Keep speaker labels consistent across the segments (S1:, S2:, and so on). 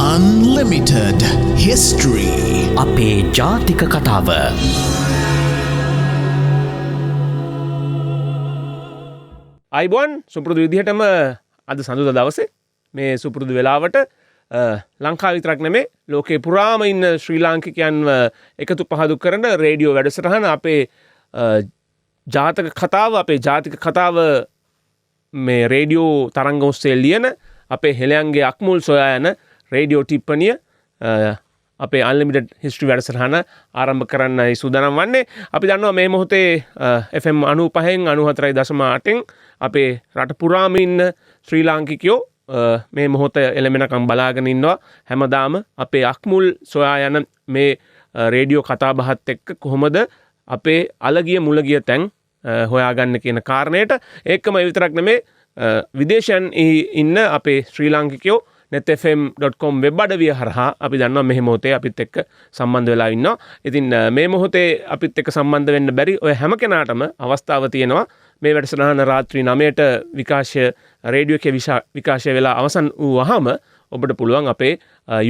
S1: Unlimited History.
S2: අපේ ජාතික කතාව.
S3: අයිබෝන් සුපුරුදු විදිහටම අද සඳුදා දවසේ මේ සුපුරුදු වෙලාවට ලංකාව විතරක් නෙමේ ලෝකේ පුරාම ඉන්න ශ්‍රී ලාංකිකයන්ව එකතු පහදු කරන රේඩියෝ වැඩසටහන අපේ ජාතක කතාව අපේ ජාතික කතාව මේ රේඩියෝ තරංග ඔස්සේ ලියන අපේ හෙළයන්ගේ අක්මුල් සොයා යන රේඩියෝ ටිප්පනිය අපේ අන්ලිමිටඩ් හිස්ටරි වැඩසටහන ආරම්භ කරන්නයි සූදානම් වන්නේ. අපි දන්නවා මේ මොහොතේ FM 95න් 94.8න් අපේ රට පුරාම ඉන්න ශ්‍රී ලාංකිකයෝ මේ මොහොත එළමෙනකම් බලාගෙන ඉන්නවා. හැමදාම අපේ අක්මුල් සොයා යන මේ රේඩියෝ කතා බහත් එක්ක කොහොමද අපේ අලගිය මුලගිය තැන් හොයාගන්න කියන කාරණයට. ඒකම විතරක් නෙමේ විදේශයන් ඉන්න අපේ ශ්‍රී ලාංකිකයෝ netfm.com වෙබ් අඩවිය හරහා අපි දන්නවා මේ මොහොතේ අපිත් එක්ක සම්බන්ධ වෙලා ඉන්නවා. ඉතින් මේ මොහොතේ අපිත් එක්ක සම්බන්ධ වෙන්න බැරි ඔය හැම කෙනාටම අවස්ථාව තියෙනවා මේ වැඩසටහන රාත්‍රී 9ට විකාශය රේඩියෝ එකේ විකාශය වෙලා අවසන් වූවහම ඔබට පුළුවන් අපේ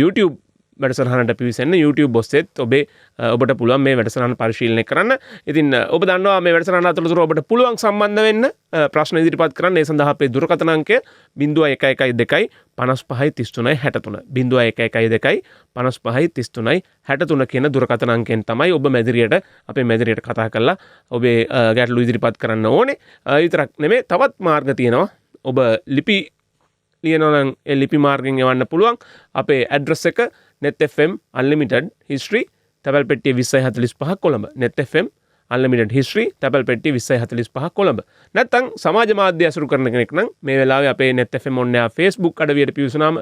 S3: YouTube වැඩසටහනට පිවිසෙන්න. YouTube ඔස්සේත් ඔබට පුළුවන් මේ වැඩසටහන පරිශීලනය කරන්න. ඉතින් ඔබ දන්නවා මේ වැඩසටහන අතරතුර ඔබට පුළුවන් සම්බන්ධ වෙන්න ප්‍රශ්න ඉදිරිපත් කරන්න. ඒ සඳහා අපේ දුරකථන අංකය 0112 55 33 63 0112 55 33 63 කියන දුරකථන අංකයෙන් තමයි ඔබ අපේ මැදිරියට කතා කරලා ඔබේ ගැටලු ඉදිරිපත් කරන්න ඕනේ. විතරක් නෙමෙයි තවත් මාර්ග තියෙනවා. ඔබ ලිපි ලියනවා නම් ඒ ලිපි මාර්ගෙන් යවන්න පුළුවන්. අපේ ඇඩ්‍රස් එක netfm unlimited history තැපැල් පෙට්ටිය 2045 කොළඹ. netfm unlimited history තැපැල් පෙට්ටිය 2045 කොළඹ. නැත්නම් සමාජ මාධ්‍ය අසුරු කරන කෙනෙක් නම් මේ වෙලාවේ අපේ netfm on air Facebook අඩවියට පිවිසුනාම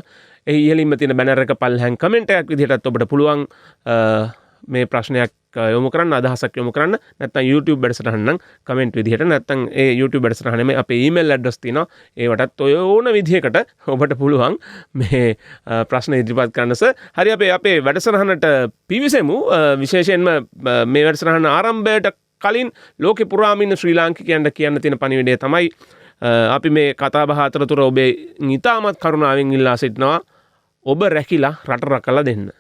S3: එහි ඉහළින්ම තියෙන බැනර් එක පල්ලෙහාන් කමෙන්ට් එකක් විදිහටත් ඔබට පුළුවන් මේ ප්‍රශ්නයක් යොමු කරන්න අදහසක් යොමු කරන්න. නැත්නම් YouTube වැඩසටහන නම් කමෙන්ට් විදිහට නැත්නම් ඒ YouTube වැඩසටහනේ අපේ ඊමේල් ඇඩ්‍රස් තියෙනවා. ඒවටත් ඔය ඕන විදිහකට ඔබට පුළුවන් මේ ප්‍රශ්න ඉදිරිපත් කරන්න. හරි අපේ වැඩසටහනට පිවිසෙමු. විශේෂයෙන්ම මේ වැඩසටහන ආරම්භයට කලින් ලෝකෙ පුරාම ඉන්න ශ්‍රී ලාංකිකයන්ට කියන්න තියෙන පණිවිඩය තමයි අපි මේ කතා බහ අතරතුර ඔබේ ඉතාමත් කරුණාවෙන් ඉල්ලා සිටිනවා ඔබ රැකිලා රට රකලා දෙන්න.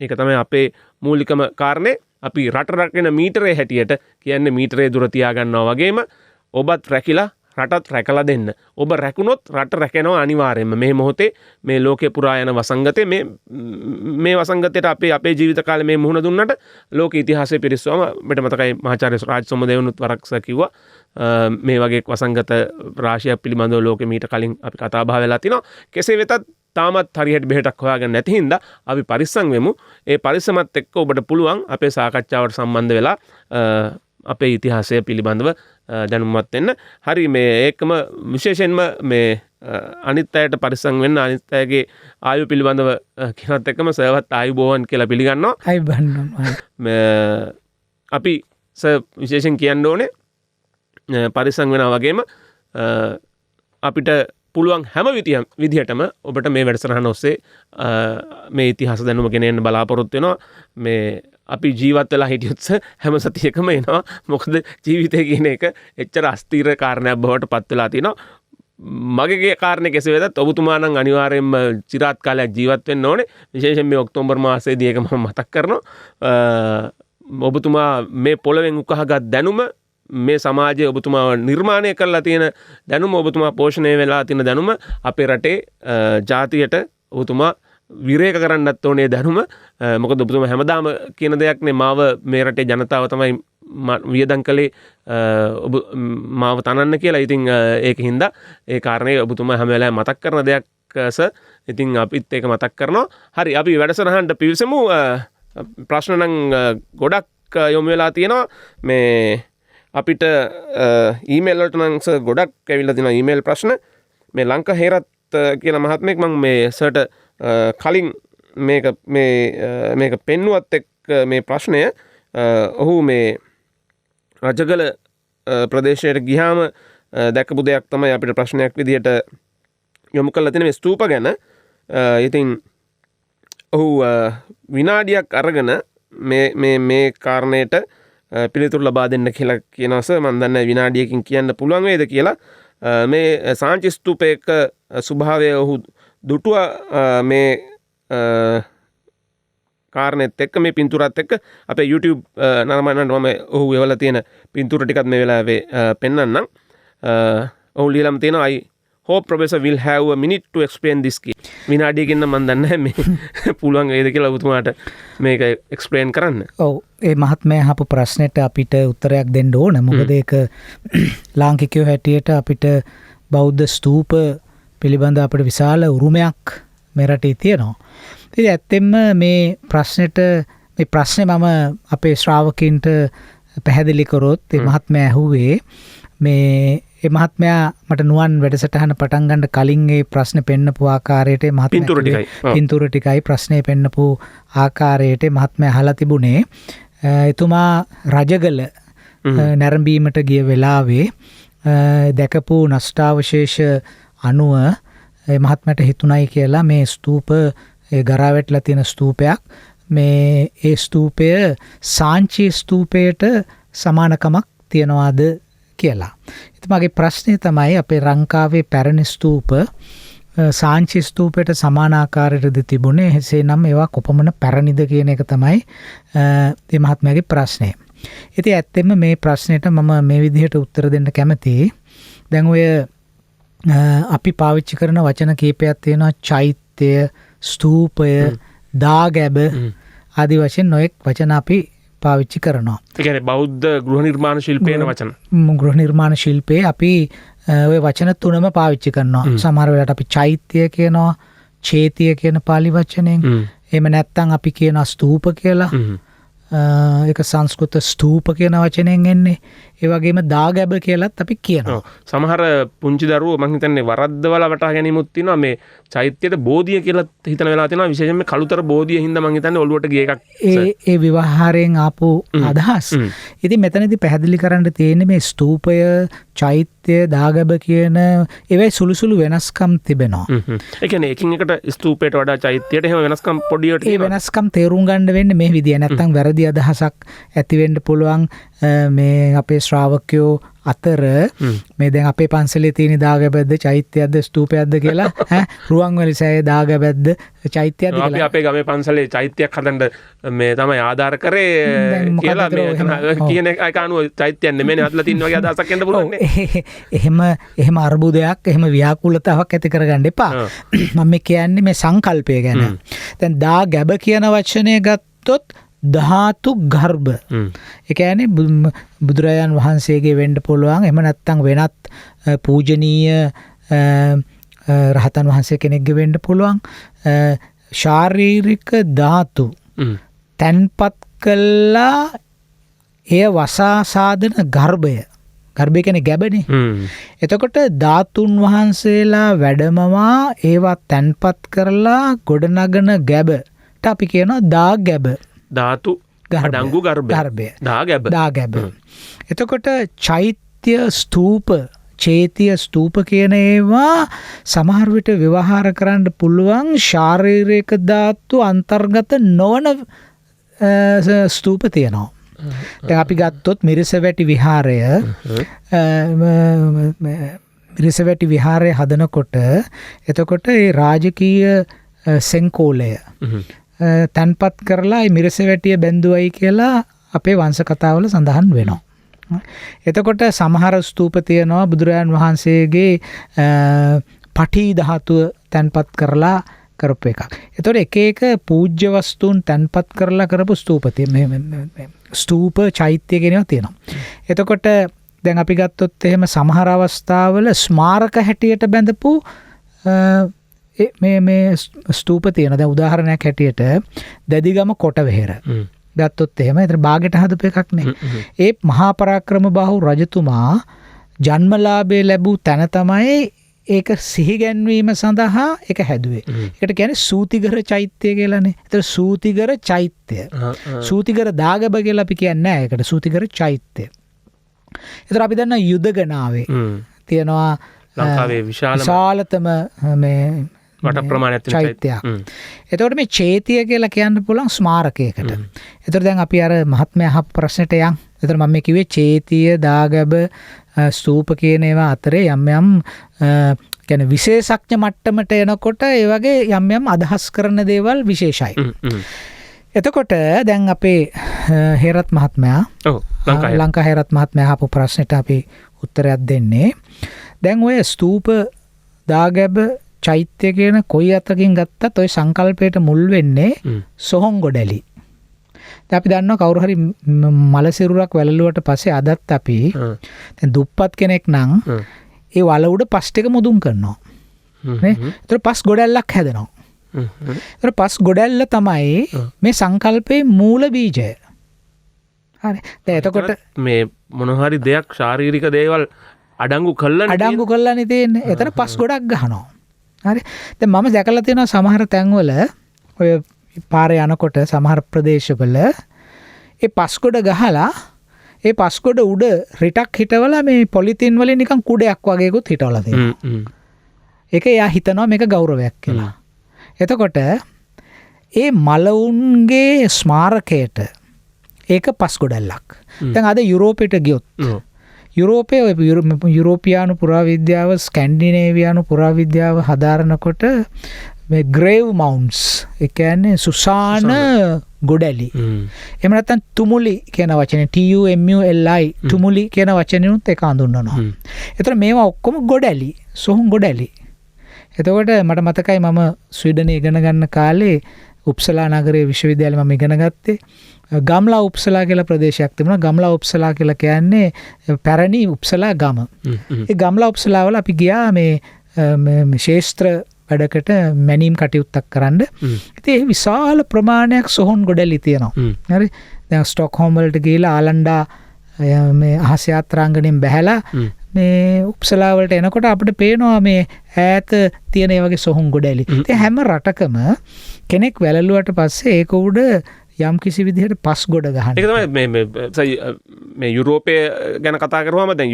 S3: ඒක තමයි අපේ මූලිකම කාරණේ. අපි රට රකින මීටරේ හැටියට කියන්නේ මීටරේ දුර තියාගන්නවා වගේම ඔබත් රැකිලා රටත් රැකලා දෙන්න. ඔබ රැකුණොත් රට රැකෙනවා අනිවාර්යයෙන්ම. මේ මොහොතේ මේ ලෝකේ පුරා යන වසංගතේ මේ වසංගතයට අපේ ජීවිත කාලේ මේ මුහුණ දුන්නට ලෝක ඉතිහාසයේ පිරිස්සුවම මට මතකයි මහාචාර්ය රාජ් සොමදේවනුත් වරක්ස කිව්වා මේ වගේ වසංගත රාශියක් පිළිබඳව ලෝකෙ මීට කලින් අපි කතා බහ වෙලා තිනවා. කෙසේ වෙතත් තාමත් හරියට බෙහෙතක් හොයාගන්න නැති හින්දා අපි පරිස්සම් වෙමු. ඒ පරිස්සමත් එක්ක ඔබට පුළුවන් අපේ සාකච්ඡාවට සම්බන්ධ වෙලා අපේ ඉතිහාසය පිළිබඳව දැනුම්වත් වෙන්න. හරි මේ ඒකම විශේෂයෙන්ම මේ අනිත් අයට පරිස්සම් වෙන්න අනිත් අයගේ ආයු පිළිබඳව කියනත් එක්කම සර්වත් ආයුබෝවන් කියලා පිළිගන්නවා. අපි විශේෂයෙන් කියන්න ඕනේ පරිස්සම් වෙනවා වගේම අපිට පුළුවන් හැම විදිහටම ඔබට මේ වැඩසටහන ඔස්සේ මේ ඉතිහාස දැනුම ගෙනෙන්න බලාපොරොත්තු වෙනවා. මේ අපි ජීවත් වෙලා හිටියොත් හැම සතියකම එනවා. මොකද ජීවිතය කියන එක එච්චර අස්තීර කාරණයක් බවට පත් වෙලා තිනවා. මගේ කාරණේ කෙසේ වෙතත් ඔබතුමා නම් අනිවාර්යයෙන්ම চিරාත් කාලයක් ජීවත් වෙන්න ඕනේ. විශේෂයෙන් මේ ඔක්තෝබර් මාසයේදී ඒක මම මතක් කරනවා. ඔබතුමා මේ පොළවෙන් උකහාගත් දැනුම මේ සමාජයේ ඔබතුමා නිර්මාණය කරලා තියෙන දැනුම ඔබතුමා පෝෂණය වෙලා තියෙන දැනුම අපේ රටේ ජාතියට ඔබතුමා විරේක කරන්නත් ඕනේ දැනුම. මොකද ඔබතුමා හැමදාම කියන දෙයක්නේ මාව මේ රටේ ජනතාව තමයි වියදම් කළේ මාව තනන්න කියලා. ඉතින් ඒකින්ද ඒ කාරණේ ඔබතුමා හැම වෙලාවෙම මතක් කරන දෙයක් ඉතින් අපිත් ඒක මතක් කරනවා. හරි අපි වැඩසටහනට පිවිසමු. ප්‍රශ්න නම් ගොඩක් යොමු වෙලා තියෙනවා. මේ අපිට ඊමේල් වලට නම් ගොඩක් ඇවිල්ලා තියෙනවා ඊමේල් ප්‍රශ්න. මේ ලංකා හේරත් කියන මහත්මයෙක් මම මේ සර්ට කලින් මේක පෙන්නුවත් එක්ක මේ ප්‍රශ්නය ඔහු මේ රජගල ප්‍රදේශයට ගියාම දැකපු දෙයක් තමයි අපිට ප්‍රශ්නයක් විදිහට යොමු කරලා තියෙන මේ ස්තූප ගැන. ඉතින් ඔහු විනාඩියක් අරගෙන මේ කාරණයට පිළිතුරු ලබා දෙන්න කියලා කියනවා. සර් මම දන්නේ විනාඩියකින් කියන්න පුළුවන් වේද කියලා. මේ සාංචි ස්තූපයක ස්වභාවය ඔහු දුටුවා මේ කාරණෙත් එක්ක මේ පින්තූරත් එක්ක අපේ YouTube නරඹන්නට මම ඔහු එවලා තියෙන පින්තූර ටිකත් මේ වෙලාවේ පෙන්වන්නම්. ඔහු ලියලම තියෙනවා I hope professor will have a minute to explain this key. විනාඩියකින් නම් මම දන්නේ නැහැ මේ පුළුවන් වේද කියලා ඔබතුමාට මේක එක්ස්ප්ලেইন කරන්න.
S1: ඔව් ඒ මහත්මයා අහපු ප්‍රශ්නෙට අපිට උත්තරයක් දෙන්න ඕන. මොකද ඒක ලාංකිකයෝ හැටියට අපිට බෞද්ධ ස්තූප පිළිබඳ අපිට විශාල උරුමයක් මේ රටේ තියෙනවා. ඉතින් ඇත්තෙන්ම මේ ප්‍රශ්නේ මම අපේ ශ්‍රාවකින්ට පැහැදිලි කරොත් ඒ මහත්මයා ඇහුවේ මේ මහත්මයා මට නුවන් වැඩසටහන පටන් ගන්න කලින් ඒ ප්‍රශ්නේ පෙන්නපු ආකාරයට පින්තූර ටිකයි ප්‍රශ්නේ පෙන්නපු ආකාරයට මහත්මයා අහලා තිබුණේ එතුමා රජගල නැරඹීමට ගිය වෙලාවේ දැකපු නෂ්ටාවශේෂ අණුව ඒ මහත්මයාට හිතුණයි කියලා මේ ස්තූප ඒ ගරා වැටලා තියෙන ස්තූපයක් මේ ඒ ස්තූපය සාංචි ස්තූපයට සමානකමක් තියනවාද කියලා. ඉතින් මගේ ප්‍රශ්නේ තමයි අපේ ලංකාවේ පැරණි ස්තූප සාංචි ස්තූපයට සමාන ආකාරයටද තිබුණේ. එසේනම් ඒවා කොපමණ පැරණිද කියන එක තමයි මේ මහත්මයාගේ ප්‍රශ්නේ. ඉතින් ඇත්තෙන්ම මේ ප්‍රශ්නෙට මම මේ විදිහට උත්තර දෙන්න කැමතියි. දැන් ඔය අපි පාවිච්චි කරන වචන කීපයක් තියෙනවා. චෛත්‍ය, ස්තූපය, දාගැබ ආදී වශයෙන් නොඑක් වචන අපි පාවිච්චි කරනවා.
S3: ඒ කියන්නේ බෞද්ධ ගෘහ නිර්මාණ ශිල්පේන වචන.
S1: ගෘහ නිර්මාණ ශිල්පේ අපි ඔය වචන තුනම පාවිච්චි කරනවා. සමහර වෙලාවට අපි චෛත්‍ය කියනවා, චේතිය කියන පාලි වචනයෙන්. එහෙම නැත්නම් අපි කියනවා ස්තූප කියලා. ඒක සංස්කෘත ස්තූප කියන වචනයෙන් එන්නේ. ඒ වගේම දාගැබ කියලාත් අපි කියනවා.
S3: සමහර පුංචි දරුවෝ මම හිතන්නේ වරද්දවල වටහා ගැනීමක් තියෙනවා. මේ චෛත්‍යයට බෝධිය කියලා හිතන වෙලාව තියෙනවා. විශේෂයෙන්ම මේ කළුතර බෝධිය හින්දා මම හිතන්නේ ඔළුවට ගිය එකක්.
S1: ඒ විවහාරයෙන් ආපු අදහස්. ඉතින් මෙතනදී පැහැදිලි කරන්න තියෙන්නේ මේ ස්තූපය, චෛත්‍ය, දාගැබ කියන ඒවයි සුළු වෙනස්කම් තිබෙනවා.
S3: ඒ කියන්නේ එකින් එකට ස්තූපයට වඩා චෛත්‍යයට එහෙම වෙනස්කම් පොඩියට
S1: ඒ වෙනස්කම් තේරුම් ගන්න වෙන්නේ මේ විදිය. නැත්තම් වැරදි අදහසක් ඇති වෙන්න පුළුවන්. මේ අපේ ශ්‍රාවකයෝ අතර මේ දැන් අපේ පන්සලේ තියෙන දාගැබද චෛත්‍යයක්ද ස්තූපයක්ද කියලා රුවන්වැලිසෑයේ දාගැබද චෛත්‍යයක්ද කියලා
S3: අපි අපේ ගමේ පන්සලේ චෛත්‍යයක් හදන්න මේ තමයි ආධාර කරේ කියලා මේ කියන එක අනුව චෛත්‍යයක් නෙමෙයි හදලා තින්න වගේ අදහසක් එන්න පුළුවන් නේ.
S1: එහෙම අර්බුදයක් එහෙම ව්‍යාකූලතාවක් ඇති කරගන්න එපා. මම මේ කියන්නේ මේ සංකල්පය ගැන. දැන් දාගැබ කියන වචනය ගත්තොත් ධාතු ගර්භ. ඒ කියන්නේ බුදුරජාන් වහන්සේගේ වෙන්න පුළුවන්. එහෙම නැත්නම් වෙනත් පූජනීය රහතන් වහන්සේ කෙනෙක්ගේ වෙන්න පුළුවන්. ශාරීරික ධාතු තන්පත් කළා එය වසා සාදන ගර්භය. ගර්භය කියන්නේ ගැබනේ. එතකොට ධාතුන් වහන්සේලා වැඩමවා ඒවා තන්පත් කරලා ගොඩනගන ගැබට අපි කියනවා දාගැබ.
S3: ධාතු අඩංගු ගර්භය. දාගැබ.
S1: එතකොට චෛත්‍ය, ස්තූප, චේතිය, ස්තූප කියන ඒවා සමහර විට ව්‍යවහාර කරන්න පුළුවන් ශාරීරික ධාතු අන්තර්ගත නොවන ස්තූප තියෙනවා. දැන් අපි ගත්තොත් මිරිසවැටි විහාරය හදනකොට එතකොට ඒ රාජකීය සෙන්කෝලය තන්පත් කරලා මිරිසවැටිය බැඳුවයි කියලා අපේ වංශ කතාවල සඳහන් වෙනවා. එතකොට සමහර ස්තූප තියෙනවා බුදුරජාන් වහන්සේගේ පටි ධාතුව තන්පත් කරලා කරපු එකක්. එතකොට එක එක පූජ්‍ය වස්තුන් තන්පත් කරලා කරපු ස්තූප චෛත්‍ය කියනවා තියෙනවා. එතකොට දැන් අපි ගත්තොත් එහෙම සමහර අවස්ථාවල ස්මාරක හැටියට බැඳපු මේ ස්තූප තියෙන. දැන් උදාහරණයක් හැටියට දැදිගම කොටවෙහෙර ගත්තොත් එහෙම ඒතර බාගෙට හදපු එකක් නේ. ඒ මහා පරාක්‍රම බාහු රජතුමා ජන්මලාභය ලැබූ තැන තමයි ඒක සිහිගැන්වීම සඳහා ඒක හැදුවේ. ඒකට කියන්නේ සූතිගර චෛත්‍ය කියලානේ. ඒතර සූතිගර චෛත්‍ය. සූතිගර දාගැබ කියලා අපි කියන්නේ නැහැ. ඒකට සූතිගර චෛත්‍ය. ඒතර අපි දන්නා යුදගනාවේ තියෙනවා
S3: ලංකාවේ
S1: විශාලතම මේ
S3: වට ප්‍රමාණයක් තියෙන
S1: චෛත්‍යයක්. එතකොට මේ චේතිය කියලා කියන්න පුළුවන් ස්මාරකයකට. එතකොට දැන් අපි අර මහත්මයා අහපු ප්‍රශ්නෙට යන්. එතකොට මම මේ කිව්වේ චේතිය, දාගැබ, ස්තූප කියන ඒවා අතරේ යම් කියන්නේ විශේෂඥ මට්ටමට එනකොට ඒ වගේ යම් යම් අදහස් කරන දේවල් විශේෂයි. එතකොට දැන් අපේ හේරත් මහත්මයා ලංකා හේරත් මහත්මයා අහපු ප්‍රශ්නෙට අපි උත්තරයක් දෙන්නේ. දැන් ඔය ස්තූප දාගැබ චෛත්‍ය කියන කොයි අතකින් ගත්තත් ඔය සංකල්පයට මුල් වෙන්නේ සොහොන් ගොඩැලි. දැන් අපි දන්නවා කවුරු හරි මල සිරුරක් වැළලුවට පස්සේ අදත් අපි දැන් දුප්පත් කෙනෙක් නම් ඒ වල උඩ පස් ටික මුදුන් කරනවා. නේ? ඒතර පස් ගොඩැල්ලක් හැදෙනවා. ඒතර පස් ගොඩැල්ල තමයි මේ සංකල්පයේ මූල බීජය. හරි. දැන් එතකොට
S3: මේ මොන හරි දෙයක් ශාරීරික දේවල් අඩංගු
S1: කළානේ තියෙන්නේ. ඒතර පස් ගොඩක් ගහනවා. හරි. දැන් මම දැකලා තියෙනවා සමහර තැන්වල ඔය පාරේ යනකොට සමහර ප්‍රදේශවල ඒ පස්කොඩ ගහලා ඒ පස්කොඩ උඩ රිටක් හිටවලා මේ පොලිතින් වලින් නිකන් කුඩයක් වගේකුත් හිටවලා තියෙනවා. ඒක එයා හිතනවා මේක ගෞරවයක් කියලා. එතකොට ඒ මලවුන්ගේ ස්මාරකයට ඒක පස්කොඩල්ලක්. දැන් අද යුරෝපයට ගියොත් යුරෝපයේ යුරෝපියානු පුරාවිද්‍යාව ස්කැන්ඩිනේවියානු පුරාවිද්‍යාව හදාරනකොට මේ ග්‍රේව් මවුන්ට්ස් ඒ කියන්නේ සුසාන ගොඩැලි. එහෙම නැත්නම් තුමුලි කියන වචනේ TUMULI තුමුලි කියන වචනේනුත් ඒක හඳුන්වනවා. ඒතර මේවා ඔක්කොම ගොඩැලි, සොහොන් ගොඩැලි. එතකොට මට මතකයි මම ස්වීඩනයේ ඉගෙන ගන්න කාලේ උප්සලා නගරයේ විශ්වවිද්‍යාලේ මම ඉගෙන ගත්තේ. ගම්ලා උප්සලා කියලා ප්‍රදේශයක් තිබුණා. ගම්ලා උප්සලා කියලා කියන්නේ පැරණි උප්සලා ගම. ඒ ගම්ලා උප්සලා වල අපි ගියා මේ ශේෂ්ත්‍ර වැඩකට මැනීම් කටයුත්තක් කරන්න. ඉතින් ඒ විශාල ප්‍රමාණයක් සොහොන් ගොඩැලි තියෙනවා. හරි. දැන් ස්ටොක්හෝම් වලට ගිහලා ආලන්ඩා මේ අහස යාත්‍රාංගණයෙන් බැහැලා මේ උප්සලා වලට එනකොට අපිට පේනවා මේ ඈත තියෙන ඒ වගේ සොහොන් ගොඩැලි. ඉතින් හැම රටකම කෙනෙක් වැළලුවට පස්සේ ඒක උඩ යම් කිසි විදිහට පස් ගොඩ ගහන්න.
S3: ඒක තමයි මේ යුරෝපය ගැන කතා කරාම දැන්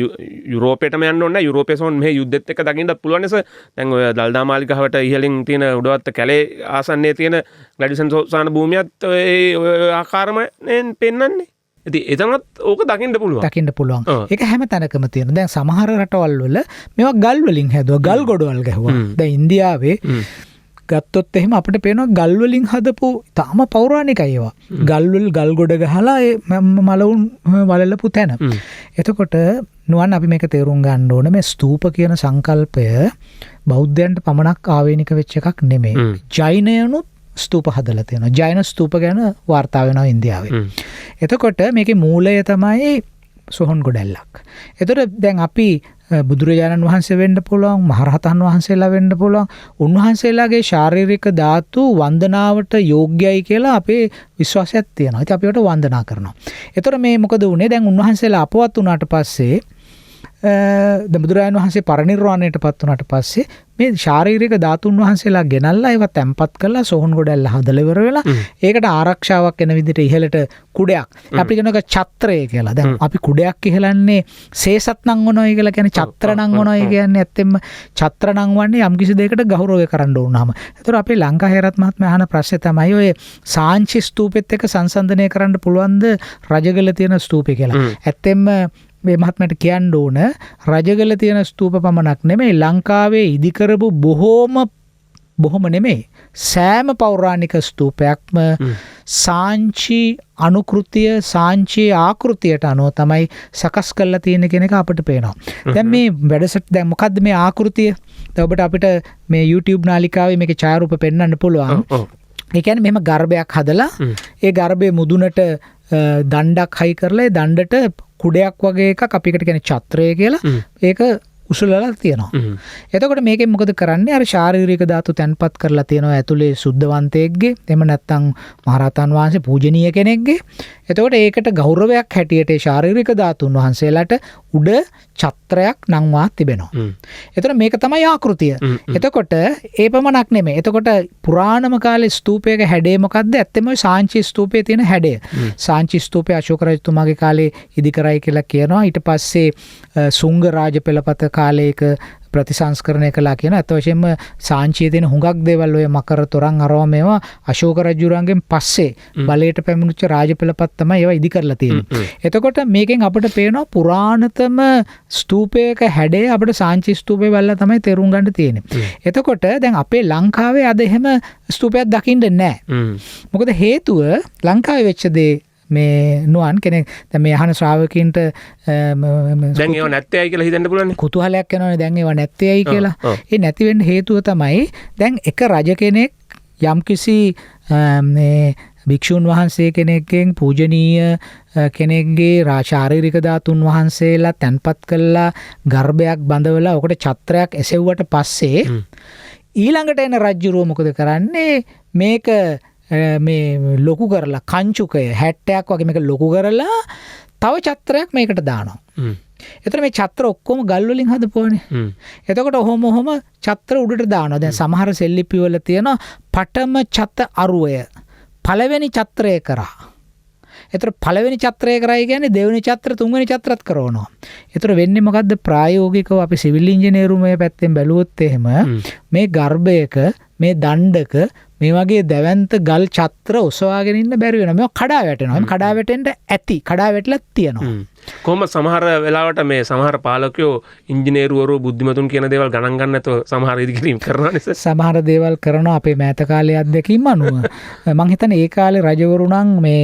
S3: යුරෝපයටම යන්න ඕනේ. යුරෝපයේ සොන් මේ යුද්ධෙත් එක්ක දකින්නත් පුළුවන් නිසා දැන් ඔය දල්දා මාලිගාවට ඉහළින් තියෙන උඩවත්ත කැලේ ආසන්නයේ තියෙන ග්ලැඩිසන් සෝසාන භූමියත් ඔය ආකාරම පෙන්වන්නේ. ඉතින් එතනත් ඕක දකින්න පුළුවන්. ඒක හැම තැනකම තියෙනවා. දැන් සමහර රටවල් වල මේවා ගල් වලින් හැදුවා. ගල් ගොඩවල් ගැහුවා. දැන් ඉන්දියාවේ ගත්තොත් එහෙම අපිට පේනවා ගල් වලින් හදපු තාම පෞරාණිකයි ඒවා. ගල් ගොඩ ගහලා ඒ මලවුන් වලලපු තැන. එතකොට නුවන් අපි මේක තේරුම් ගන්න ඕන මේ ස්තූප කියන සංකල්පය බෞද්ධයන්ට පමණක් ආවේනික වෙච්ච එකක් නෙමෙයි. ජෛනයනුත් ස්තූප හදලා තියෙනවා. ජෛන ස්තූප ගැන වාර්තා වෙනවා ඉන්දියාවේ. එතකොට මේකේ මූලය තමයි සොහොන් ගොඩැල්ලක්. එතකොට දැන් අපි බුදුරජාණන් වහන්සේ වෙන්න පුළුවන්, මහරහතන් වහන්සේලා වෙන්න පුළුවන්. උන්වහන්සේලාගේ ශාරීරික ධාතු වන්දනාවට යෝග්‍යයි කියලා අපේ විශ්වාසයක් තියෙනවා. ඉතින් අපි ඒකට වන්දනා කරනවා. එතකොට මේ මොකද වුනේ? දැන් උන්වහන්සේලා අපවත් වුණාට පස්සේ බුදුරජාණන් වහන්සේ පරිනිර්වාණයට පත් වුණාට පස්සේ මේ ශාරීරික ධාතුන් වහන්සේලා ගෙනල්ලා ඒවා තැම්පත් කරලා සොහොන් ගොඩැල්ල හදලා ඉවර වෙලා ඒකට ආරක්ෂාවක් වෙන විදිහට ඉහළට කුඩයක් අපි කියනවා ඡත්‍රය කියලා. දැන් අපි කුඩයක් ඉහළන්නේ සේසත් නම් වනොයි කියලා කියන්නේ ඡත්‍ර නම් වනොයි කියන්නේ ඇත්තෙන්ම ඡත්‍ර නම් වන්නේ යම්කිසි දෙයකට ගෞරවය කරන්න ඕනම. ඒතර අපේ ලංකා හේරත් මහත්මයා අහන ප්‍රශ්නේ තමයි ඔය සාංචි ස්තූපෙත් එක්ක සංසන්දනය කරන්න පුළුවන්ද රජගල තියෙන ස්තූපේ කියලා. ඇත්තෙන්ම මේ මහත්මයාට කියන්න ඕන රජගල තියෙන ස්තූප පමණක් නෙමෙයි ලංකාවේ ඉදිකරපු බොහොම නෙමෙයි සෑම පෞරාණික ස්තූපයක්ම සාංචි අනුකෘතිය සාංචි ආකෘතියට අනුව තමයි සකස් කරලා තියෙන කෙනෙක් අපිට පේනවා. දැන් මේ වැඩසටහන දැන් මොකද්ද මේ ආකෘතිය? දැන් ඔබට අපිට මේ YouTube නාලිකාවේ මේකේ ඡායාරූප පෙන්වන්න පුළුවන්. ඒ කියන්නේ මෙහෙම ගර්භයක් හදලා ඒ ගර්භයේ මුදුනට දණ්ඩක් හයි කරලා ඒ දණ්ඩට කුඩයක් වගේ එකක් අපිකට කියන්නේ ඡත්‍රය කියලා ඒක උසුලලා තියෙනවා. එතකොට මේකෙන් මොකද කරන්නේ? අර ශාරීරික ධාතු තැන්පත් කරලා තියෙනවා ඇතුලේ සුද්ධවන්තයෙක්ගේ එහෙම නැත්නම් මහරහතන් වහන්සේ පූජනීය කෙනෙක්ගේ. එතකොට ඒකට ගෞරවයක් හැටියට ඒ ශාරීරික ධාතුන් වහන්සේලාට උඩ ඡත්‍රයක් නංවා තිබෙනවා. එතකොට මේක තමයි ආකෘතිය. එතකොට ඒ පමණක් නෙමෙයි. එතකොට පුරාණම කාලේ ස්තූපයක හැඩය මොකද්ද? ඇත්තම ඔය සාංචි ස්තූපයේ තියෙන හැඩය. සාංචි ස්තූපය අශෝක රජතුමාගේ කාලේ ඉදි කරයි කියලා කියනවා. ඊට පස්සේ සුංග රාජ පෙළපත කාලයක
S1: ප්‍රතිසංස්කරණය කළා කියන අත වශයෙන්ම සාංචියේ තියෙන හුඟක් දේවල් ඔය මකර තොරන් අරවා මේවා අශෝක රජුරන්ගෙන් පස්සේ බලයට පැමිණිච්ච රාජපෙළපත් තමයි ඒවා ඉදි කරලා තියෙන්නේ. එතකොට මේකෙන් අපිට පේනවා පුරාණතම ස්තූපයක හැඩය අපිට සාංචි ස්තූපේ බලලා තමයි තේරුම් ගන්න තියෙන්නේ. එතකොට දැන් අපේ ලංකාවේ අද එහෙම ස්තූපයක් දකින්න නැහැ. මොකද හේතුව ලංකාවේ වෙච්ච දේ මේ නුවන් කෙනෙක් දැන් මේ අහන ශ්‍රාවකීන්ට
S3: දැන් ඒව නැත්තේයි කියලා හිතන්න පුළුවන්.
S1: කුතුහලයක් යනවනේ දැන් ඒව නැත්තේයි කියලා. ඒ නැති වෙන්න හේතුව තමයි දැන් එක රජ කෙනෙක් යම්කිසි මේ භික්ෂුන් වහන්සේ කෙනෙක්ගෙන් පූජනීය කෙනෙක්ගේ ශාරීරික ධාතුන් වහන්සේලා තැන්පත් කළා ගර්භයක් බඳවලා ඔකට ඡත්‍රයක් එසෙව්වට පස්සේ ඊළඟට එන රජුරුව මොකද කරන්නේ මේක මේ ලොකු කරලා කංචුකය 60ක් වගේ මේක ලොකු කරලා තව ඡත්‍රයක් මේකට දානවා. එතන මේ ඡත්‍ර ඔක්කොම ගල් වලින් හදපුවානේ. එතකොට ඔහොම ඡත්‍ර උඩට දානවා. දැන් සමහර සෙල්ලිපි වල තියෙන පඨම ඡත අරුවය පළවෙනි ඡත්‍රය කරා. එතකොට පළවෙනි ඡත්‍රය කරයි කියන්නේ දෙවෙනි ඡත්‍ර තුන්වෙනි ඡත්‍රත් කරවනවා. එතකොට වෙන්නේ මොකද්ද ප්‍රායෝගිකව අපි සිවිල් ඉංජිනේරුමේ පැත්තෙන් බැලුවොත් එහෙම මේ ගර්භයක මේ දණ්ඩක මේ වගේ දැවැන්ත ගල් ඡත්‍ර ඔසවාගෙන ඉන්න බැරි වෙනවා. මේවා කඩා වැටෙනවා. මේ කඩා වැටෙන්න ඇති. කඩා වැටලා තියෙනවා.
S3: කොහොම සමහර වෙලාවට මේ සමහර පාලකයෝ ඉංජිනේරුවරු බුද්ධිමතුන් කියන දේවල් ගණන් ගන්න නැතුව සමහර ඉදිකිරීම් කරනවා නේද?
S1: සමහර දේවල් කරනවා අපේ මෑත කාලයේ අත්දැකීම් අනුව. මම හිතන්නේ ඒ කාලේ රජවරු නම් මේ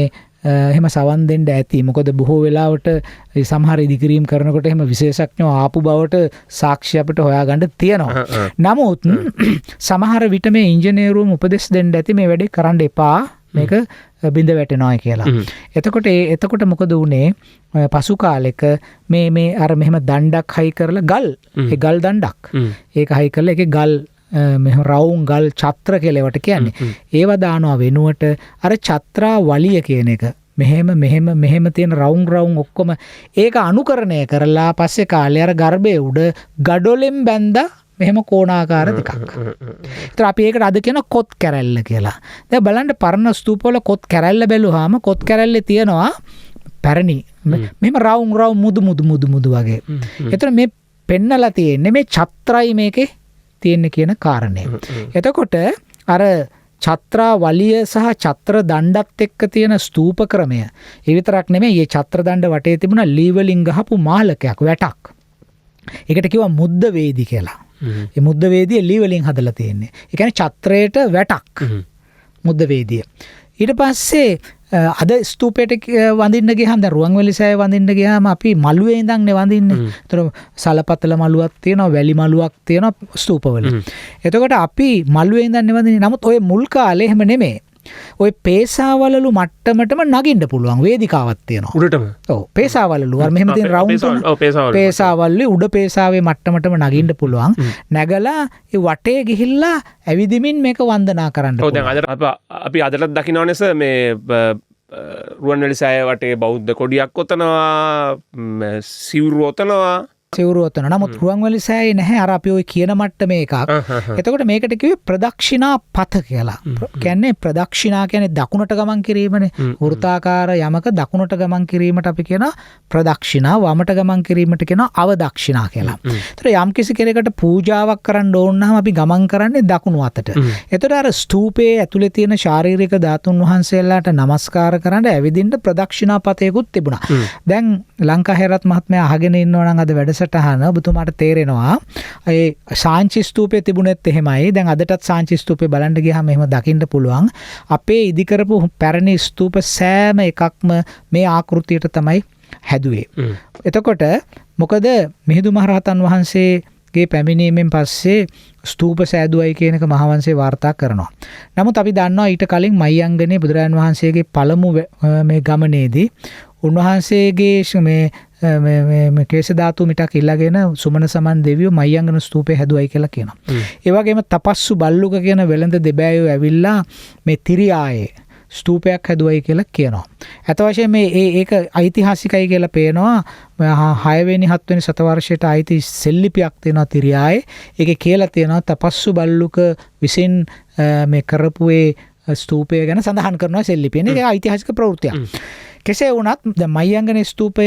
S1: එහෙම සවන් දෙන්න ඇති. මොකද බොහෝ වෙලාවට සමහර ඉදිකිරීම් කරනකොට එහෙම විශේෂඥයෝ ආපු බවට සාක්ෂි අපිට හොයාගන්න තියෙනවා. නමුත් සමහර විට මේ ඉංජිනේරුවෝ උපදෙස් දෙන්න ඇති මේ වැඩේ කරන්න එපා. මේක බිඳ වැටෙනවා කියලා. එතකොට මොකද වුනේ පසු කාලෙක මේ අර මෙහෙම දණ්ඩක් හයි කරලා ගල් ඒ ගල් දණ්ඩක් ඒක හයි කරලා ඒකේ ගල් මෙහෙම රවුම් ගල් ඡත්‍ර කියලා ඒවට කියන්නේ. ඒව දානවා වෙනුවට අර ඡත්‍රා වලිය කියන එක මෙහෙම තියෙන රවුම් ඔක්කොම ඒක අනුකරණය කරලා පස්සේ කාලේ අර ගර්භයේ උඩ ගඩොලෙන් බැඳලා මෙහෙම කෝණාකාර දෙකක්. ඒතර අපි ඒකට අද කියන කොත් කැරැල්ල කියලා. දැන් බලන්න පරණ ස්තූපවල කොත් කැරැල්ල බැලුවාම කොත් කැරැල්ලේ තියෙනවා පැරණි මෙහෙම රවුම් මුදු වගේ. ඒතර මේ පෙන්නලා තියෙන්නේ මේ ඡත්‍රයි මේකේ තියෙන්නේ කියන කාරණය. එතකොට අර ඡත්‍රා වලිය සහ ඡත්‍ර දණ්ඩත් එක්ක තියෙන ස්තූප ක්‍රමය. ඒ විතරක් නෙමෙයි මේ ඡත්‍ර දණ්ඩ වටේ තිබුණා ලී වලින් ගහපු මාලකයක් වැටක්. ඒකට කිව්වා මුද්ද වේදි කියලා. ඒ මුද්ද වේදිය ලී වලින් හදලා තියෙන්නේ. ඒ කියන්නේ ඡත්‍රයට වැටක්. මුද්ද වේදිය. ඊට පස්සේ අද ස්තූපයට වඳින්න ගියාම දැන් රුවන්වැලිසෑය වඳින්න ගියාම අපි මළුවේ ඉඳන්නේ වඳින්නේ. ඒතර සලපතල මළුවක් තියෙනවා, වැලි මළුවක් තියෙනවා ස්තූපවල. එතකොට අපි මළුවේ ඉඳන්නේ වඳින්නේ. නමුත් ඔය මුල් කාලේ එහෙම නෙමෙයි. ඔය පේසාවලලු මට්ටමටම නගින්න පුළුවන් වේදිකාවක් තියෙනවා.
S3: උඩටම.
S1: ඔව් පේසාවලලු. අර මෙහෙම තියෙන රවුම් තුන.
S3: ඔව්
S1: පේසාවලු උඩ පේසාවේ මට්ටමටම නගින්න පුළුවන්. නැගලා ඒ වටේ ගිහිල්ලා ඇවිදිමින් මේක වන්දනා කරන්න
S3: ඔව්
S1: පුළුවන්.
S3: දැන් අපි අදටත් දකින්නවනේ සර් මේ රුවන්වැලිසෑය වටේ බෞද්ධ කොඩියක් ඔතනවා, සිවුරු ඔතනවා.
S1: සිවුරු ඔතන. නමුත් රුවන්වැලිසෑයේ නැහැ අර අපි ඔය කියන මට්ටමේ එකක්. එතකොට මේකට කිව්වේ ප්‍රදක්ෂිනා පත කියලා. කියන්නේ ප්‍රදක්ෂිනා කියන්නේ දකුණට ගමන් කිරීමනේ. වෘත්තාකාර යමක දකුණට ගමන් කිරීමට අපි කියන ප්‍රදක්ෂිනා, වමට ගමන් කිරීමට කියන අවදක්ෂිනා කියලා. ඒතර යම් කිසි කෙනෙකුට පූජාවක් කරන්න ඕන නම් අපි ගමන් කරන්නේ දකුණු අතට. එතකොට අර ස්තූපයේ ඇතුලේ තියෙන ශාරීරික ධාතුන් වහන්සේලාට නමස්කාර කරන්න ඇවිදින්න ප්‍රදක්ෂිනා පතයකුත් තිබුණා. දැන් ලංකා හේරත් මහත්මයා අහගෙන ඉන්නවා නම් අද වැඩසටහන ඔබතුමාට තේරෙනවා ඒ සාංචි ස්තූපේ තිබුණෙත් එහෙමයි. දැන් අදටත් සාංචි ස්තූපේ බලන්න ගියාම එහෙම දකින්න පුළුවන්. අපේ ඉදි කරපු පැරණි ස්තූප සෑම එකක්ම මේ ආකෘතියට තමයි හැදුවේ. එතකොට මොකද මිහිඳු මහරහතන් වහන්සේගේ පැමිණීමෙන් පස්සේ ස්තූප සෑදුවයි කියන එක මහවංශේ වාර්තා කරනවා. නමුත් අපි දන්නවා ඊට කලින් මහියංගනේ බුදුරජාණන් වහන්සේගේ පළමු මේ ගමනේදී උන්වහන්සේගේ මේ කේශ ධාතු මිටක් ඉල්ලගෙන සුමන සමන් දෙවියෝ මහියංගන ස්තූපේ හැදුවයි කියලා කියනවා. ඒ වගේම තපස්සු බල්ලුක කියන වෙළඳ දෙබෑයෝ ඇවිල්ලා මේ තිරියායේ ස්තූපයක් හැදුවයි කියලා කියනවා. අත වශයෙන් මේ ඒක ඓතිහාසිකයි කියලා පේනවා. 6 වෙනි 7 වෙනි සතවර්ෂයට අයිති සෙල්ලිපියක් තියෙනවා තිරියායේ. ඒකේ කියලා තියෙනවා තපස්සු බල්ලුක විසින් මේ කරපු ඒ ස්තූපය ගැන සඳහන් කරනවා සෙල්ලිපියේ. ඒක ඓතිහාසික ප්‍රවෘත්තියක්. කෙසේ වුණත් දැන් මහියංගන ස්තූපය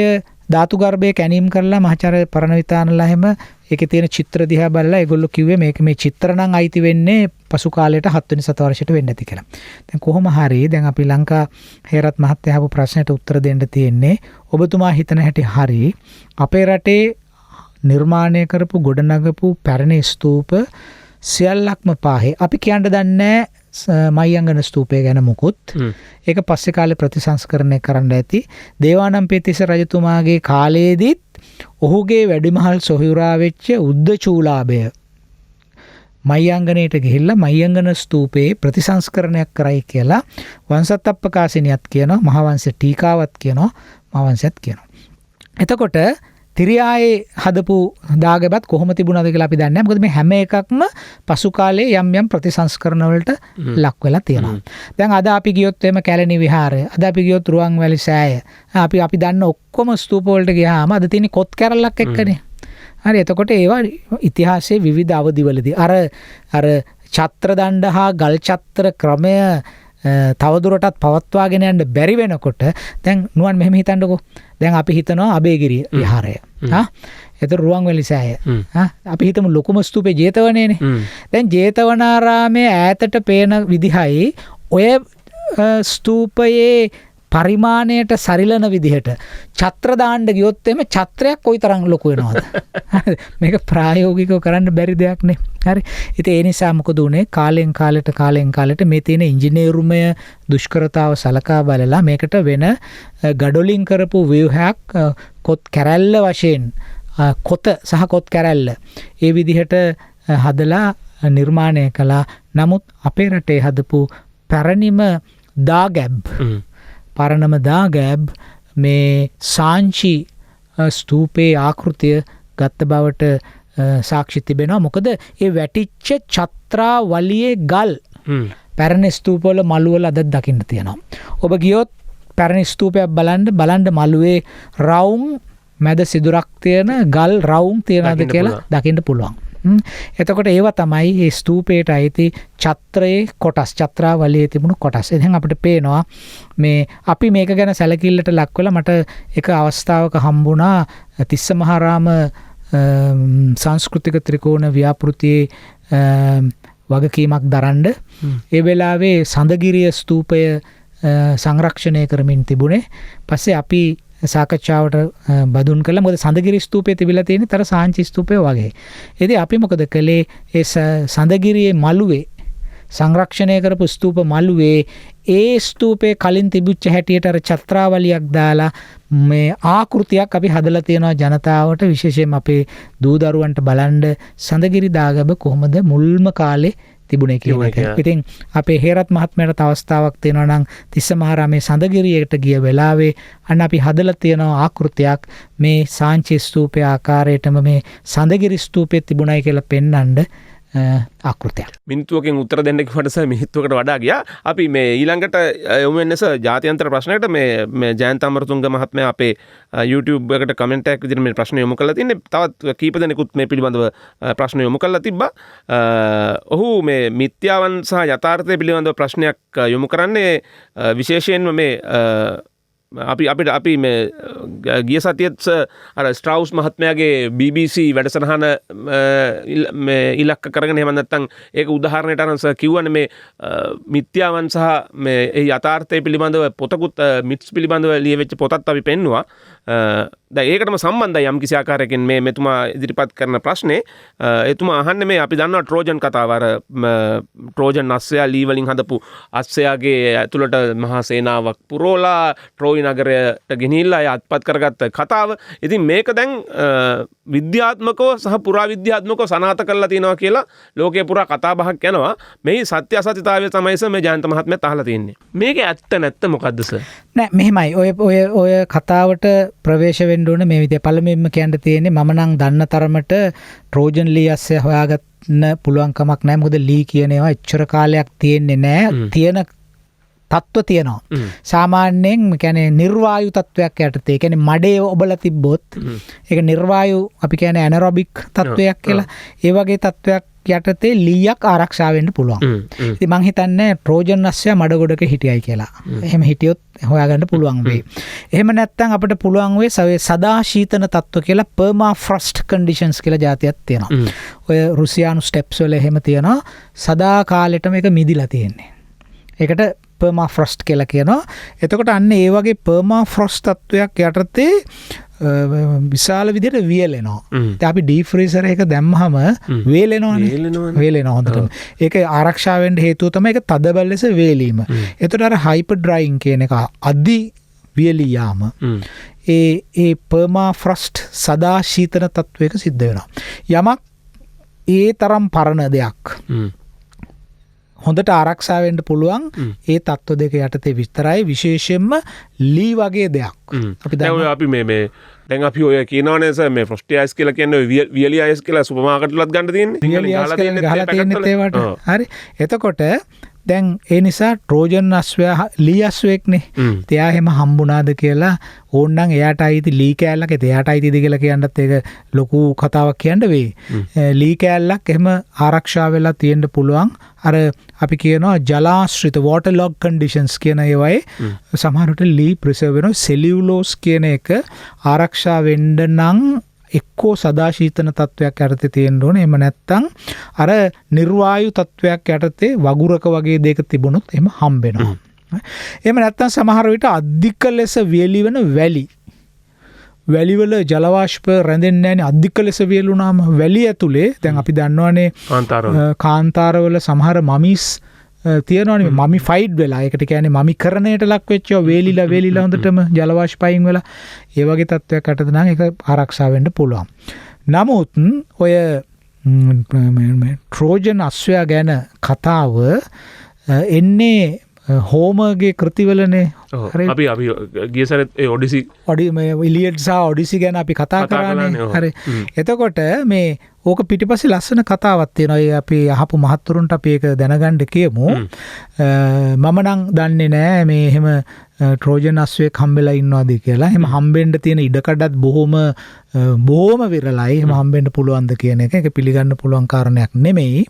S1: ධාතු ගර්භයේ කැණීම් කරලා මහාචාර්ය පරණවිතානලා හැම ඒකේ තියෙන චිත්‍ර දිහා බලලා ඒගොල්ලෝ කිව්වේ මේක මේ චිත්‍ර නම් අයිති වෙන්නේ පසු කාලයට 7 වෙනි සතවර්ෂයට වෙන්න ඇති කියලා. දැන් කොහොම හරි දැන් අපි ලංකා හේරත් මහත්තයා අහපු ප්‍රශ්නෙට උත්තර දෙන්න තියෙන්නේ ඔබතුමා හිතන හැටි හරි අපේ රටේ නිර්මාණය කරපු ගොඩනගපු පැරණි ස්තූප සියල්ලක්ම පාහේ අපි කියන්න දන්නේ මයංගන ස්තූපය ගැන මුකුත් ඒක පස්සේ කාලේ ප්‍රතිසංස්කරණය කරන්න ඇති දේවානම්පියතිස්ස රජතුමාගේ කාලයේදීත් ඔහුගේ වැඩිමහල් සොහොයුරා වෙච්ච උද්ද චූලාභය මයංගනයට ගිහිල්ලා මයංගන ස්තූපයේ ප්‍රතිසංස්කරණයක් කරයි කියලා වංශත්තප්පකාසිනියත් කියනවා මහාවංශ ටීකාවත් කියනවා මහාවංශයත් කියනවා. එතකොට තිරියායේ හදපු දාගැබත් කොහොම තිබුණාද කියලා අපි දන්නේ නැහැ. මොකද මේ හැම එකක්ම පසු කාලේ යම් යම් ප්‍රතිසංස්කරණ වලට ලක් වෙලා තියෙනවා. දැන් අද අපි ගියොත් එimhe කැලණි විහාරය, අද අපි ගියොත් රුවන්වැලි සෑය. අපි දන්න ඔක්කොම ස්තූප වලට ගියාම අද තියෙන කොත් කැරල්ලක් එක්කනේ. හරි එතකොට ඒවා ඉතිහාසයේ විවිධ අවධිවලදී අර ඡත්‍ර දණ්ඩ හා ගල් ඡත්‍ර ක්‍රමය තවදුරටත් පවත්වාගෙන යන්න බැරි වෙනකොට දැන් නුවන් මෙහෙම හිතන්නකෝ. දැන් අපි හිතනවා අබේගිරිය විහාරය. එතකොට රුවන්වැලි සෑය. අපි හිතමු ලොකුම ස්තූපේ ජේතවනයේනේ. දැන් ජේතවනාරාමයේ ඈතට පේන විදිහයි ඔය ස්තූපයේ පරිමාණයට සරිලන විදිහට ඡත්‍ර දාන්න ගියොත් එimhe ඡත්‍රයක් කොයිතරම් ලොකු වෙනවද? මේක ප්‍රායෝගිකව කරන්න බැරි දෙයක් නේ. හරි. ඉතින් ඒ නිසා මොකද උනේ කාලෙන් කාලෙට මේ තියෙන ඉංජිනේරුමය දුෂ්කරතාව සලකා බලලා මේකට වෙන ගඩොලින් කරපු ව්‍යුහයක් කොත් කැරැල්ල වශයෙන් කොත සහ කොත් කැරැල්ල ඒ විදිහට හදලා නිර්මාණය කළා. නමුත් අපේ රටේ හදපු පැරණිම දාගැබ් පරණම දාගැබ් මේ සාංචි ස්තූපේ ආකෘතිය ගත්ත බවට සාක්ෂි තිබෙනවා. මොකද ඒ වැටිච්ච ඡත්‍රා වලියේ ගල් පැරණි ස්තූපවල මළුවල අද දකින්න තියෙනවා. ඔබ ගියොත් පැරණි ස්තූපයක් බලන්න මළුවේ රවුම් මැද සිදුරක් තියෙන ගල් රවුම් තියනවාද කියලා දකින්න පුළුවන්. එතකොට ඒවා තමයි මේ ස්තූපයට අයිති ඡත්‍රයේ කොටස් ඡත්‍රා වලියේ තිබුණු කොටස්. එහෙනම් අපිට පේනවා මේ අපි මේක ගැන සැලකිල්ලට ලක් වෙලා මට එක අවස්ථාවක හම්බුණා තිස්ස මහාරාම සංස්කෘතික ත්‍රිකෝණ ව්‍යාපෘතියේ වගකීමක් දරන්න. ඒ වෙලාවේ සඳගිරිය ස්තූපය සංරක්ෂණය කරමින් තිබුණේ. පස්සේ අපි සාකච්ඡාවට බදුන් කළා. මොකද සඳගිරි ස්තූපයේ තිබිලා තියෙන තර සාංචි ස්තූපය වගේ. ඉතින් අපි මොකද කළේ ඒ සඳගිරියේ මළුවේ සංරක්ෂණය කරපු ස්තූප මළුවේ ඒ ස්තූපේ කලින් තිබුච්ච හැටියට අර ඡත්‍රාවලියක් දාලා මේ ආකෘතියක් අපි හදලා තියෙනවා ජනතාවට විශේෂයෙන්ම අපේ දූ දරුවන්ට බලන්න සඳගිරි දාගැබ කොහොමද මුල්ම කාලේ තිබුණේ කියන එක. ඉතින් අපේ හේරත් මහත්මයාට අවස්ථාවක් තියෙනවා නම් තිස්ස මහාරාමේ සඳගිරියට ගිය වෙලාවේ අන්න අපි හදලා තියෙන ආකෘතියක් මේ සාංචි ස්තූපය ආකාරයටම මේ සඳගිරි ස්තූපයේ තිබුණයි කියලා පෙන්වන්න ආකෘතියක්.
S3: මිනිත්තුවකින් උත්තර දෙන්න කිව්වට සර් මිනිත්තුවකට වඩා ගියා. අපි මේ ඊළඟට යමු වෙන්නේ සර් ජාත්‍යන්තර ප්‍රශ්නයකට මේ ජයන්ත අමරතුංග මහත්මයා අපේ YouTube එකට කමෙන්ට් එකක් විදිහට මේ ප්‍රශ්න යොමු කරලා තින්නේ. තවත් කීප දෙනෙකුත් මේ පිළිබඳව ප්‍රශ්න යොමු කරලා තිබ්බා. ඔහු මේ මිත්‍යාවන් සහ යථාර්ථය පිළිබඳව ප්‍රශ්නයක් යොමු කරන්නේ විශේෂයෙන්ම මේ අපි මේ ගිය සතියත් අර ස්ට්‍රවුස් මහත්මයාගේ BBC වැඩසටහන ඉලක්ක කරගෙන එහෙම නැත්නම් ඒක උදාහරණයට අරන් සර් කිව්වනේ මේ මිත්‍යාවන් සහ මේ යථාර්ථය පිළිබඳව පොතකුත් මිත්ස් පිළිබඳව ලියවෙච්ච පොතත් අපි පෙන්නුවා. දැන් ඒකටම සම්බන්ධයි යම් කිසි ආකාරයකින් මේ මෙතුමා ඉදිරිපත් කරන ප්‍රශ්නේ. එතුමා අහන්නේ මේ අපි දන්නවා ට්‍රෝජන් කතාව අර ට්‍රෝජන් අස්සයා ලී වලින් හදපු අස්සයාගේ ඇතුළට මහා සේනාවක් පුරෝලා ට්‍රෝයි නගරයට ගෙනිහිල්ලා අය අත්පත් කරගත්ත කතාව. ඉතින් මේක දැන් විද්‍යාත්මකව සහ පුරාවිද්‍යාත්මකව සනාථ කරලා තියෙනවා කියලා ලෝකේ පුරා කතා බහක් යනවා. මේ සත්‍ය අසත්‍යතාවය තමයි සර් මේ ජයන්ත මහත්මයාත් අහලා තියෙන්නේ. මේකේ ඇත්ත නැත්ත මොකද්ද සර්?
S1: නෑ මෙහෙමයි. ඔය කතාවට ප්‍රවේශ වෙන්න ඕනේ මේ විදිය. පළමුවෙන්ම කියන්න තියෙන්නේ මම නම් දන්න තරමට ට්‍රෝජන් ලී අස්සය හොයාගන්න පුළුවන් කමක් නැහැ. මොකද ලී කියන ඒවා එච්චර කාලයක් තියෙන්නේ නැහැ. තියෙන තත්ත්ව තියෙනවා. සාමාන්‍යයෙන් කියන්නේ නිර්වායු තත්වයක් යටතේ. කියන්නේ මඩේ ඔබලා තිබ්බොත් ඒක නිර්වායු අපි කියන්නේ ඇනරොබික් තත්වයක් කියලා. ඒ වගේ තත්වයක් යටතේ ලීයක් ආරක්ෂා වෙන්න පුළුවන්. ඉතින් මං හිතන්නේ ට්‍රෝජන් අස්සයා මඩ ගොඩක හිටියයි කියලා. එහෙම හිටියොත් හොයාගන්න පුළුවන් වෙයි. එහෙම නැත්නම් අපිට පුළුවන් වෙයි සදා ශීතන තත්ත්ව කියලා පර්මාෆ්‍රොස්ට් කන්ඩිෂන්ස් කියලා જાතියක් තියෙනවා. ඔය රුසියානු ස්ටෙප්ස් වල එහෙම තියෙනවා. සදා කාලෙට මේක මිදිලා තියෙන්නේ. ඒකට පර්මාෆ්‍රොස්ට් කියලා කියනවා. එතකොට අන්න ඒ වගේ පර්මාෆ්‍රොස්ට් තත්වයක් යටතේ විශාල විදිහට වියලෙනවා. ඉතින් අපි ඩීප් ෆ්‍රීසර් එක දැම්මහම වේලෙනවනේ. වේලෙනවා හොඳටම. ඒක ආරක්ෂා වෙන්න හේතුව තමයි ඒක තදබල ලෙස වේලීම. එතකොට අර හයිපර් ඩ්‍රයිින් කියන එක අදි වියලී යාම ඒ පර්මාෆ්‍රොස්ට් සදා ශීතන තත්වයක සිද්ධ වෙනවා. යමක් ඒ තරම් පරණ දෙයක් හොඳට ආරක්ෂා වෙන්න පුළුවන් ඒ තත්ත්ව දෙක යටතේ විස්තරයි විශේෂයෙන්ම ලී වගේ දෙයක්.
S3: අපි දැන් අපි මේ දැන් අපි ඔය කියනවනේ සර් මේ ෆ්‍රොස්ටි අයිස් කියලා කියන්නේ වියලි අයිස් කියලා සුපර් මාකට් වලත් ගන්න තියෙන්නේ.
S1: වියලි අයිස් ගහලා තියෙන්නේ ඒවට. හරි. එතකොට දැන් ඒ නිසා ට්‍රෝජන් අස්වැය ලී අස්වැයෙක්නේ. එයා එහෙම හම්බුණාද කියලා ඕන්නම් එයාට අයිති ලී කෑල්ලක් එයාට අයිතිද කියලා කියන්නත් ඒක ලොකු කතාවක් කියන්න වෙයි. ලී කෑල්ලක් එහෙම ආරක්ෂා වෙලා තියෙන්න පුළුවන්. අර අපි කියනවා ජලාශ්‍රිත water log conditions කියන ඒවායේ සමහරට ලී ප්‍රිසර්ව් වෙනවා. සෙලියුලෝස් කියන එක ආරක්ෂා වෙන්න නම් එක්කෝ සදා ශීතන තත්වයක් යටතේ තියෙන්න ඕනේ. එහෙම නැත්නම් අර නිර්වායු තත්වයක් යටතේ වගුරක වගේ දෙයක තිබුණොත් එහෙම හම්බ වෙනවා. එහෙම නැත්නම් සමහර විට අධික ලෙස වියලි වෙන වැලිවල ජල වාෂ්ප රැඳෙන්නේ නැහැනේ. අධික ලෙස වියලුණාම වැලි ඇතුලේ දැන් අපි දන්නවනේ කාන්තාරවල සමහර මමිස් තියෙනවනේ මමි ෆයිඩ් වෙලා. ඒකට කියන්නේ මමි කරණයට ලක් වෙච්ච වේලිලා හොඳටම ජල වාෂ්පයෙන් වෙලා ඒ වගේ තත්ත්වයක් යටතේ නම් ඒක ආරක්ෂා වෙන්න පුළුවන්. නමුත් ඔය ට්‍රෝජන් අස්වැය ගැන කතාව එන්නේ හෝමර්ගේ කෘතිවලනේ.
S3: අපි ගිය සැරේ ඒ ඔඩිසි
S1: ඉලියඩ් සහ ඔඩිසි ගැන අපි කතා කරානේ. හරි. එතකොට මේ ඕක පිටිපස්සේ ලස්සන කතාවක් තියෙනවා. ඒ අපි අහපු මහත්තුරුන්ට අපි ඒක දැනගන්න කියමු. මම නම් දන්නේ නෑ මේ එහෙම ට්‍රෝජන් අස්වැයෙක් හම්බෙලා ඉන්නවාද කියලා. එහෙම හම්බෙන්න තියෙන ඉඩකඩත් බොහොම විරලයි. එහෙම හම්බෙන්න පුළුවන්ද කියන එක ඒක පිළිගන්න පුළුවන් කාරණයක් නෙමෙයි.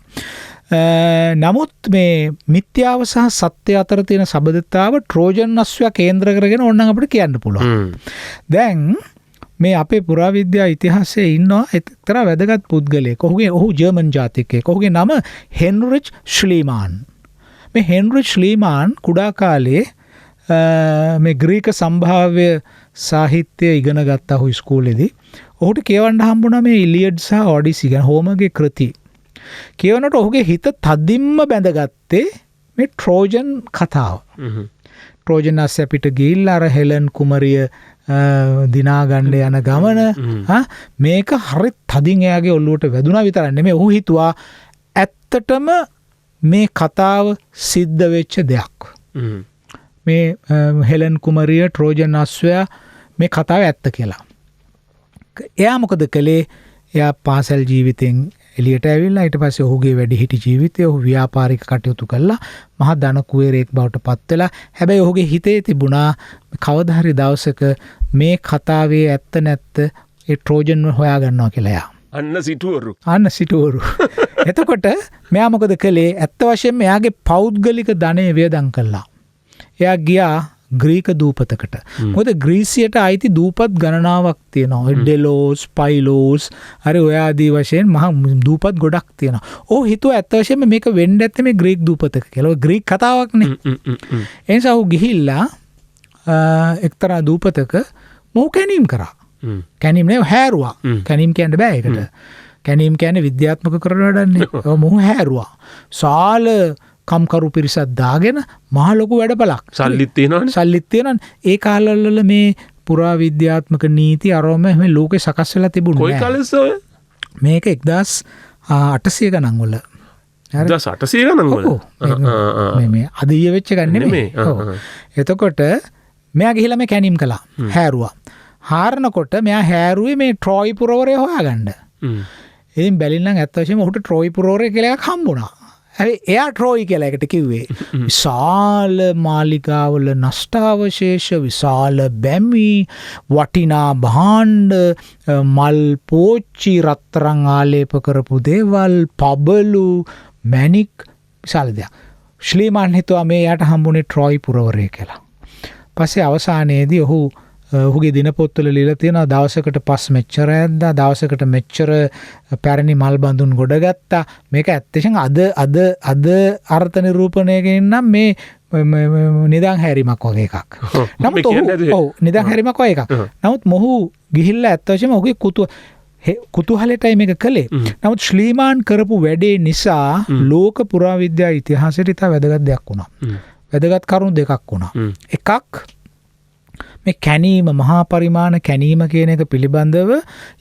S1: නමුත් මේ මිත්‍යාව සහ සත්‍ය අතර තියෙන සබඳතාව ට්‍රෝජන් අස්වැය කේන්ද්‍ර කරගෙන ඕනනම් අපිට කියන්න පුළුවන්. දැන් මේ අපේ පුරාවිද්‍යා ඉතිහාසයේ ඉන්නවා එක්තරා වැදගත් පුද්ගලයෙක්. ඔහු ජර්මන් ජාතිකයෙක්. ඔහුගේ නම හෙන්රිච් ශ්ලීමාන්. මේ හෙන්රිච් ශ්ලීමාන් කුඩා කාලේ මේ ග්‍රීක සම්භාව්‍ය සාහිත්‍ය ඉගෙන ගත්තා ඔහු ඉස්කෝලේදී. ඔහුට කියවන්න හම්බුණා මේ ඉලියඩ් සහ ඔඩිසි ගැන හෝමර්ගේ කෘති. කියවනට ඔහුගේ හිත තදින්ම බැඳගත්තේ මේ ට්‍රෝජන් කතාව. ට්‍රෝජන් අස්වැය පිට ගිහිල්ලා අර හෙලන් කුමරිය දිනාගන්න යන ගමන මේක හරි තදින් එයාගේ ඔළුවට වැදුනා විතරක් නෙමෙයි. ඔහු හිතුවා ඇත්තටම මේ කතාව සිද්ධ වෙච්ච දෙයක්. මේ හෙලන් කුමරිය ට්‍රෝජන් අස්වැය මේ කතාව ඇත්ත කියලා. එයා මොකද කළේ? එයා පාසල් ජීවිතෙන් එළියට ඇවිල්ලා ඊට පස්සේ ඔහුගේ වැඩිහිටි ජීවිතය ඔහු ව්‍යාපාරික කටයුතු කළා. මහා ධන කුවරයෙක් බවට පත් වෙලා. හැබැයි ඔහුගේ හිතේ තිබුණා කවදා හරි දවසක මේ කතාවේ ඇත්ත නැත්ත ඒ ට්‍රෝජන් හොයා ගන්නවා කියලා එයා. අන්න සිටුවරු. එතකොට මෙයා මොකද කළේ? ඇත්ත වශයෙන්ම එයාගේ පෞද්ගලික ධනය වේදම් කළා. එයා ගියා ග්‍රීක දූපතකට. මොකද ග්‍රීසියට අයිති දූපත් ගණනාවක් තියෙනවා. ඩෙලෝස්, පයිලෝස්, හරි ඔය ආදී වශයෙන් මහා දූපත් ගොඩක් තියෙනවා. ඔහු හිතුවා ඇත්ත වශයෙන්ම මේක වෙන්න ඇත්තේ මේ ග්‍රීක දූපතක කියලා. ඔය ග්‍රීක කතාවක්නේ. ඒ නිසා ඔහු ගිහිල්ලා එක්තරා දූපතක මොහු කැනීම් කරා. කැනීම් නේ හැරුවා. කැනීම් කියන්න බෑ ඒකට. කැනීම් කියන්නේ විද්‍යාත්මක කරන වැඩන්නේ. මොහු හැරුවා. සාල කම්කරු පිරිසක් දාගෙන මහ ලොකු වැඩපලක්. සල්ලිත් තියෙනවනේ. ඒ කාලවල මේ පුරා විද්‍යාත්මක නීති අරෝම මේ ලෝකේ සකස් වෙලා තිබුණේ නෑ. කොයි කාලෙද ඔය? මේක 1800 ගණන් වල.
S3: 1800 ගණන් වල.
S1: මේ අද ඊයේ වෙච්ච ගන්න නෙමෙයි. එතකොට මෙයා ගිහිල්ලා මේ කැනීම් කළා. හැරුවා. හාරනකොට මෙයා හැරුවේ මේ ට්‍රෝයි පුරවරය හොයාගන්න. ඉතින් බැලින්නම් ඇත්ත වශයෙන්ම ඔහුට ට්‍රෝයි පුරවරය කියලා එකක් හම්බුණා. එයා ට්‍රෝයි කියලා එකට කිව්වේ විශාල මාලිගාවල නෂ්ටාවශේෂ විශාල බැමි වටිනා භාණ්ඩ මල් පෝච්චි රත්තරන් ආලේප කරපු දේවල් පබලු මැණික් විශාල දෙයක්. ශ්ලීමාන් හිතුවා මේ යාට හම්බුනේ ට්‍රෝයි පුරවරය කියලා. පස්සේ අවසානයේදී ඔහුගේ දිනපොත්වල ලියලා තියෙනවා දවසකට පස් මෙච්චර ඇද්දා දවසකට මෙච්චර පැරණි මල් බඳුන් ගොඩගත්තා. මේක ඇත්තටම අද අර්ථ නිරූපණයකින් නම් මේ නිදන් හැරීමක් වගේ එකක්. නමුත් ඔව් නිදන් හැරීමක් වගේ එකක්. නමුත් මොහු ගිහිල්ලා ඇත්ත වශයෙන්ම ඔහුගේ කුතුහලයටයි මේක කළේ. නමුත් ශ්ලීමාන් කරපු වැඩේ නිසා ලෝක පුරාවිද්‍යා ඉතිහාසයට ඉතා වැදගත් දෙයක් වුණා. වැදගත් කරුණු දෙකක් වුණා. එකක් මේ කැනීම මහා පරිමාණ කැනීම කියන එක පිළිබඳව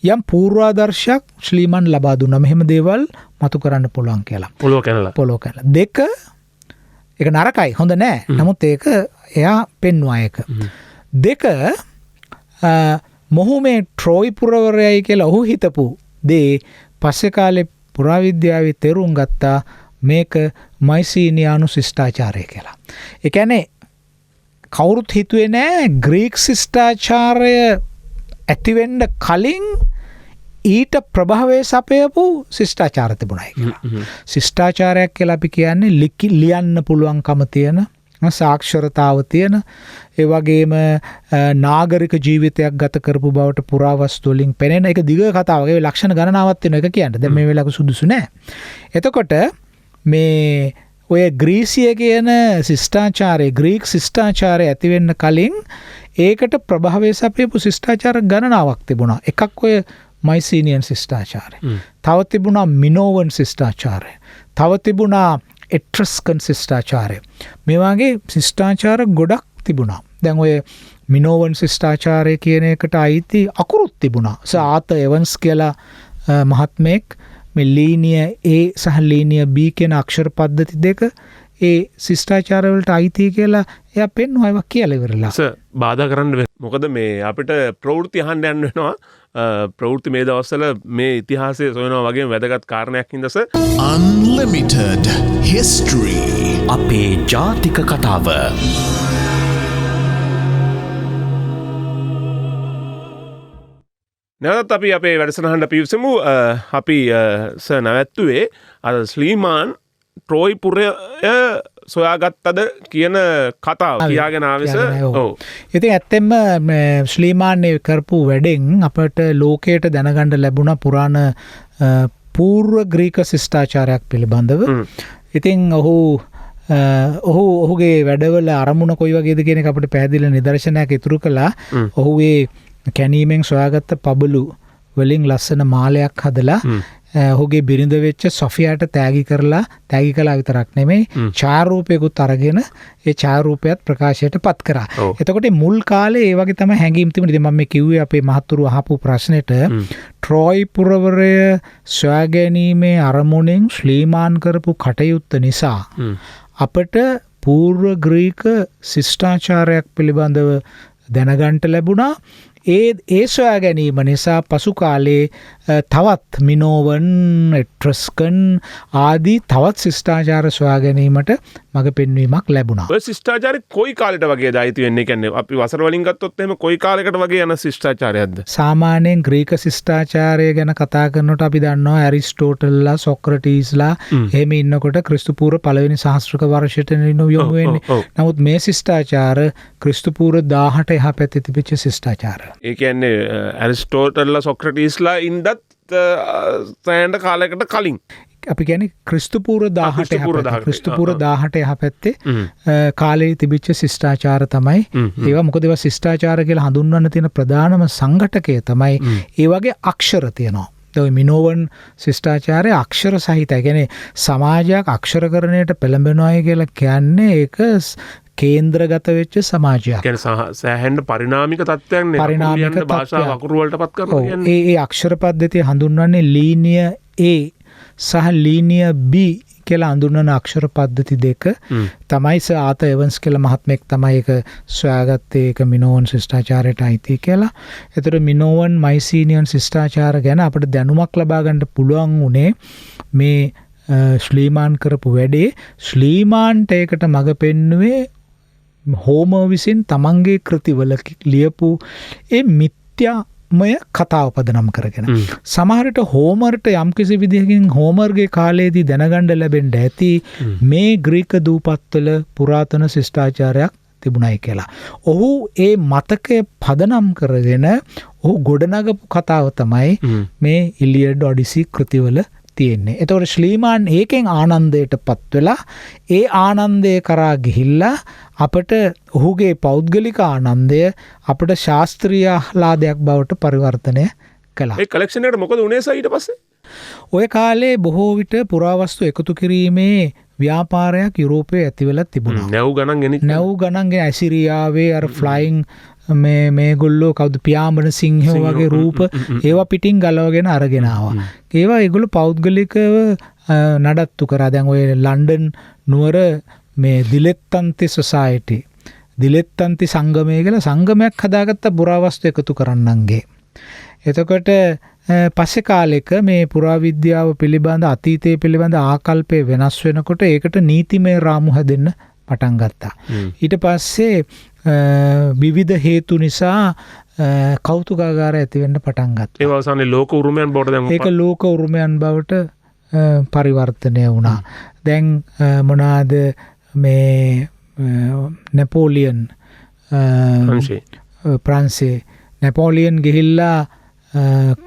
S1: යම් පූර්වාදර්ශයක් ශ්ලීමන් ලබා දුන්නා. මෙහෙම දේවල් මතු කරන්න පුළුවන් කියලා. පොළොව කැනලා. දෙක ඒක නරකයි හොඳ නෑ. නමුත් ඒක එයා පෙන්වුවා ඒක. දෙක මොහු මේ ට්‍රෝයි පුරවරයයි කියලා ඔහු හිතපු දේ පස්සේ කාලේ පුරාවිද්‍යාවේ තේරුම් ගත්තා මේක මයිසීනියානු ශිෂ්ටාචාරය කියලා. ඒ කියන්නේ කවුරුත් හිතුවේ නෑ ග්‍රීක් ශිෂ්ටාචාරය ඇතිවෙන්න කලින් ඊට ප්‍රභාවය සපයපු ශිෂ්ටාචාර තිබුණයි කියලා. ශිෂ්ටාචාරයක් කියලා අපි කියන්නේ ලියන්න පුළුවන්කම තියෙන සාක්ෂරතාව තියෙන ඒ වගේම නාගරික ජීවිතයක් ගත කරපු බවට පුරාවස්තු වලින් පෙනෙන එක දිග කතාවක්. ඒ ලක්ෂණ ගණනාවක් තියෙන එක කියන්න. දැන් මේ වෙලාවක සුදුසු නෑ. එතකොට මේ ඔය ග්‍රීසිය කියන ශිෂ්ටාචාරය ග්‍රීක් ශිෂ්ටාචාරය ඇති වෙන්න කලින් ඒකට ප්‍රභාවය සපයපු ශිෂ්ටාචාර ගණනාවක් තිබුණා. එකක් ඔය මයිසීනියන් ශිෂ්ටාචාරය. තව තිබුණා මිනෝවන් ශිෂ්ටාචාරය. තව තිබුණා එට්‍රස්කන් ශිෂ්ටාචාරය. මේ වගේ ශිෂ්ටාචාර ගොඩක් තිබුණා. දැන් ඔය මිනෝවන් ශිෂ්ටාචාරය කියන එකට අයිති අකුරුත් තිබුණා. ආත එවන්ස් කියලා මහත්මයෙක් මේ ලීනිය A සහ ලීනිය B කියන අක්ෂර පද්ධති දෙක ඒ ශිෂ්ටාචාර වලට අයිති කියලා එයා පෙන්වුවා ඒවා කියලා ඉවරලා.
S3: බාධා කරන්න මොකද මේ අපිට ප්‍රවෘත්ති අහන්න යන්න වෙනවා. ප්‍රවෘත්ති මේ දවස්වල මේ ඉතිහාසය සොයනවා වගේ වැදගත් කාරණයක් හින්දස
S2: Unlimited History අපේ ජාතික කතාව.
S3: නැවතත් අපි අපේ වැඩසටහනට පිවිසමු. අපි නැවැත්තුවේ අර ශ්ලීමාන් ට්‍රෝයි පුරය සොයාගත්තද කියන කතාව කියාගෙන ආවෙස.
S1: ඉතින් ඇත්තෙන්ම ශ්ලීමාන්නේ කරපු වැඩෙන් අපට ලෝකයට දැනගන්න ලැබුණ පුරාණ පූර්ව ග්‍රීක ශිෂ්ටාචාරයක් පිළිබඳව. ඉතින් ඔහුගේ වැඩවල අරමුණ කොයි වගේද කියන එක අපිට පැහැදිලි නිදර්ශනයක් ඉතුරු කළා. ඔහුගේ කැනීමෙන් සොයාගත්ත පබලු වලින් ලස්සන මාලයක් හදලා ඔහුගේ බිරිඳ වෙච්ච සොෆියාට තෑගි කළා විතරක් නෙමෙයි ඡායාරූපයකුත් අරගෙන ඒ ඡායාරූපයත් ප්‍රකාශයට පත් කරා. එතකොට මුල් කාලේ ඒ වගේ තමයි හැංගීම් තිබුණේ. ඉතින් මම මේ කිව්වේ අපේ මහතුරු අහපු ප්‍රශ්නෙට ට්‍රෝයි පුරවරය සොයා ගැනීමේ අරමුණෙන් ශ්ලීමාන් කරපු කටයුත්ත නිසා අපට පූර්ව ග්‍රීක ශිෂ්ටාචාරයක් පිළිබඳව දැනගන්ට ලැබුණා. ඒ සොයා ගැනීම නිසා පසු කාලේ තවත් මිනෝවන් එට්‍රස්කන් ආදී තවත් ශිෂ්ටාචාර සොයා ගැනීමට මඟ පෙන්වීමක් ලැබුණා.
S3: ඔය ශිෂ්ටාචාරය කොයි කාලෙට වගේ දායිති වෙන්නේ? කියන්නේ අපි වසර වලින් ගත්තොත් එහෙම කොයි කාලයකට වගේ යන ශිෂ්ටාචාරයක්ද?
S1: සාමාන්‍යයෙන් ග්‍රීක ශිෂ්ටාචාරය ගැන කතා කරනකොට අපි දන්නවා ඇරිස්ටෝටල්ලා සොක්‍රටීස්ලා එහෙම ඉන්නකොට ක්‍රිස්තු පූර්ව පළවෙනි සහස්‍රක වර්ෂයට යොමු වෙන්නේ. නමුත් මේ ශිෂ්ටාචාර ක්‍රිස්තු පූර්ව 18 එහා පැත්තේ තිබිච්ච ශිෂ්ටාචාර.
S3: ඒ කියන්නේ ඇරිස්ටෝටල්ලා සොක්‍රටීස්ලා ඉඳත් සෑහෙන කාලයකට කලින්
S1: අපි කියන්නේ ක්‍රිස්තු පූර්ව 18 එහා පැත්තේ කාලේ තිබිච්ච ශිෂ්ටාචාර තමයි ඒවා. මොකද ඒවා ශිෂ්ටාචාර කියලා හඳුන්වන්න තියෙන ප්‍රධානම සංඝටකය තමයි ඒ වගේ අක්ෂර තියෙනවා. ඔය මිනෝවන් ශිෂ්ටාචාරය අක්ෂර සහිතයි. කියන්නේ සමාජයක් අක්ෂරකරණයට පෙළඹෙනවායි කියලා කියන්නේ ඒක කේන්ද්‍රගත වෙච්ච සමාජයක්.
S3: කියන්නේ සෑහෙන පරිණාමික තත්ත්වයක් නේ.
S1: පරිණාමික
S3: භාෂාව අකුරු වලට පත් කරනවා කියන්නේ.
S1: ඒ අක්ෂර පද්ධතිය හඳුන්වන්නේ ලීනිය A සහ ලීනිය B කියලා හඳුන්වන අක්ෂර පද්ධති දෙක තමයි ආත එවන්ස් කියලා මහත්මයෙක් තමයි ඒක සොයාගත්තේ. ඒක මිනෝවන් ශිෂ්ටාචාරයට අයිති කියලා. ඒතර මිනෝවන් මයිසීනියන් ශිෂ්ටාචාර ගැන අපිට දැනුමක් ලබා ගන්න පුළුවන් උනේ මේ ශ්ලීමාන් කරපු වැඩේ ශ්ලීමාන්ට ඒකට මඟ පෙන්නුවේ හෝමර් විසින් තමන්ගේ කෘතිවල ලියපු ඒ මිත්‍යාමය කතාව පදනම් කරගෙන. සමහරට හෝමර්ට යම්කිසි විදිහකින් හෝමර්ගේ කාලයේදී දැනගන්න ලැබෙන්න ඇති මේ ග්‍රීක දූපත්වල පුරාතන ශිෂ්ටාචාරයක් තිබුණයි කියලා. ඔහු ඒ මතකය පදනම් කරගෙන ඔහු ගොඩනගපු කතාව තමයි මේ ඉලියඩ් ඔඩිසි කෘතිවල තියෙන්නේ. එතකොට ශ්ලීමාන් ඒකෙන් ආනන්දයට පත් වෙලා ඒ ආනන්දය කරා ගිහිල්ලා අපට ඔහුගේ පෞද්ගලික ආනන්දය අපට ශාස්ත්‍රීය ආහ්ලාදයක් බවට පරිවර්තනය කළා.
S3: ඒ කලෙක්ෂන් එකට මොකද උනේ ඊට පස්සේ?
S1: ඔය කාලේ බොහෝ විට පුරාවස්තු එකතු කිරීමේ ව්‍යාපාරයක් යුරෝපයේ ඇති වෙලා තිබුණා.
S3: නැව් ගණන් ගෙනිච්ච.
S1: නැව් ගණන් ගෙන ඇසිරියාවේ අර ෆ්ලයිං මේගොල්ලෝ කවුද පියාඹන සිංහයෝ වගේ රූප ඒවා පිටින් ගලවගෙන අරගෙන ආවා. ඒවා ඒගොල්ලෝ පෞද්ගලිකව නඩත්තු කරා. දැන් ඔය ලන්ඩන් නුවර මේ දිලෙත්තන්ති සොසයිටි දිලෙත්තන්ති සංගමය කියලා සංගමයක් හදාගත්ත පුරාවස්තු එකතු කරන්නන්ගේ. එතකොට පස්සේ කාලෙක මේ පුරාවිද්‍යාව පිළිබඳ අතීතය පිළිබඳ ආකල්පය වෙනස් වෙනකොට ඒකට නීතිමය රාමු හැදෙන්න පටන් ගත්තා. ඊට පස්සේ විවිධ හේතු නිසා කෞතුකාගාර ඇති වෙන්න පටන් ගත්තා.
S3: ඒ අවසානයේ ලෝක උරුමයන් බවට දැන්
S1: ඒක ලෝක උරුමයන් බවට පරිවර්තනය වුණා. දැන් මොනවාද මේ නෙපෝලියන් ප්‍රංශේ නෙපෝලියන් ගිහිල්ලා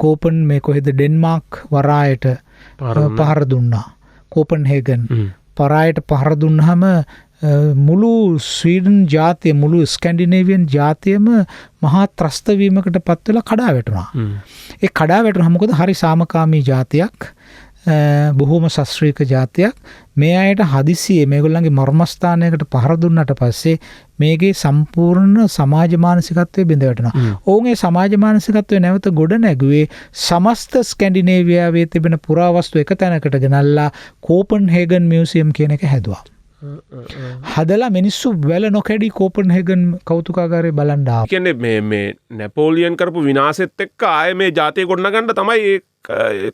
S1: කෝපන් මේ කොහෙද ඩෙන්මාර්ක් වරායට පහර දුන්නා. කෝපන්හේගන් පරායට පහර දුන්නාම මුළු ස්වීඩන් ජාතිය මුළු ස්කැන්ඩිනේවියන් ජාතියම මහා ත්‍රස්තවීමකට පත් වෙලා කඩා වැටුණා. ඒ කඩා වැටුණා මොකද හරි සාමකාමී ජාතියක් බොහෝම ශාස්ත්‍රීය ජාතියක් මේ අයට හදිසියේ මේගොල්ලන්ගේ මර්මස්ථානයකට පහර දුන්නට පස්සේ මේකේ සම්පූර්ණ සමාජ මානසිකත්වය බිඳ වැටෙනවා. ඔවුන්ගේ සමාජ මානසිකත්වය නැවත ගොඩ නැගුවේ සමස්ත ස්කැන්ඩිනේවියාවේ තිබෙන පුරාවස්තු එක තැනකට ගෙනල්ලා කෝපන්හේගන් මියුසියම් කියන එක හැදුවා. හදලා මිනිස්සු වැල නොකැඩි කෝපන්හේගන් කෞතුකාගාරය බලන්න ආවා.
S3: කියන්නේ මේ නෙපෝලියන් කරපු විනාශෙත් එක්ක ආයේ මේ ජාතිය ගොඩනගන්න තමයි ඒ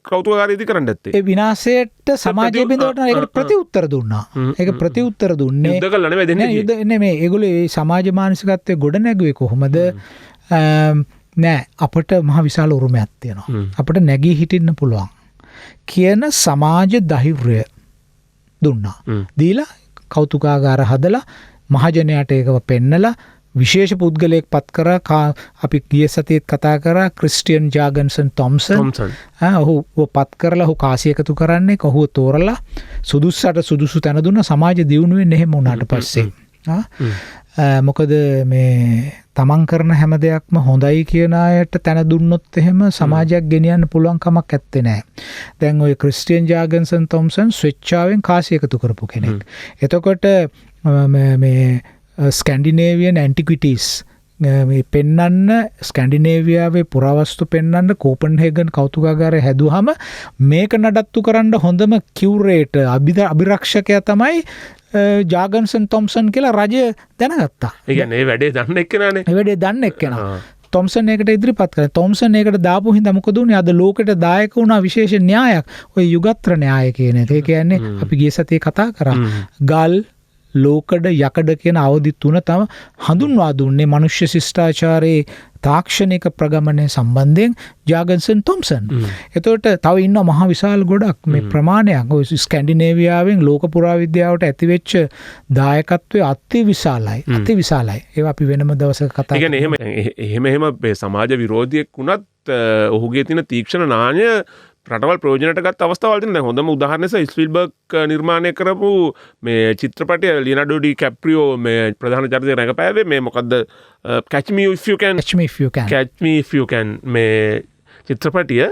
S3: කෞතුකාගාරය ඉදි කරන්න ඇත්තේ.
S1: ඒ විනාශයට සමාජය බිඳවට ඒකට ප්‍රතිඋත්තර දුන්නා. ඒක ප්‍රතිඋත්තර දුන්නේ
S3: යුද්ධ කළා නෙවෙයි දෙන්නේ.
S1: යුද්ධ නෙමෙයි. ඒගොල්ලෝ මේ සමාජ මානසිකත්වයේ ගොඩ නැගුවේ කොහොමද? නෑ අපට මහ විශාල උරුමයක් තියෙනවා. අපට නැගී හිටින්න පුළුවන් කියන සමාජ ධෛර්යය දුන්නා. දීලා කෞතුකාගාර හදලා මහජනයාට ඒකව පෙන්නලා විශේෂ පුද්ගලයෙක් පත් කරා. අපි ගිය සතියේත් කතා කරා ක්‍රිස්ටියන් ජාගන්සන් තොම්සන්. ඔහු පත් කරලා ඔහු කාසිය එකතු කරන්නේ ඔහුව තෝරලා සුදුස්සට සුදුසු තැන දුන්න සමාජ දියුණුවෙන් එහෙම වුණාට පස්සේ. මොකද මේ තමන් කරන හැම දෙයක්ම හොඳයි කියන අයට තැන දුන්නොත් එහෙම සමාජයක් ගෙනියන්න පුළුවන් කමක් ඇත්තේ නැහැ. දැන් ওই ක්‍රිස්ටියන් ජාගන්සන් තොම්සන් ස්වෙච්ඡාවෙන් කාසිය එකතු කරපු කෙනෙක්. එතකොට මේ ස්කැන්ඩිනේවියන් ඇන්ටික්විටිස් මේ පෙන්නන්න ස්කැන්ඩිනේවියාවේ පුරාවස්තු පෙන්නන්න කෝපන්හේගන් කෞතුකාගාරය හැදුවහම මේක නඩත්තු කරන්න හොඳම කිව්රේට අභිරක්ෂකයා තමයි ජාගන්සන් තොම්සන් කියලා රජය දැනගත්තා.
S3: ඒ කියන්නේ මේ වැඩේ දන්න එක්කෙනානේ.
S1: මේ වැඩේ දන්න එක්කෙනා. තොම්සන් ඒකට ඉදිරිපත් කරා. තොම්සන් ඒකට දාපු හින්දා මොකද උනේ? අද ලෝකෙට දායක වුණා විශේෂ න්‍යායක්. ඔය යුගත්‍ර න්‍යාය කියන එක. ඒ කියන්නේ අපි ගිය සතියේ කතා කරා. ගල් ලෝකඩ යකඩ කියන අවධි තුන තම හඳුන්වා දුන්නේ මනුෂ්‍ය ශිෂ්ටාචාරයේ තාක්ෂණික ප්‍රගමනය සම්බන්ධයෙන් ජාගන්සන් තොම්සන්. එතකොට තව ඉන්න මහා විශාල ගොඩක් මේ ප්‍රමාණයක් ඔය ස්කැන්ඩිනේවියාවෙන් ලෝක පුරාවිද්‍යාවට ඇතිවෙච්ච දායකත්වය අති විශාලයි. අති විශාලයි. ඒවා අපි වෙනම දවසක කතා කරමු.
S3: එහෙම සමාජ විරෝධියෙක් වුණත් ඔහුගේ තියෙන තීක්ෂණ නාණය රටවල් ප්‍රයෝජනට ගත් අවස්ථාවල් තියෙනවා. දැන් හොඳම උදාහරණය ස්පීල්බර්ග් නිර්මාණය කරපු මේ චිත්‍රපටය ලියනාඩෝ ඩි කැප්‍රියෝ මේ ප්‍රධාන චරිතය රැඟපෑවේ මේ මොකද්ද Catch Me If You Can මේ චිත්‍රපටිය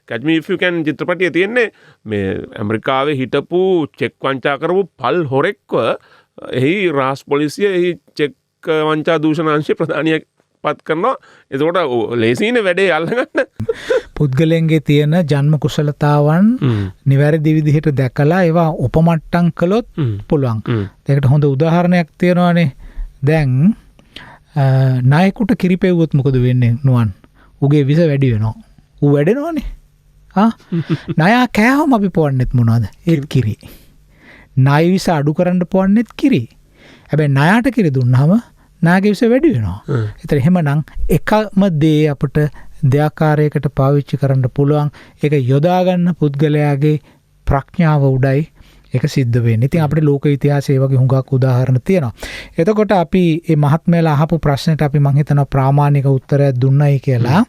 S3: Catch Me If You Can චිත්‍රපටිය තියෙන්නේ මේ ඇමරිකාවේ හිටපු චෙක් වංචා කරපු පල් හොරෙක්ව එහි රාස් පොලිසිය එහි චෙක් වංචා දූෂණ අංශයේ ප්‍රධානියෙක් පත් කරනවා. එතකොට ලේසියිනේ වැඩේ අල්ලගන්න.
S1: පුද්ගලයන්ගේ තියෙන ජන්ම කුසලතාවන් නිවැරදි විදිහට දැකලා ඒවා උපමට්ටම් කළොත් පුළුවන්. ඒකට හොඳ උදාහරණයක් තියෙනවානේ. දැන් නායකුට කිරිපෙව්වොත් මොකද වෙන්නේ නුවන්? උගේ විස වැඩි වෙනවා. ඌ වැඩෙනවනේ. නයා කෑවම අපි පොවන්නෙත් මොනවද ඒත් කිරි ණය විස අඩු කරන්න පොවන්නෙත් කිරි හැබැයි ණයට කිරි දුන්නාම නාගේ විස වැඩි වෙනවා ඒතර එහෙමනම් එකම දේ අපිට දෙආකාරයකට පාවිච්චි කරන්න පුළුවන් ඒක යොදා ගන්න පුද්ගලයාගේ ප්‍රඥාව උඩයි ඒක සිද්ධ වෙන්නේ. ඉතින් අපේ ලෝක ඉතිහාසයේ වගේ හුඟක් උදාහරණ තියෙනවා. එතකොට අපි මේ මහත්මයලා අහපු ප්‍රශ්නෙට අපි මං හිතනවා ප්‍රාමාණික උත්තරයක් දුන්නයි කියලා.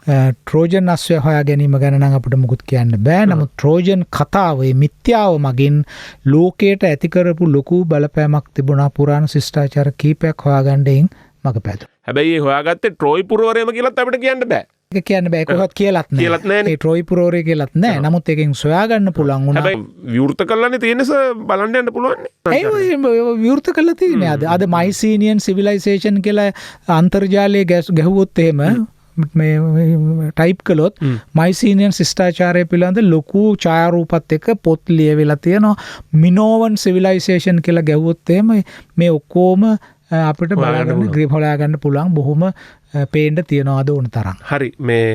S1: ට්‍රෝජන් අශ්වය හොයා ගැනීම ගැන නම් අපිට මුකුත් කියන්න බෑ. නමුත් ට්‍රෝජන් කතාව මිත්‍යාව මගින් ලෝකයට ඇති කරපු ලොකු බලපෑමක් තිබුණා පුරාණ ශිෂ්ටාචාර කීපයක් හොයාගන්න මග පැදුණා.
S3: හැබැයි ඒ හොයාගත්තේ ට්‍රෝයි පුරවරයම කියලාත් අපිට කියන්න බෑ.
S1: ඒක කියන්න බෑ කොහොත් කියලාත් නෑ. ඒ ට්‍රෝයි පුරවරය කියලාත් නෑ. නමුත් ඒකෙන් සොයාගන්න පුළුවන් වුණා.
S3: හැබැයි විවෘත කළානේ තියෙනස බලන්න යන්න පුළුවන් නේ.
S1: ඒ විවෘත කළා තියෙන්නේ අද මයිසීනියන් සිවිලයිසේෂන් කියලා අන්තර්ජාලයේ ගැහුවොත් එහෙම මේ ටයිප් කළොත් මයිසීනියන් ශිෂ්ටාචාරය පිළිබඳ ලොකු ඡායාරූපත් එක්ක පොත් ලියවිලා තියෙනවා. මිනෝවන් සිවිලයිසේෂන් කියලා ගැහුවොත් එහෙම මේ ඔක්කොම අපිට බලන්න ග්‍රීප් හොයාගන්න පුළුවන් බොහොම පේන්න තියනවා අද ඕන තරම්.
S3: හරි මේ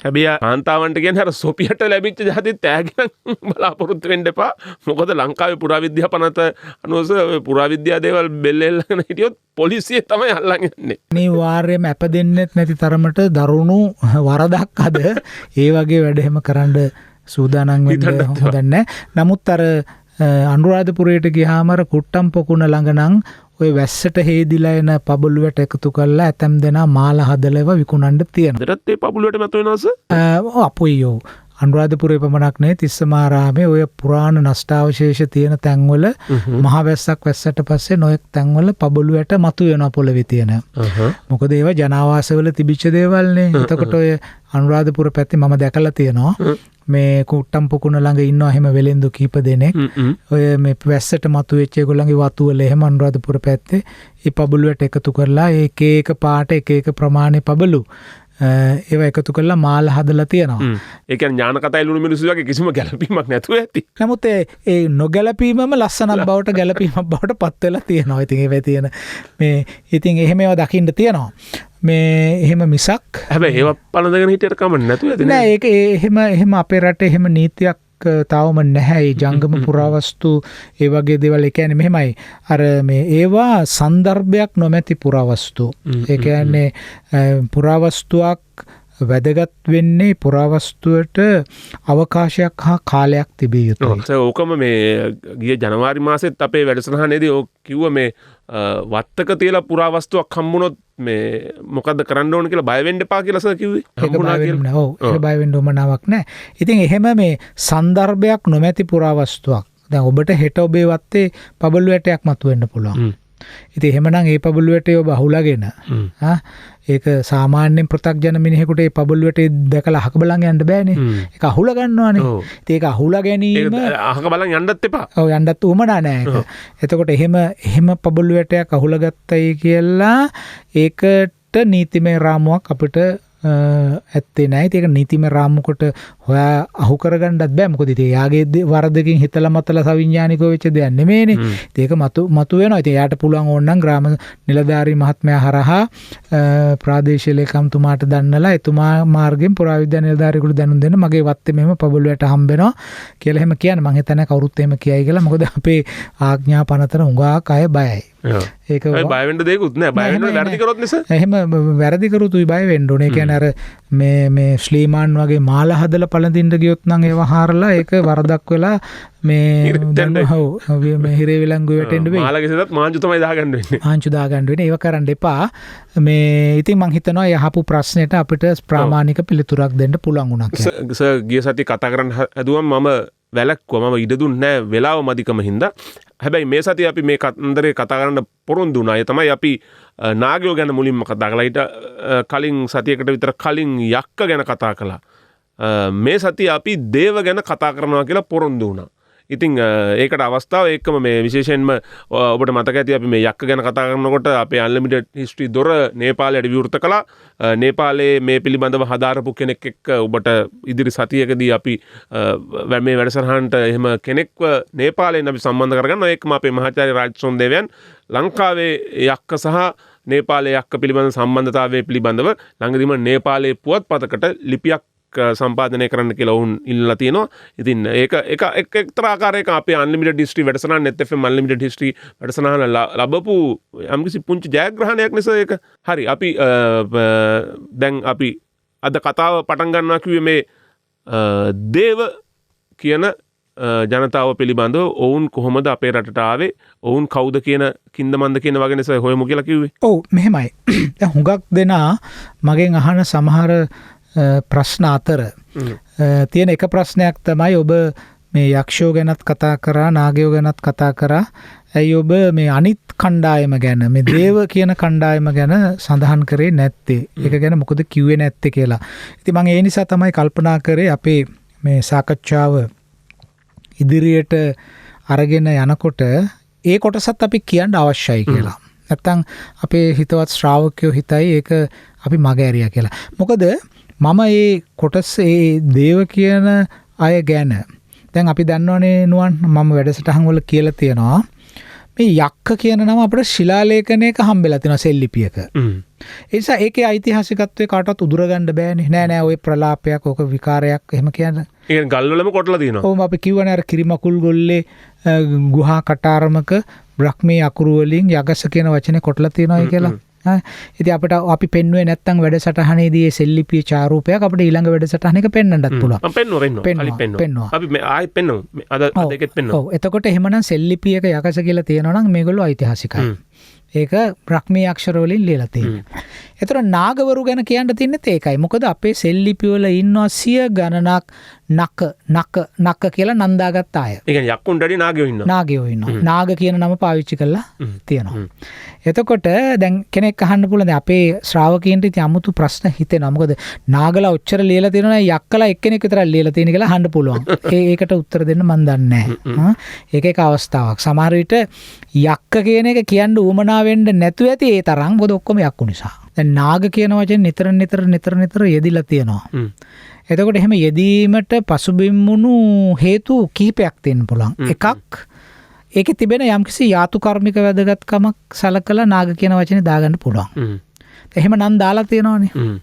S3: හැබැයි කාන්තාවන්ට කියන්නේ අර සොපියට ලැබිච්ච ජාති තෑගිනම් බලාපොරොත්තු වෙන්න එපා. මොකද ලංකාවේ පුරාවිද්‍යා පනත අනුව පුරාවිද්‍යා දේවල් බෙල්ල එල්ලගෙන හිටියොත් පොලිසිය තමයි අල්ලන් යන්නේ.
S1: අනිවාර්යයෙන්ම අප දෙන්නෙත් නැති තරමට දරුණු වරදක් අද ඒ වගේ වැඩ එහෙම කරන්න සූදානම් වෙන්න හොඳ නැහැ. නමුත් අර අනුරාධපුරයට ගියාම අර කුට්ටම් පොකුණ ළඟ නම් ඔය වැස්සට හේදිලා එන පබළුවට එකතු කරලා ඇතැම් දෙනා මාල හදලව විකුණන්න තියෙනවා.
S3: දෙරත් ඒ පබළුවට මත වෙනවස?
S1: අපොයියෝ අනුරාධපුරේ පමණක් නෙවෙයි තිස්සමාරාමේ ඔය පුරාණ නෂ්ටාවශේෂ තියෙන තැන්වල මහ වැස්සක් වැස්සට පස්සේ නොයෙක් තැන්වල පබළුවට මතු වෙනවා පොළවේ තියෙන. මොකද ඒවා ජනාවාසවල තිබිච්ච දේවල්නේ. එතකොට ඔය අනුරාධපුර පැත්තේ මම දැකලා තියෙනවා. මේ කුට්ටම් පොකුණ ළඟ ඉන්නවා එහෙම වෙලෙන්දු කීප දෙනෙක් ඔය මේ වැස්සට මතුවෙච්ච ඒගොල්ලන්ගේ වතු වල එහෙම අනුරාධපුර පැත්තේ ඒ පබළුවට එකතු කරලා ඒක එක පාට එක ප්‍රමාණයේ පබළු ඒවා එකතු කරලා මාල හදලා තියෙනවා.
S3: ඒ කියන්නේ ඥාන කතා එළුණු මිනිස්සු වගේ කිසිම ගැළපීමක් නැතුව ඇති.
S1: නමුත් ඒ නොගැලපීමම ලස්සනක් බවට ගැළපීමක් බවට පත් වෙලා තියෙනවා. ඉතින් ඒවේ තියෙන මේ ඉතින් එහෙම ඒවා දකින්න තියෙනවා. මේ එහෙම මිසක්
S3: හැබැයි ඒව පළඳගෙන හිටියට කමක් නැතුව ඇති
S1: නෑ. ඒක එහෙම අපේ රටේ එහෙම නීතියක් තාවම නැහැ. ජංගම පුරාවස්තු ඒ වගේ දේවල්. ඒ කියන්නේ මෙහෙමයි අර මේ ඒවා සන්දර්භයක් නොමැති පුරාවස්තු. ඒ කියන්නේ පුරාවස්තුවක් වැදගත් වෙන්නේ පුරාවස්තුවට අවකාශයක් හා කාලයක් තිබිය යුතුයි.
S3: ඕකම මේ ගිය ජනවාරි මාසෙත් අපේ වැඩසටහනේදී ඔය කිව්ව මේ වත්තක තියලා පුරාවස්තුවක් හම්බුනොත් මේ මොකද්ද කරන්න ඕන කියලා බය වෙන්න එපා කියලා සර් කිව්වේ.
S1: හම්බුණා කියලා. ඔව් ඒක බය වෙන්න ඕමනාවක් නැහැ. ඉතින් එහෙම මේ සන්දර්භයක් නොමැති පුරාවස්තුවක්. දැන් ඔබට හෙට ඔබේ වත්තේ පබළු වැටයක් මතුවෙන්න පුළුවන්. ඉතින් එහෙමනම් ඒ පබළු වැටේ ඔබ අහුලාගෙන ඒක සාමාන්‍යයෙන් පෘථග්ජන මිනිහෙකුට ඒ පබළු වැටේ දැකලා අහක බලන් යන්න බෑනේ. ඒක අහුලා ගන්නවානේ. ඉතින් ඒක අහුලා ගැනීම
S3: අහක බලන් යන්නත් එපා.
S1: ඔව් යන්නත් උවමනා නෑ ඒක. එතකොට එහෙම පබළු වැටයක් අහුලා ගත්තයි කියලා ඒකට නීතිමය රාමුවක් අපිට ඇත්තේ නැහැ. ඒක නීතිමය රාමුවකට හොයා අහු කරගන්නත් බෑ. මොකද ඉතින් යාගේ වරදකින් හිතලා මතලා සවිඥානිකව වෙච්ච දෙයක් නෙමෙයිනේ. ඒක මතු වෙනවා. ඉතින් යාට පුළුවන් ඕනනම් ග්‍රාම නිලධාරී මහත්මයා හරහා ප්‍රාදේශීය ලේකම්තුමාට දන්නලා එතුමා මාර්ගයෙන් පුරාවිද්‍යා නිලධාරියෙකුට දැනුම් දෙන්න මගේ වත්තේ මෙහෙම පබළු වැට හම්බෙනවා කියලා එහෙම කියන්නේ. මං හිතන්නේ කවුරුත් එහෙම කියයි කියලා. මොකද අපේ ආඥා පනතර හුඟක් අය බයයි.
S3: ඒක බය වෙන්න දෙයක්වත් නෑ. බය වෙන්න වැරදි කරොත් නිසා.
S1: එහෙම වැරදි කරොතුයි බය වෙන්න ඕනේ. ඒ කියන්නේ අර මේ ශ්ලීමාන් වගේ මාල හදලා පළඳින්න ගියොත් නම් ඒව හාරලා ඒක වරදක් වෙලා මේ මේ හිරේ විලංගු වැටෙන්න වෙයි.
S3: මාළගේ සෙදත් මාංචු තමයි දාගන්න වෙන්නේ.
S1: මාංචු දාගන්න වෙන්නේ. ඒව කරන්න එපා. මේ ඉතින් මං හිතනවා යහපු ප්‍රශ්නෙට අපිට ප්‍රාමාණික පිළිතුරක් දෙන්න පුළුවන් වුණා කියලා.
S3: සර් ගිය සතියේ කතා කරන්න හදුවම මම වැලක්කුවා. මම ඉඩ දුන්නේ නැහැ වෙලාව මදිකම හින්දා. හැබැයි මේ සතියේ අපි මේ කන්දරේ කතා කරන්න පොරොන්දු වුණා. ඒ තමයි අපි නාගයෝ ගැන මුලින්ම කතා කළා. ඊට කලින් සතියකට විතර කලින් යක්ක ගැන කතා කළා. මේ සතිය අපි දේව ගැන කතා කරනවා කියලා පොරොන්දු වුණා. ඉතින් ඒකට අවස්ථාව එක්කම මේ විශේෂයෙන්ම ඔබට මතක ඇති අපි මේ යක්ක ගැන කතා කරනකොට අපේ අන්ලිමිටඩ් හිස්ටරි දොර නේපාලයට විවෘත කළා. නේපාලයේ මේ පිළිබඳව හදාරපු කෙනෙක් එක්ක ඔබට ඉදිරි සතියකදී අපි මේ වැඩසටහනට එහෙම කෙනෙක්ව නේපාලයෙන් අපි සම්බන්ධ කරගන්නවා. ඒකම අපේ මහාචාර්ය රාජ්සෝන් දේවයන් ලංකාවේ යක්ක සහ නේපාලයේ යක්ක පිළිබඳ සම්බන්ධතාවය පිළිබඳව ළඟදීම නේපාලයේ පුවත්පතකට ලිපියක් සම්පාදනය කරන්න කියලා ඔවුන් ඉල්ලලා තියෙනවා. ඉතින් ඒක එක්තරා ආකාරයක අපේ අන්ලිමිටඩ් හිස්ටරි වැඩසටහන net FM අන්ලිමිටඩ් හිස්ටරි වැඩසටහන ලැබපු යම්කිසි පුංචි ජයග්‍රහණයක් නිසා ඒක. හරි අපි දැන් අපි අද කතාව පටන් ගන්නවා කිව්වේ මේ දේව කියන ජනතාව පිළිබඳව ඔවුන් කොහොමද අපේ රටට ආවේ ඔවුන් කවුද කියන කින්දමන්ද කියන වගේ නිසා හොයමු කියලා කිව්වේ.
S1: ඔව් මෙහෙමයි. දැන් හුඟක් දෙනා මගෙන් අහන සමහර ප්‍රශ්න අතර තියෙන එක ප්‍රශ්නයක් තමයි ඔබ මේ යක්ෂයෝ ගැනත් කතා කරා නාගයෝ ගැනත් කතා කරා. ඇයි ඔබ මේ අනිත් කණ්ඩායම ගැන මේ දේව කියන කණ්ඩායම ගැන සඳහන් කරේ නැත්තේ? ඒක ගැන මොකද කිව්වේ නැත්තේ කියලා. ඉතින් මම ඒ නිසා තමයි කල්පනා කරේ අපේ මේ සාකච්ඡාව ඉදිරියට අරගෙන යනකොට ඒ කොටසත් අපි කියන්න අවශ්‍යයි කියලා. නැත්තම් අපේ හිතවත් ශ්‍රාවකයෝ හිතයි ඒක අපි මගහැරියා කියලා. මොකද මම ඒ කොටස ඒ දේව කියන අය ගැන දැන් අපි දන්නවනේ නුවන් මම වැඩසටහන් වල කියලා තියෙනවා මේ යක්ක කියන නම අපිට ශිලාලේඛනයක හම්බෙලා තියෙනවා සෙල්ලිපියක. ඒ නිසා ඒකේ ඓතිහාසිකත්වය කාටවත් උදුරගන්න බෑනේ. නෑ ඔය ප්‍රලාපයක් ඕක විකාරයක් එහෙම කියන්නේ.
S3: ඒ ගල්වලම කොටලා තියෙනවා.
S1: ඔව් අපි කිව්වනේ අර කිරිමකුල් ගොල්ලේ ගුහා කටාරමක බ්‍රහ්මී අකුරු වලින් යගස කියන වචනේ කොටලා තියෙනවා කියලා. ඉතින් අපිට අපි පෙන්වුවේ නැත්තම් වැඩසටහනේදී ඒ සෙල්ලිපියේ චාරූපයක් අපිට ඊළඟ වැඩසටහනක පෙන්වන්නත් පුළුවන්.
S3: පෙන්වනවා. අපි ආයෙ පෙන්වමු. අද ඒකෙත් පෙන්වමු.
S1: ඔව් එතකොට එහෙමනම් සෙල්ලිපියක යකස කියලා තියෙනවා නම් මේගොල්ලෝ ඓතිහාසිකයි. ඒක බ්‍රහ්මී අක්ෂර වලින් ලියලා තියෙනවා. ඒතර නාගවරු ගැන කියන්න තියන්නේත් ඒකයි. මොකද අපේ සෙල්ලිපි වල ඉන්නවා සිය ගණනක් නක කියලා නන්දාගත්ත අය.
S3: ඒ කියන්නේ යක්කුන්ට වැඩි නාගයෝ ඉන්නවා.
S1: නාගයෝ ඉන්නවා. නාග කියන නම පාවිච්චි කරලා තියෙනවා. එතකොට දැන් කෙනෙක් අහන්න පුළුවන් දැන් අපේ ශ්‍රාවකයන්ට ඉතින් අමුතු ප්‍රශ්න හිතෙනවා. මොකද නාගලා ඔච්චර ලියලා තියෙනවා නම් යක්කලා එක්කෙනෙක් විතරක් ලියලා තියෙන කියලා අහන්න පුළුවන්. ඒකට උත්තර දෙන්න මන් දන්නේ නැහැ. ඒක අවස්ථාවක්. සමහර විට යක්ක කියන එක කියන්න උවමනා වෙන්න නැතුව ඇති ඒ තරම් මොකද ඔක්කොම යක්කු නිසා. දැන් නාග කියන වචනේ නිතර යෙදිලා තියෙනවා. එතකොට එහෙම යෙදීමට පසුබිම් වුණු හේතු කිහිපයක් තියෙන්න පුළුවන්. එකක් ඒකේ තිබෙන යම්කිසි යාතු කර්මික වැදගත්කමක් සලකලා නාග කියන වචනේ දාගන්න පුළුවන්. එහෙම නම් දාලා තියෙනවානේ.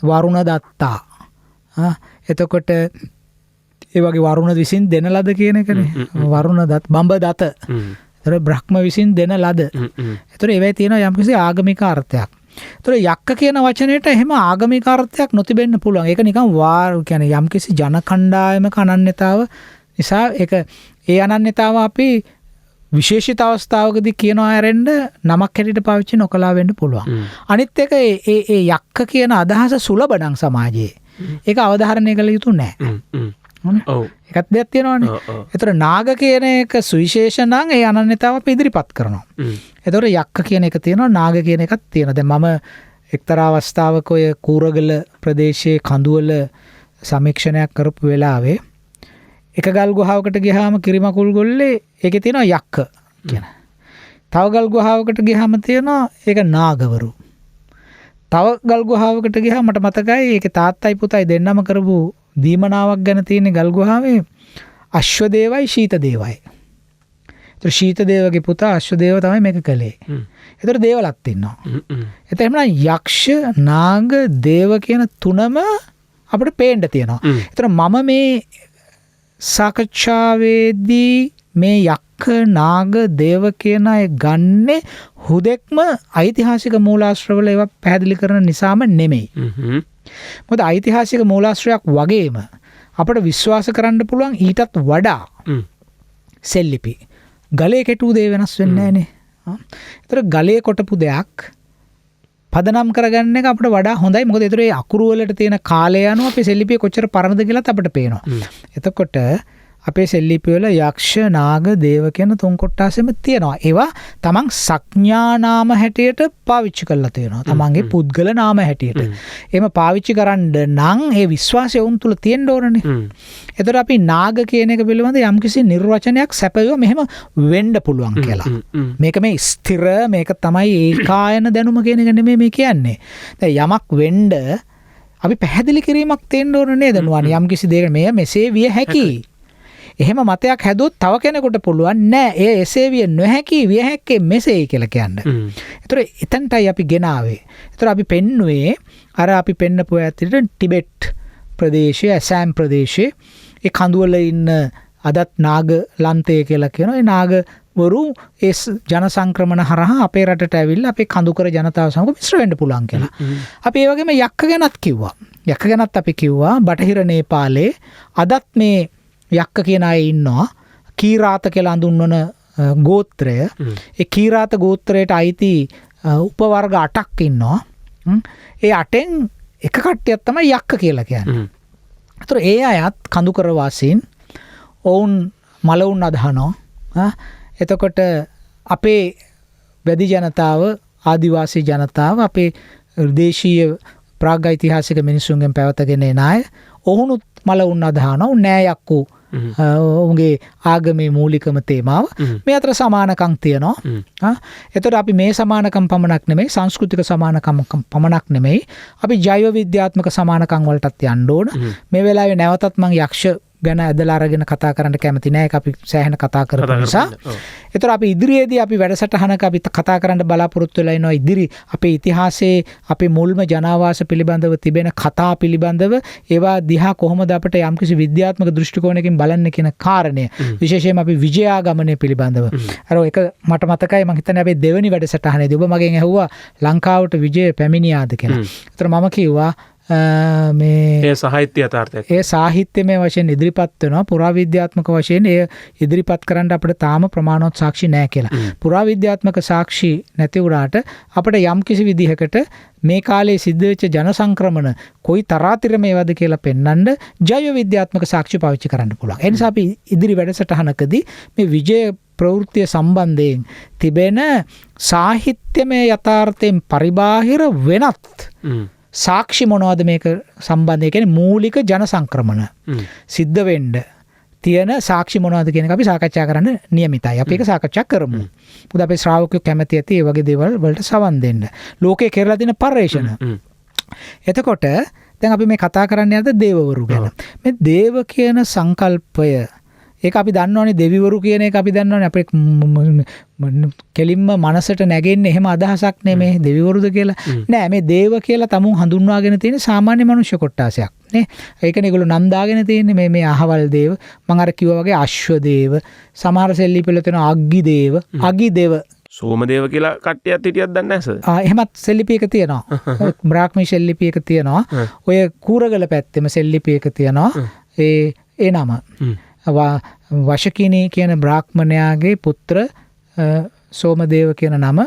S1: වරුණ දත්තා. එතකොට ඒ වගේ වරුණ විසින් දෙන ලද කියන එකනේ. වරුණ දත් බඹ දත. ඒතර බ්‍රහ්ම විසින් දෙන ලද. ඒතර ඒවයි තියෙනවා යම්කිසි ආගමික අර්ථයක්. ඒතර යක්ක කියන වචනයට එහෙම ආගමික අර්ථයක් නොතිබෙන්න පුළුවන්. ඒක නිකන් කියන්නේ යම්කිසි ජන කණ්ඩායමක අනන්‍යතාව නිසා ඒක ඒ අනන්‍යතාව අපි විශේෂිත අවස්ථාවකදී කියනවා ඇරෙන්න නමක් හැටියට පාවිච්චි නොකලා වෙන්න පුළුවන්. අනිත් එක ඒ යක්ක කියන අදහස සුලබ නම් සමාජයේ. ඒක අවධාරණය කළ යුතු නැහැ. ඔව්. ඒකත් දෙයක් තියෙනවානේ. ඒතර නාග කියන එක සුවිශේෂ නම් ඒ අනන්‍යතාව අපි ඉදිරිපත් කරනවා. ඒතර යක්ක කියන එක තියෙනවා නාග කියන එකක් තියෙනවා. දැන් මම එක්තරා අවස්ථාවක ඔය කූරගල ප්‍රදේශයේ කඳුවල සමීක්ෂණයක් කරපු වෙලාවේ එක ගල් ගුහාවකට ගියාම කිරිමකුල් ගොල්ලේ ඒකේ තියෙනවා යක්ක කියන. තව ගල් ගුහාවකට ගියාම තියෙනවා ඒක නාගවරු. තව ගල් ගුහාවකට ගියාම මට මතකයි ඒකේ තාත්තයි පුතයි දෙන්නම කරපු දීමනාවක් ගැන තියෙන ගල් ගුහාවේ අශ්ව දේවයි ශීත දේවයි. ඒතර ශීත දේවගේ පුතා අශ්ව දේව තමයි මේක කළේ. ඒතර දේවලත් ඉන්නවා. ඒතර එහෙනම් යක්ෂ නාග දේව කියන තුනම අපිට පේන්න තියෙනවා. ඒතර මම මේ සාකච්ඡාවේදී මේ යක්ක නාග දේව කියන අය ගන්නේ හුදෙක්ම ඓතිහාසික මූලාශ්‍රවල ඒවා පැහැදිලි කරන නිසාම නෙමෙයි. මොකද ඓතිහාසික මූලාශ්‍රයක් වගේම අපිට විශ්වාස කරන්න පුළුවන් ඊටත් වඩා සෙල්ලිපි. ගලේ කෙටු දේ වෙනස් වෙන්නේ නැහනේ. ඒතර ගලේ කොටපු දෙයක් පදනම් කරගන්න එක අපිට වඩා හොඳයි. මොකද ඒතර ඒ අකුරු වලට තියෙන කාලය අනුව අපේ සෙල්ලිපිය කොච්චර පරණද කියලාත් අපිට පේනවා. එතකොට අපේ සෙල්ලිපි වල යක්ෂ නාග දේව කියන තුන් කොටසෙම තියෙනවා. ඒවා තමන් සංඥා නාම හැටියට පාවිච්චි කරලා තියෙනවා. තමන්ගේ පුද්ගල නාම හැටියට. එහෙම පාවිච්චි කරන්න නම් ඒ විශ්වාසය උන් තුල තියෙන්න ඕනනේ. එතකොට අපි නාග කියන එක පිළිබඳ යම්කිසි නිර්වචනයක් සැපයුවා මෙහෙම වෙන්න පුළුවන් කියලා. මේක මේ ස්ථිර මේක තමයි ඒකායන දැනුම කියන එක නෙමෙයි මේ කියන්නේ. දැන් යමක් වෙන්න අපි පැහැදිලි කිරීමක් තියෙන්න ඕන නේද? යම්කිසි දෙයක මේ මෙසේ විය හැකියි. එහෙම මතයක් හැදුවොත් තව කෙනෙකුට පුළුවන් නෑ ඒ එසේ විය නොහැකි විය හැක්කේ මෙසේ කියලා කියන්න. ඒතර එතනටයි අපි ගෙනාවේ. ඒතර අපි පෙන්නුවේ අර අපි පෙන්නපු ඇත්තට ටිබෙට් ප්‍රදේශයේ ඇසෑම් ප්‍රදේශයේ ඒ කඳුවල ඉන්න අදත් නාග ලන්තය කියලා කියනවා. ඒ නාගවරු ඒ ජන සංක්‍රමණ හරහා අපේ රටට ඇවිල්ලා අපේ කඳුකර ජනතාව සමග මිශ්‍ර වෙන්න පුළුවන් කියලා. අපි ඒ වගේම යක්ක ගැනත් කිව්වා. යක්ක ගැනත් අපි කිව්වා බටහිර නේපාලේ අදත් මේ යක්ක කියන අය ඉන්නවා. කීරාත කියලා හඳුන්වන ගෝත්‍රය. ඒ කීරාත ගෝත්‍රයට අයිති උපවර්ග 8ක් ඉන්නවා. ඒ 8න් එක කට්ටියක් තමයි යක්ක කියලා කියන්නේ. ඒතර ඒ අයත් කඳුකර වාසීන් ඔවුන් මලවුන් අදහනවා. එතකොට අපේ වැදි ජනතාව ආදිවාසී ජනතාව අපේ දේශීය ප්‍රාග්ඓතිහාසික මිනිසුන්ගෙන් පැවතගෙන එන අය ඔවුනුත් මලවුන් අදහනවා. නෑ යක්කු ඔවුන්ගේ ආගමේ මූලිකම තේමාව. මේ අතර සමානකම් තියෙනවා. එතකොට අපි මේ සමානකම් පමණක් නෙමෙයි සංස්කෘතික සමානකම් පමණක් නෙමෙයි අපි ජෛව විද්‍යාත්මක සමානකම් වලටත් යන්න ඕන. මේ වෙලාවේ නැවතත් මම යක්ෂ ගැන ඇදලා අරගෙන කතා කරන්න කැමති නෑ. ඒක අපි සෑහෙන කතා කරපු නිසා. ඒතර අපි ඉදිරියේදී අපි වැඩසටහනක අපි කතා කරන්න බලාපොරොත්තු වෙලා ඉනවා. ඉදිරි අපේ ඉතිහාසයේ අපේ මුල්ම ජනාවාස පිළිබඳව තිබෙන කතා පිළිබඳව ඒවා දිහා කොහොමද අපිට යම්කිසි විද්‍යාත්මක දෘෂ්ටි කෝණයකින් බලන්න කියන කාරණය. විශේෂයෙන්ම අපි විජයාගමනය පිළිබඳව. අර ඒක මට මතකයි මම හිතන්නේ අපේ දෙවෙනි වැඩසටහනේදී ඔබ මගෙන් ඇහුවා ලංකාවට විජය පැමිණියාද කියලා. ඒතර මම කිව්වා මේ
S3: සාහිත්‍ය යථාර්ථයක්.
S1: ඒ සාහිත්‍යමය වශයෙන් ඉදිරිපත් වෙනවා. පුරාවිද්‍යාත්මක වශයෙන් ඒ ඉදිරිපත් කරන්න අපිට තාම ප්‍රමාණවත් සාක්ෂි නැහැ කියලා. පුරාවිද්‍යාත්මක සාක්ෂි නැති වුණාට අපිට යම් කිසි විදිහකට මේ කාලේ සිද්ධ වෙච්ච ජන සංක්‍රමණ කොයි තරාතිරමේවද කියලා පෙන්වන්න ජෛව විද්‍යාත්මක සාක්ෂි පාවිච්චි කරන්න පුළුවන්. ඒ නිසා අපි ඉදිරි වැඩසටහනකදී මේ විජය ප්‍රවෘත්තිය සම්බන්ධයෙන් තිබෙන සාහිත්‍යමය යථාර්ථයෙන් පරිබාහිර වෙනත් සාක්ෂි මොනවද මේක සම්බන්ධය කියන්නේ මූලික ජන සංක්‍රමණ සිද්ධ වෙන්න තියෙන සාක්ෂි මොනවද කියන එක අපි සාකච්ඡා කරන්න නියමිතයි. අපි ඒක සාකච්ඡා කරමු. මොකද අපේ ශ්‍රාවකයෝ කැමති ඇති මේ වගේ දේවල් වලට සවන් දෙන්න. ලෝකේ කරලා තියෙන පරිශ්‍රණ. එතකොට දැන් අපි මේ කතා කරන්න යද්දී දේවවරු ගැන. මේ දේව කියන සංකල්පය ඒක අපි දන්නවනේ දෙවිවරු කියන එක අපි දන්නවනේ අපේ කෙලින්ම මනසට නැගෙන්නේ එහෙම අදහසක් නෙමේ දෙවිවරුද කියලා. නෑ මේ දේව කියලා තමුන් හඳුන්වාගෙන තියෙන සාමාන්‍ය මනුෂ්‍ය කොට්ටාසයක් නේ. ඒකනේ ඒගොල්ලෝ නම් දාගෙන තියෙන්නේ මේ අහවල් දේව. මම අර කිව්වා වගේ අශ්ව දේව, සමහර සෙල්ලිපිවල තියෙන අග්ගි දේව, අගි දේව,
S3: සෝමදේව කියලා කට්ටියක් හිටියක් දන්නේ නැහැ සර්.
S1: එහෙමත් සෙල්ලිපි එක තියෙනවා. බ්‍රාහ්මී සෙල්ලිපි එක තියෙනවා. ඔය කූරගල පැත්තෙම සෙල්ලිපි එක තියෙනවා. ඒ නම වශකිනී කියන බ්‍රාහ්මණයාගේ පුත්‍ර සෝමදේව කියන නම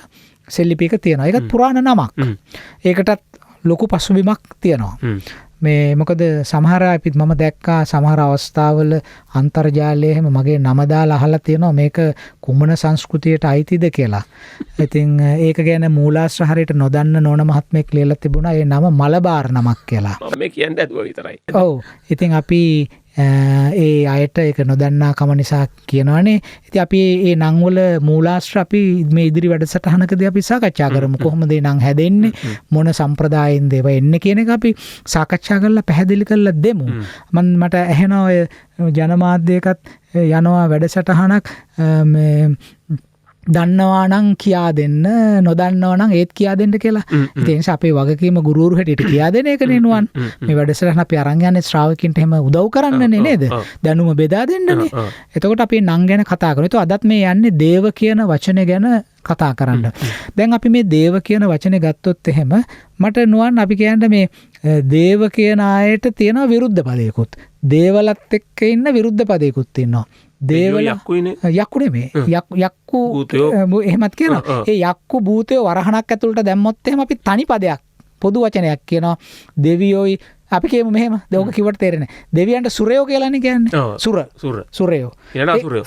S1: සෙල්ලිපියක තියෙනවා. ඒකත් පුරාණ නමක්. ඒකටත් ලොකු පසුබිමක් තියෙනවා. මේ මොකද සමහර අපි මම දැක්කා සමහර අවස්ථාවල අන්තර්ජාලයේ එහෙම මගේ නම දාලා අහලා තියෙනවා මේක කුමන සංස්කෘතියට අයිතිද කියලා. ඉතින් ඒක ගැන මූලාශ්‍ර හරියට නොදන්න නෝන මහත්මයෙක් ලියලා තිබුණා ඒ නම මලබාර් නමක් කියලා.
S3: මම මේ කියන්නේ ඇදුවා විතරයි.
S1: ඔව්. ඉතින් අපි ඒ අයට ඒක නොදන්නා කම නිසා කියනවනේ. ඉතින් අපි ඒ නම් වල මූලාශ්‍ර අපි මේ ඉදිරි වැඩසටහනකදී අපි සාකච්ඡා කරමු. කොහොමද ඒ නම් හැදෙන්නේ? මොන සම්ප්‍රදායෙන්ද ඒවා එන්නේ කියන එක අපි සාකච්ඡා කරලා පැහැදිලි කරලා දෙමු. මට ඇහෙනවා ඔය ජනමාධ්‍යයකත් යනවා වැඩසටහනක් මේ දන්නවා නම් කියා දෙන්න, නොදන්නවා නම් ඒත් කියා දෙන්න කියලා. ඒ නිසා අපේ වගකීම ගුරුවරු හැටියට කියා දෙන එක නෙනුවන්. මේ වැඩසටහන අපි අරන් යන්නේ ශ්‍රාවකින්ට එහෙම උදව් කරන්නනේ නේද? දැනුම බෙදා දෙන්නනේ. එතකොට අපි නම් ගැන කතා කරනවා. ඒත් අදත් මේ යන්නේ දේව කියන වචනේ ගැන කතා කරන්න. දැන් අපි මේ දේව කියන වචනේ ගත්තොත් එහෙම මට නුවන් අපි කියන්නේ මේ දේව කියන ආයයට තියෙන විරුද්ධ පදයකුත්. දේවලත් එක්ක ඉන්න විරුද්ධ පදයකුත් ඉන්නවා. දේවල යක්කු නෙමේ. යක්කු එහෙමත් කියනවා. ඒ යක්කු භූතය වරහණක් ඇතුළට දැම්මොත් එහෙම අපි තනි පදයක් පොදු වචනයක් කියනවා. දෙවියෝයි අපි කියමු මෙහෙම. දැන් ඔක කිව්වට තේරෙන්නේ නැහැ. දෙවියන්ට සුරයෝ කියලානේ කියන්නේ. සුරයෝ.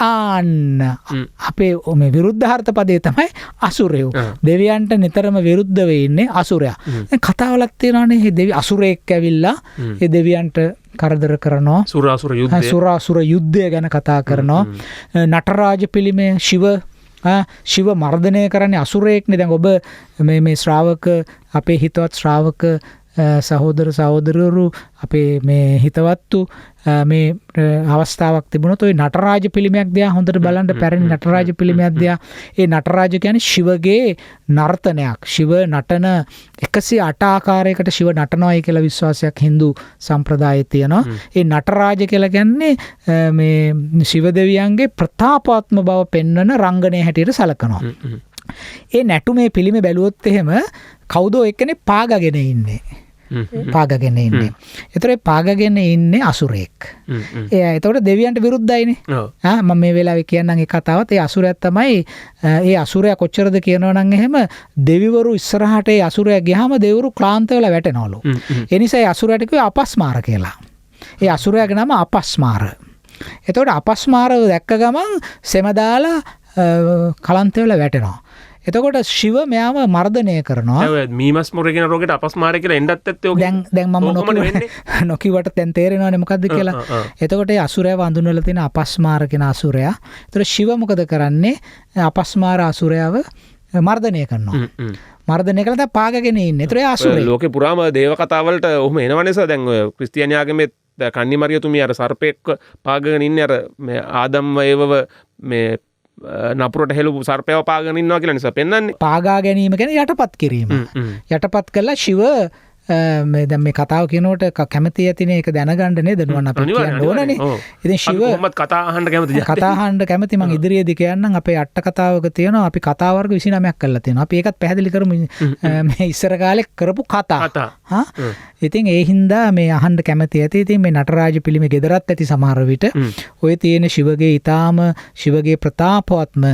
S1: ආන්න අපේ මේ විරුද්ධාර්ථ පදේ තමයි අසුරයෝ. දෙවියන්ට නිතරම විරුද්ධ වෙ ඉන්නේ අසුරයා. දැන් කතාවලක් තියෙනවානේ මේ දෙවි අසුරයෙක් ඇවිල්ලා ඒ දෙවියන්ට කරදර කරනවා. සුරාසුර යුද්ධය ගැන කතා කරනවා. නටරාජ පිළිමය ශිව මර්ධනය කරන්නේ අසුරයෙක්නේ. දැන් ඔබ මේ ශ්‍රාවක අපේ හිතවත් ශ්‍රාවක සහෝදර සහෝදරවරු අපේ මේ හිතවත්තු මේ අවස්ථාවක් තිබුණොත් ওই නටරාජ පිළිමයක් දිහා හොඳට බලන්න පැරණි නටරාජ පිළිමයක් දිහා ඒ නටරාජ කියන්නේ ශිවගේ නර්තනයක්. ශිව නටන 108 ආකාරයකට ශිව නටනවායි කියලා විශ්වාසයක් Hindu සම්ප්‍රදායේ තියෙනවා. ඒ නටරාජ කියලා කියන්නේ මේ ශිව දෙවියන්ගේ ප්‍රතාපාත්ම බව පෙන්වන රංගනයේ හැටියට සලකනවා. ඒ නැටුමේ පිළිමේ බැලුවොත් එහෙම කවුදෝ එක්කනේ පාගගෙන ඉන්නේ. පාගගෙන ඉන්නේ. ඒතරේ පාගගෙන ඉන්නේ අසුරෙක්. එතකොට දෙවියන්ට විරුද්ධයිනේ. මම මේ වෙලාවේ කියන්නම් ඒ කතාවත්. ඒ අසුරයා තමයි ඒ අසුරයා කොච්චරද කියනවා නම් එහෙම දෙවිවරු ඉස්සරහට ඒ අසුරයා ගියාම දෙවිවරු ක්ලාන්ත වෙලා වැටෙනවලු. ඒ නිසා ඒ අසුරයාට කිව්වේ අපස්මාර කියලා. ඒ අසුරයාගේ නම අපස්මාර. එතකොට අපස්මාර දැක්ක ගමන් සෙම දාලා කලන්ත වෙලා වැටෙනවා. එතකොට ශිව මෙයාව මර්ධනය කරනවා.
S3: මීමස් මොරගෙන රෝගයට අපස්මාර කියලා එන්නත් ඇත්තේ ඔක.
S1: දැන් මම නොකියවට දැන් තේරෙනවනේ මොකද්ද කියලා. එතකොට ඒ අසුරයව අඳුන්වලා තියෙන අපස්මාර කියන අසුරයා. එතකොට ශිව මොකද කරන්නේ? අපස්මාර අසුරයව මර්ධනය කරනවා. මර්ධනය කළා දැන් පාගගෙන ඉන්නේ. ඒතර ඒ අසුරේ
S3: ලෝකේ පුරාම දේව කතාවලට ඔහොම එනවනේ සර්. දැන් ඔය ක්‍රිස්තියානි ආගමේ කන්නි මරියතුමිය අර සර්පෙක් පාගගෙන ඉන්නේ අර මේ ආදම් ඒවව මේ නපුරට හෙළු සර්පයව පාගගෙන ඉන්නවා කියලා නිසා පෙන්වන්නේ.
S1: පාගා ගැනීම කියන්නේ යටපත් කිරීම. යටපත් කළා ශිව මේ දැන් මේ කතාව කියනකොට කැමති ඇතිනේ ඒක දැනගන්න නේද නුවන් අපි කියන්න ඕනනේ. ඉතින් ශිව
S3: කොහොමද කතා අහන්න කැමති?
S1: කතා අහන්න කැමති. මම ඉදිරියේදී කියන්නම් අපේ අට කතාවක තියෙනවා අපි කතා වර්ග 29ක් කරලා තියෙනවා. අපි ඒකත් පැහැදිලි කරමු මේ ඉස්සර කාලේ කරපු කතා. ඉතින් ඒ හින්දා මේ අහන්න කැමති ඇති. ඉතින් මේ නටරාජ පිළිමේ ගෙදරත් ඇති සමහර විට ඔය තියෙන ශිවගේ ඊටාම ශිවගේ ප්‍රතාපවත්ම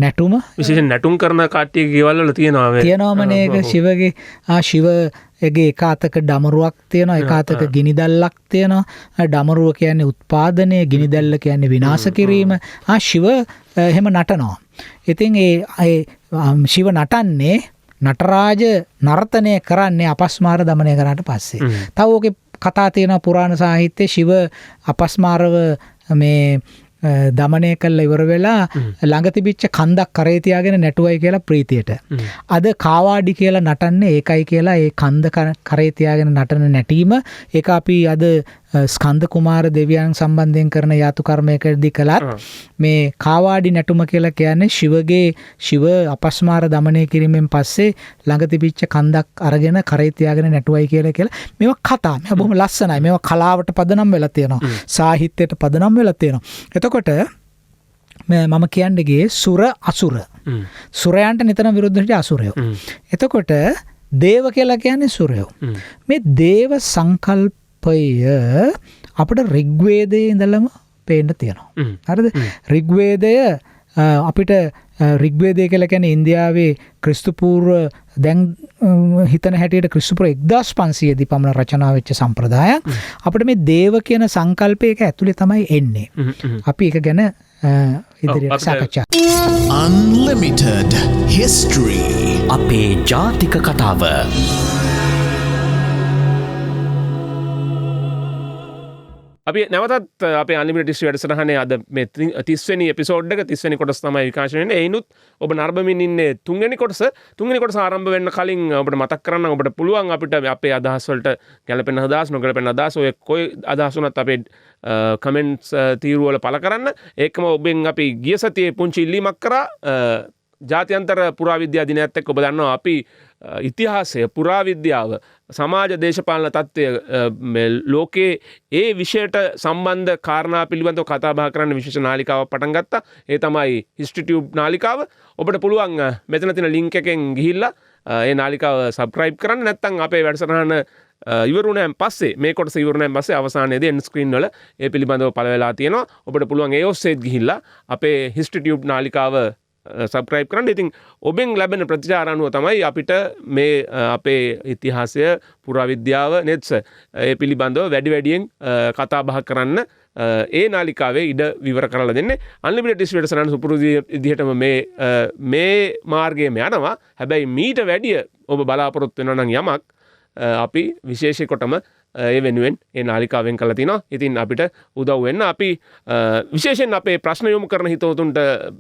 S1: නැටුම
S3: විශේෂයෙන් නැටුම් කරන කට්ටියගේ ගෙවල් වල
S1: තියෙනවමනේ ඒක ශිවගේ ශිවගේ එක අතක ඩමරුවක් තියෙනවා, එක අතක ගිනිදැල්ලක් තියෙනවා. ඩමරුව කියන්නේ උත්පාදනය, ගිනිදැල්ල කියන්නේ විනාශ කිරීම. ශිව එහෙම නටනවා. ඉතින් ඒ ශිව නටන්නේ නටරාජ නර්තනය කරන්නේ අපස්මාර දමනය කරාට පස්සේ. තව ඕකේ කතා තියෙනවා පුරාණ සාහිත්‍යයේ ශිව අපස්මාරව මේ දමනය කළ ඉවර වෙලා ළඟ තිබිච්ච කන්දක් කරේ තියාගෙන නැටුවයි කියලා ප්‍රීතියට. අද කාවාඩි කියලා නටන්නේ ඒකයි කියලා ඒ කන්ද කරේ තියාගෙන නටන නැටීම ඒක අපි අද ස්කන්ධ කුමාර දෙවියන් සම්බන්ධයෙන් කරන යාතු කර්මයකදී කළත් මේ කාවාඩි නැටුම කියලා කියන්නේ ශිව අපස්මාර දමනය කිරීමෙන් පස්සේ ළඟ තිබිච්ච කන්දක් අරගෙන කරේ තියාගෙන නැටුවයි කියලා මේවා කතා. මේවා බොහොම ලස්සනයි. මේවා කලාවට පදනම් වෙලා තියෙනවා. සාහිත්‍යයට පදනම් වෙලා තියෙනවා. එතකොට මම කියන්නේ ගියේ සුර අසුර. සුරයන්ට නිතරම විරුද්ධ හිටිය අසුරයෝ. එතකොට දේව කියලා කියන්නේ සුරයෝ. මේ දේව සංකල්ප අපට රිග්වේදයේ ඉඳලම පේන්න තියෙනවා. හරිද? රිග්වේදය අපිට රිග්වේදය කියලා කියන්නේ ඉන්දියාවේ ක්‍රිස්තු පූර්ව දැන් හිතන හැටියට ක්‍රිස්තු පූර්ව 1500 දී පමණ රචනා වෙච්ච සම්ප්‍රදායක්. අපිට මේ දේව කියන සංකල්පයක ඇතුලේ තමයි එන්නේ. අපි ඒක ගැන ඉදිරියට සාකච්ඡා.
S2: Unlimited History අපේ ජාතික කතාව.
S3: අපි නැවතත් අපේ අන්ලිමිටඩ් හිස්ටරි වැඩසටහනේ අද මේ 30 වෙනි එපිසෝඩ් එක 30 වෙනි කොටස තමයි විකාශනය වෙන්නේ. ඒිනුත් ඔබ නරඹමින් ඉන්නේ 3 වෙනි කොටස. 3 වෙනි කොටස ආරම්භ වෙන්න කලින් ඔබට මතක් කරන්න ඔබට පුළුවන් අපිට අපේ අදහස් වලට ගැළපෙන අදහස් නොගැළපෙන අදහස් ඔය කොයි අදහස් වුණත් අපේ කමෙන්ට්ස් තීරු වල පළ කරන්න. ඒකම ඔබෙන් අපි ගිය සතියේ පුංචි ඉල්ලීමක් කරා ජාත්‍යන්තර පුරාවිද්‍යා දිනයත් එක්ක ඔබ දන්නවා අපි ඉතිහාසය පුරාවිද්‍යාව සමාජ දේශපාලන තත්ත්වය ලෝකයේ ඒ විෂයට සම්බන්ධ කාරණා පිළිබඳව කතා බහ කරන්න විශේෂ නාලිකාවක් පටන් ගත්තා. ඒ තමයි History Tube නාලිකාව. ඔබට පුළුවන් මෙතන තියෙන ලින්ක් එකෙන් ගිහිල්ලා ඒ නාලිකාව සබ්ස්ක්‍රයිබ් කරන්න. නැත්නම් අපේ වැඩසටහන ඉවරුණාන් පස්සේ මේ කොටස ඉවරුණාන් පස්සේ අවසානයේදී එන්ඩ් ස්ක්‍රීන් වල ඒ පිළිබඳව පළ වෙලා තියෙනවා. ඔබට පුළුවන් ඒ ඔස්සේත් ගිහිල්ලා අපේ History Tube නාලිකාව සබ්ස්ක්‍රයිබ් කරන්න. ඉතින් ඔබෙන් ලැබෙන ප්‍රතිචාර අනුව තමයි අපිට මේ අපේ ඉතිහාසය පුරාවිද්‍යාව නෙත්ස ඒ පිළිබඳව වැඩියෙන් කතා බහ කරන්න ඒ නාලිකාවේ ඉඩ විවර කරලා දෙන්නේ. අන්ලිමිටඩ් හිස්ටරි වැඩසටහන සුපුරුදු විදිහටම මේ මාර්ගයේම යනවා. හැබැයි මීට වැඩිය ඔබ බලාපොරොත්තු වෙනවා නම් යමක් අපි විශේෂ කොටම ඒ වෙනුවෙන් ඒ නාලිකාවෙන් කළා තිනවා. ඉතින් අපිට උදව් වෙන්න අපි විශේෂයෙන් අපේ ප්‍රශ්න යොමු කරන හිතවතුන්ට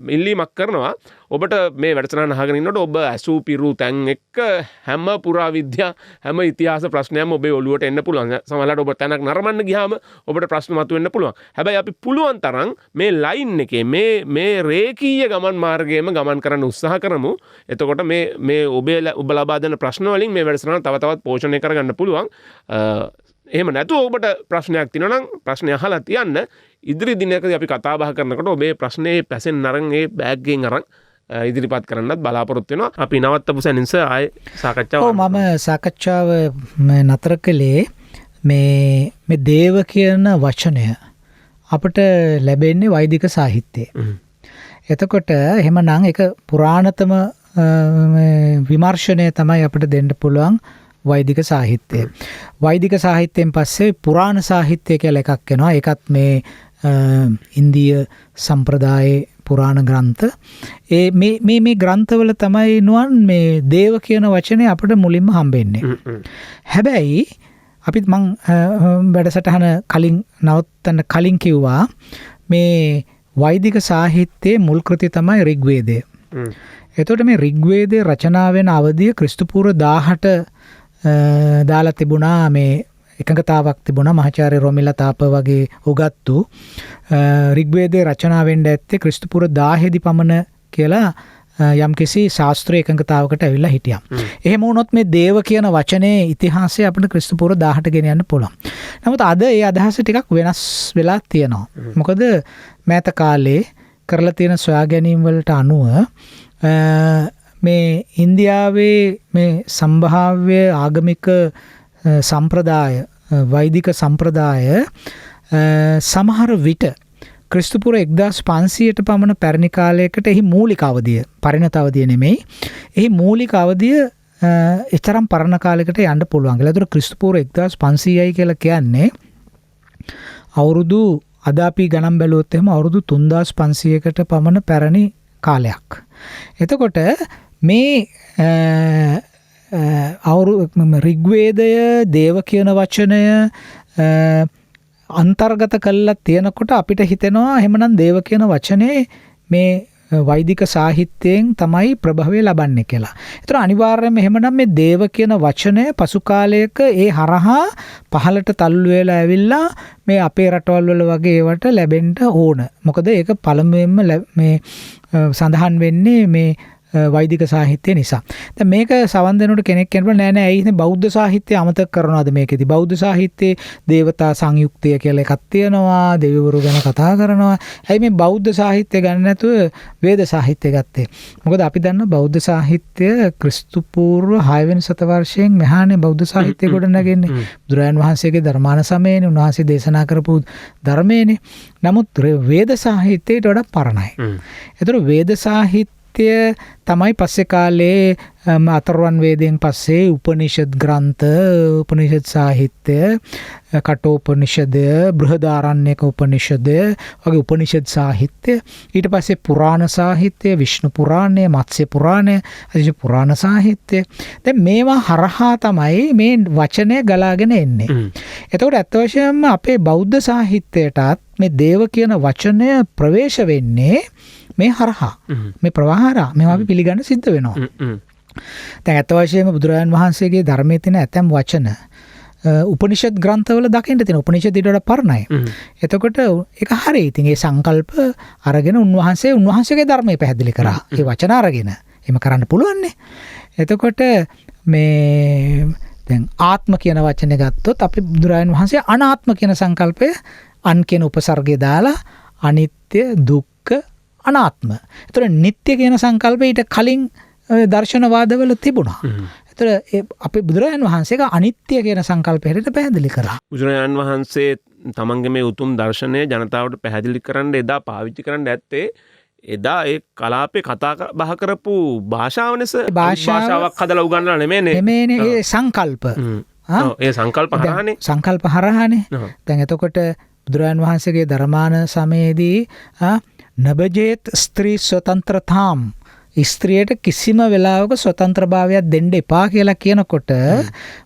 S3: ඉල්ලීමක් කරනවා. ඔබට මේ වැඩසටහන අහගෙන ඉන්නකොට ඔබ ඇසූ පිරු තැන් එක්ක හැම පුරාවිද්‍යා හැම ඉතිහාස ප්‍රශ්නයක්ම ඔබේ ඔළුවට එන්න පුළුවන්. සමහරවිට ඔබ තැනක් නරඹන්න ගියාම ඔබට ප්‍රශ්න මතුවෙන්න පුළුවන්. හැබැයි අපි පුළුවන් තරම් මේ ලයින් එකේ මේ රේඛීය ගමන් මාර්ගයේම ගමන් කරන්න උත්සාහ කරමු. එතකොට මේ ඔබ ලබා දෙන ප්‍රශ්න වලින් මේ වැඩසටහන තව තවත් පෝෂණය කරගන්න පුළුවන්. එහෙම නැතුව ඔබට ප්‍රශ්නයක් තියෙනවා නම් ප්‍රශ්නය අහලා තියන්න. ඉදිරි දිනයකදී අපි කතා බහ කරනකොට ඔබේ ප්‍රශ්නේ පැසෙන් නරන් ඒ බෑග් එකෙන් අරන් ඉදිරිපත් කරන්නත් බලාපොරොත්තු වෙනවා. අපි නවත්තපු සැනින්ස ආයේ සාකච්ඡාව.
S1: ඔව් මම සාකච්ඡාව නතර කළේ මේ දේව කියන වචනය අපට ලැබෙන්නේ වෛදික සාහිත්‍යයේ. එතකොට එහෙමනම් ඒක පුරාණතම විමර්ශනය තමයි අපිට දෙන්න පුළුවන් වෛදික සාහිත්‍යය. වෛදික සාහිත්‍යයෙන් පස්සේ පුරාණ සාහිත්‍ය කියලා එකක් එනවා. ඒකත් මේ ඉන්දීය සම්ප්‍රදායේ පුරාණ ග්‍රන්ථ. මේ ග්‍රන්ථවල තමයි නුවන් මේ දේව කියන වචනේ අපිට මුලින්ම හම්බෙන්නේ. හැබැයි අපිත් මං වැඩසටහන කලින් නවත්තන්න කලින් කිව්වා මේ වෛදික සාහිත්‍යයේ මුල් කෘතිය තමයි ඍග්වේදය. එතකොට මේ ඍග්වේදයේ රචනා වෙන අවධිය ක්‍රිස්තු පූර්ව 18 දාලා තිබුණා. මේ එකඟතාවක් තිබුණා මහාචාර්ය රොමිලා තාප වගේ උගත්තු ඍග්වේදයේ රචනා වෙන්න ඇත්තේ ක්‍රිස්තු පූර්ව 10 දී පමණ කියලා යම්කිසි ශාස්ත්‍රීය එකඟතාවකට ඇවිල්ලා හිටියා. එහෙම වුණොත් මේ දේව කියන වචනේ ඉතිහාසය අපිට ක්‍රිස්තු පූර්ව 18 ගෙන යන්න පුළුවන්. නමුත් අද ඒ අදහස ටිකක් වෙනස් වෙලා තියෙනවා. මොකද මෑත කාලේ කරලා තියෙන සොයා ගැනීම් වලට අනුව මේ ඉන්දියාවේ මේ සම්භාව්‍ය ආගමික සම්ප්‍රදාය වෛදික සම්ප්‍රදාය සමහර විට ක්‍රිස්තු පූර්ව 1500ට පමණ පැරණි කාලයකට එහි මූලික අවධිය පරිණත අවධිය නෙමෙයි. එහි මූලික අවධිය එතරම් පරණ කාලයකට යන්න පුළුවන්. ඒතර ක්‍රිස්තු පූර්ව 1500යි කියලා කියන්නේ අවුරුදු අද අපි ගණන් බැලුවොත් එහෙම අවුරුදු 3500කට පමණ පැරණි කාලයක්. එතකොට මේ ඍග්වේදය දේව කියන වචනය අන්තර්ගත කළා තියෙනකොට අපිට හිතෙනවා එහෙමනම් දේව කියන වචනේ මේ වෛදික සාහිත්‍යයෙන් තමයි ප්‍රභවය ලබන්නේ කියලා. ඒතර අනිවාර්යයෙන්ම එහෙමනම් මේ දේව කියන වචනය පසු කාලයක ඒ හරහා පහළට තල්ලු වෙලා ඇවිල්ලා මේ අපේ රටවල් වල වගේ ඒවට ලැබෙන්න ඕන. මොකද ඒක පළමුවෙන්ම මේ සඳහන් වෙන්නේ මේ වෛදික සාහිත්‍ය නිසා. දැන් මේක සවන් දෙනකොට කෙනෙක් කියනවා නෑ නෑ ඇයි බෞද්ධ සාහිත්‍ය අමතක කරනවද මේකෙදි? බෞද්ධ සාහිත්‍යයේ දේවතා සංයුක්තය කියලා එකක් තියෙනවා, දෙවිවරු ගැන කතා කරනවා. ඇයි මේ බෞද්ධ සාහිත්‍ය ගන්න නැතුව වේද සාහිත්‍ය ගත්තේ? මොකද අපි දන්න බෞද්ධ සාහිත්‍ය ක්‍රිස්තු පූර්ව 6 වෙනි සතවර්ෂයෙන් මෙහානේ බෞද්ධ සාහිත්‍ය ගොඩ නැගෙන්නේ. බුදුරජාණන් වහන්සේගේ ධර්මාන සමයේනේ උන්වහන්සේ දේශනා කරපු ධර්මයේනේ. නමුත් වේද සාහිත්‍යයට වඩා පරණයි. ඒතර වේද සාහිත්‍ය තමයි පස්සේ කාලේ අතරවන් වේදයෙන් පස්සේ උපනිෂද් ග්‍රන්ථ, උපනිෂද් සාහිත්‍ය, කටෝපනිෂදය, බෘහදාරණ්‍යක උපනිෂදය වගේ උපනිෂද් සාහිත්‍ය, ඊට පස්සේ පුරාණ සාහිත්‍ය, විෂ්ණු පුරාණය, මත්ස්‍ය පුරාණය, අදිශ පුරාණ සාහිත්‍ය. දැන් මේවා හරහා තමයි මේ වචනය ගලාගෙන එන්නේ. එතකොට අත් වශයෙන්ම අපේ බෞද්ධ සාහිත්‍යයටත් මේ දේව කියන වචනය ප්‍රවේශ වෙන්නේ මේ හරහා මේ ප්‍රවාහාරා මේවා අපි පිළිගන්න සිද්ධ වෙනවා. දැන් අත් වශයෙන්ම බුදුරජාන් වහන්සේගේ ධර්මයේ තියෙන ඇතැම් වචන උපනිෂද් ග්‍රන්ථවල දකින්න තියෙන උපනිෂද් ඊට වඩා පරණයි. එතකොට ඒක හරියි. ඉතින් ඒ සංකල්ප අරගෙන උන්වහන්සේගේ ධර්මයේ පැහැදිලි කරා. ඒ වචන අරගෙන එහෙම කරන්න පුළුවන්නේ. එතකොට මේ දැන් ආත්ම කියන වචනේ ගත්තොත් අපි බුදුරජාන් වහන්සේ අනාත්ම කියන සංකල්පය අන් කියන උපසර්ගය දාලා අනිත්‍ය, දුක්ඛ, අනාත්ම. ඒතර නිට්ටය කියන සංකල්පය ඊට කලින් දර්ශනවාදවල තිබුණා. ඒතර අපේ බුදුරජාණන් වහන්සේක අනිත්‍ය කියන සංකල්පය හැටියට පැහැදිලි කරා.
S3: බුදුරජාණන් වහන්සේ තමන්ගේ මේ උතුම් දර්ශනය ජනතාවට පැහැදිලි කරන්න එදා පාවිච්චි කරන්න ඇත්තේ එදා ඒ කලාපේ කතා බහ කරපු භාෂාවනස භාෂාවක් හදලා උගන්වලා නෙමෙයිනේ.
S1: ඒ සංකල්ප.
S3: ඒ සංකල්ප හරහානේ.
S1: සංකල්ප හරහානේ. දැන් එතකොට බුදුරජාණන් වහන්සේගේ ධර්මාන සමයේදී නබජේත් ස්ත්‍රී ස්වතන්ත්‍රතාම් ස්ත්‍රියට කිසිම වෙලාවක ස්වතන්ත්‍රභාවයක් දෙන්න එපා කියලා කියනකොට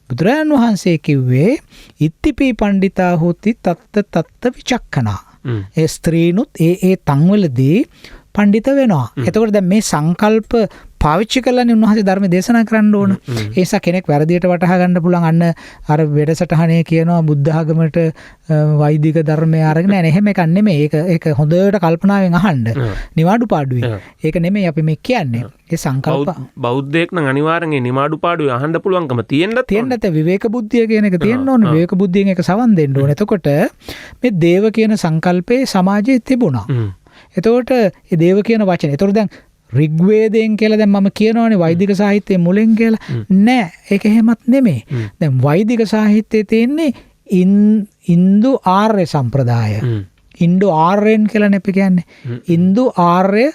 S1: බුදුරජාණන් වහන්සේ කිව්වේ ඉත්තිපි පණ්ඩිතා හෝති තත්ත විචක්කනා. ඒ ස්ත්‍රීනුත් ඒ තන්වලදී පණ්ඩිත වෙනවා. එතකොට දැන් මේ සංකල්ප පාවිච්චි කරලානේ උන්වහන්සේ ධර්ම දේශනා කරන්න ඕන. ඒ නිසා කෙනෙක් වැරදියට වටහා ගන්න පුළුවන් අන්න අර වෙඩසටහනේ කියනවා බුද්ධ ආගමට වෛදික ධර්මය අරගෙන නැහැ. එහෙම එකක් නෙමෙයි. ඒක හොඳට කල්පනාවෙන් අහන්න. නිවාඩු පාඩුවේ. ඒක නෙමෙයි අපි මේ කියන්නේ. ඒ සංකල්ප
S3: බෞද්ධයෙක් නම් අනිවාර්යෙන් ඒ නිවාඩු පාඩුවේ අහන්න පුළුවන්කම තියෙන්නත්
S1: විවේක බුද්ධිය කියන එක තියෙන්න ඕනේ. විවේක බුද්ධියෙන් ඒක සවන් දෙන්න ඕනේ. එතකොට මේ දේව කියන සංකල්පේ සමාජයේ තිබුණා. එතකොට ඒ දේව කියන වචනේ. එතකොට දැන් ඍග්වේදයෙන් කියලා දැන් මම කියනවානේ වෛදික සාහිත්‍යයේ මුලින් කියලා. නෑ ඒක එහෙමත් නෙමෙයි. දැන් වෛදික සාහිත්‍යයේ තියෙන්නේ ඉන්දු ආර්ය සම්ප්‍රදාය. ඉන්දු ආර්යන් කියලා අපි කියන්නේ. ඉන්දු ආර්ය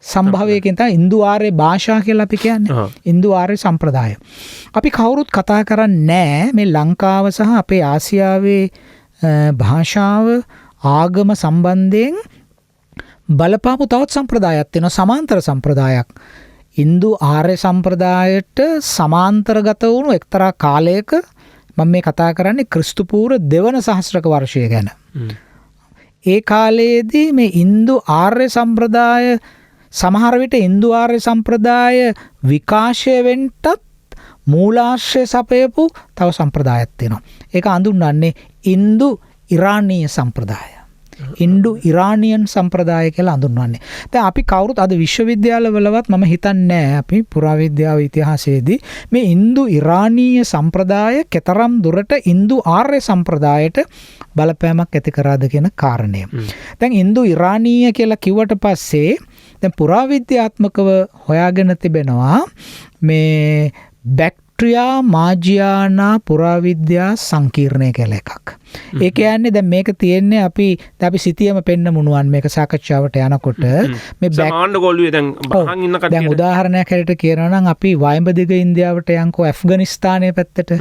S1: සම්භවයකින් තමයි ඉන්දු ආර්ය භාෂා කියලා අපි කියන්නේ. ඉන්දු ආර්ය සම්ප්‍රදාය. අපි කවුරුත් කතා කරන්නේ නෑ මේ ලංකාව සහ අපේ ආසියාවේ භාෂාව ආගම සම්බන්ධයෙන් බලපාපු තවත් සම්ප්‍රදායක් තියෙනවා සමාන්තර සම්ප්‍රදායක්. ඉන්දු ආර්ය සම්ප්‍රදායට සමාන්තරගත වුණු එක්තරා කාලයක මම මේ කතා කරන්නේ ක්‍රිස්තු පූර්ව 2 වන සහස්‍රක වර්ෂය ගැන. ඒ කාලයේදී මේ ඉන්දු ආර්ය සම්ප්‍රදාය සමහර විට ඉන්දු ආර්ය සම්ප්‍රදාය විකාශය වෙන්නත් මූලාශ්‍රය සපයපු තව සම්ප්‍රදායක් තියෙනවා. ඒක හඳුන්වන්නේ ඉන්දු ඉරානීය සම්ප්‍රදාය. ඉන්ඩු ඉරානියන් සම්ප්‍රදාය කියලා හඳුන්වන්නේ. දැන් අපි කවුරුත් අද විශ්වවිද්‍යාලවලවත් මම හිතන්නේ නැහැ අපි පුරාවිද්‍යාව ඉතිහාසයේදී මේ ඉන්දු ඉරානීය සම්ප්‍රදාය කතරම් දුරට ඉන්දු ආර්ය සම්ප්‍රදායට බලපෑමක් ඇති කරාද කියන කාරණය. දැන් ඉන්දු ඉරානීය කියලා කිව්වට පස්සේ දැන් පුරාවිද්‍යාත්මකව හොයාගෙන තිබෙනවා මේ බැක්ටීරියා මාජියානා පුරාවිද්‍යා සංකීර්ණය කියලා එකක්. ඒ කියන්නේ දැන් මේක තියෙන්නේ අපි සිතියම පෙන්න මුණුවන් මේක සාකච්ඡාවට යනකොට මේ
S3: සමාන ගොළුවේ දැන් බහන් ඉන්න කට්ටිය
S1: දැන් උදාහරණයක් හැටියට කියනවා නම් අපි වයඹදිග ඉන්දියාවට යන්කෝ ඇෆ්ගනිස්තානයේ පැත්තට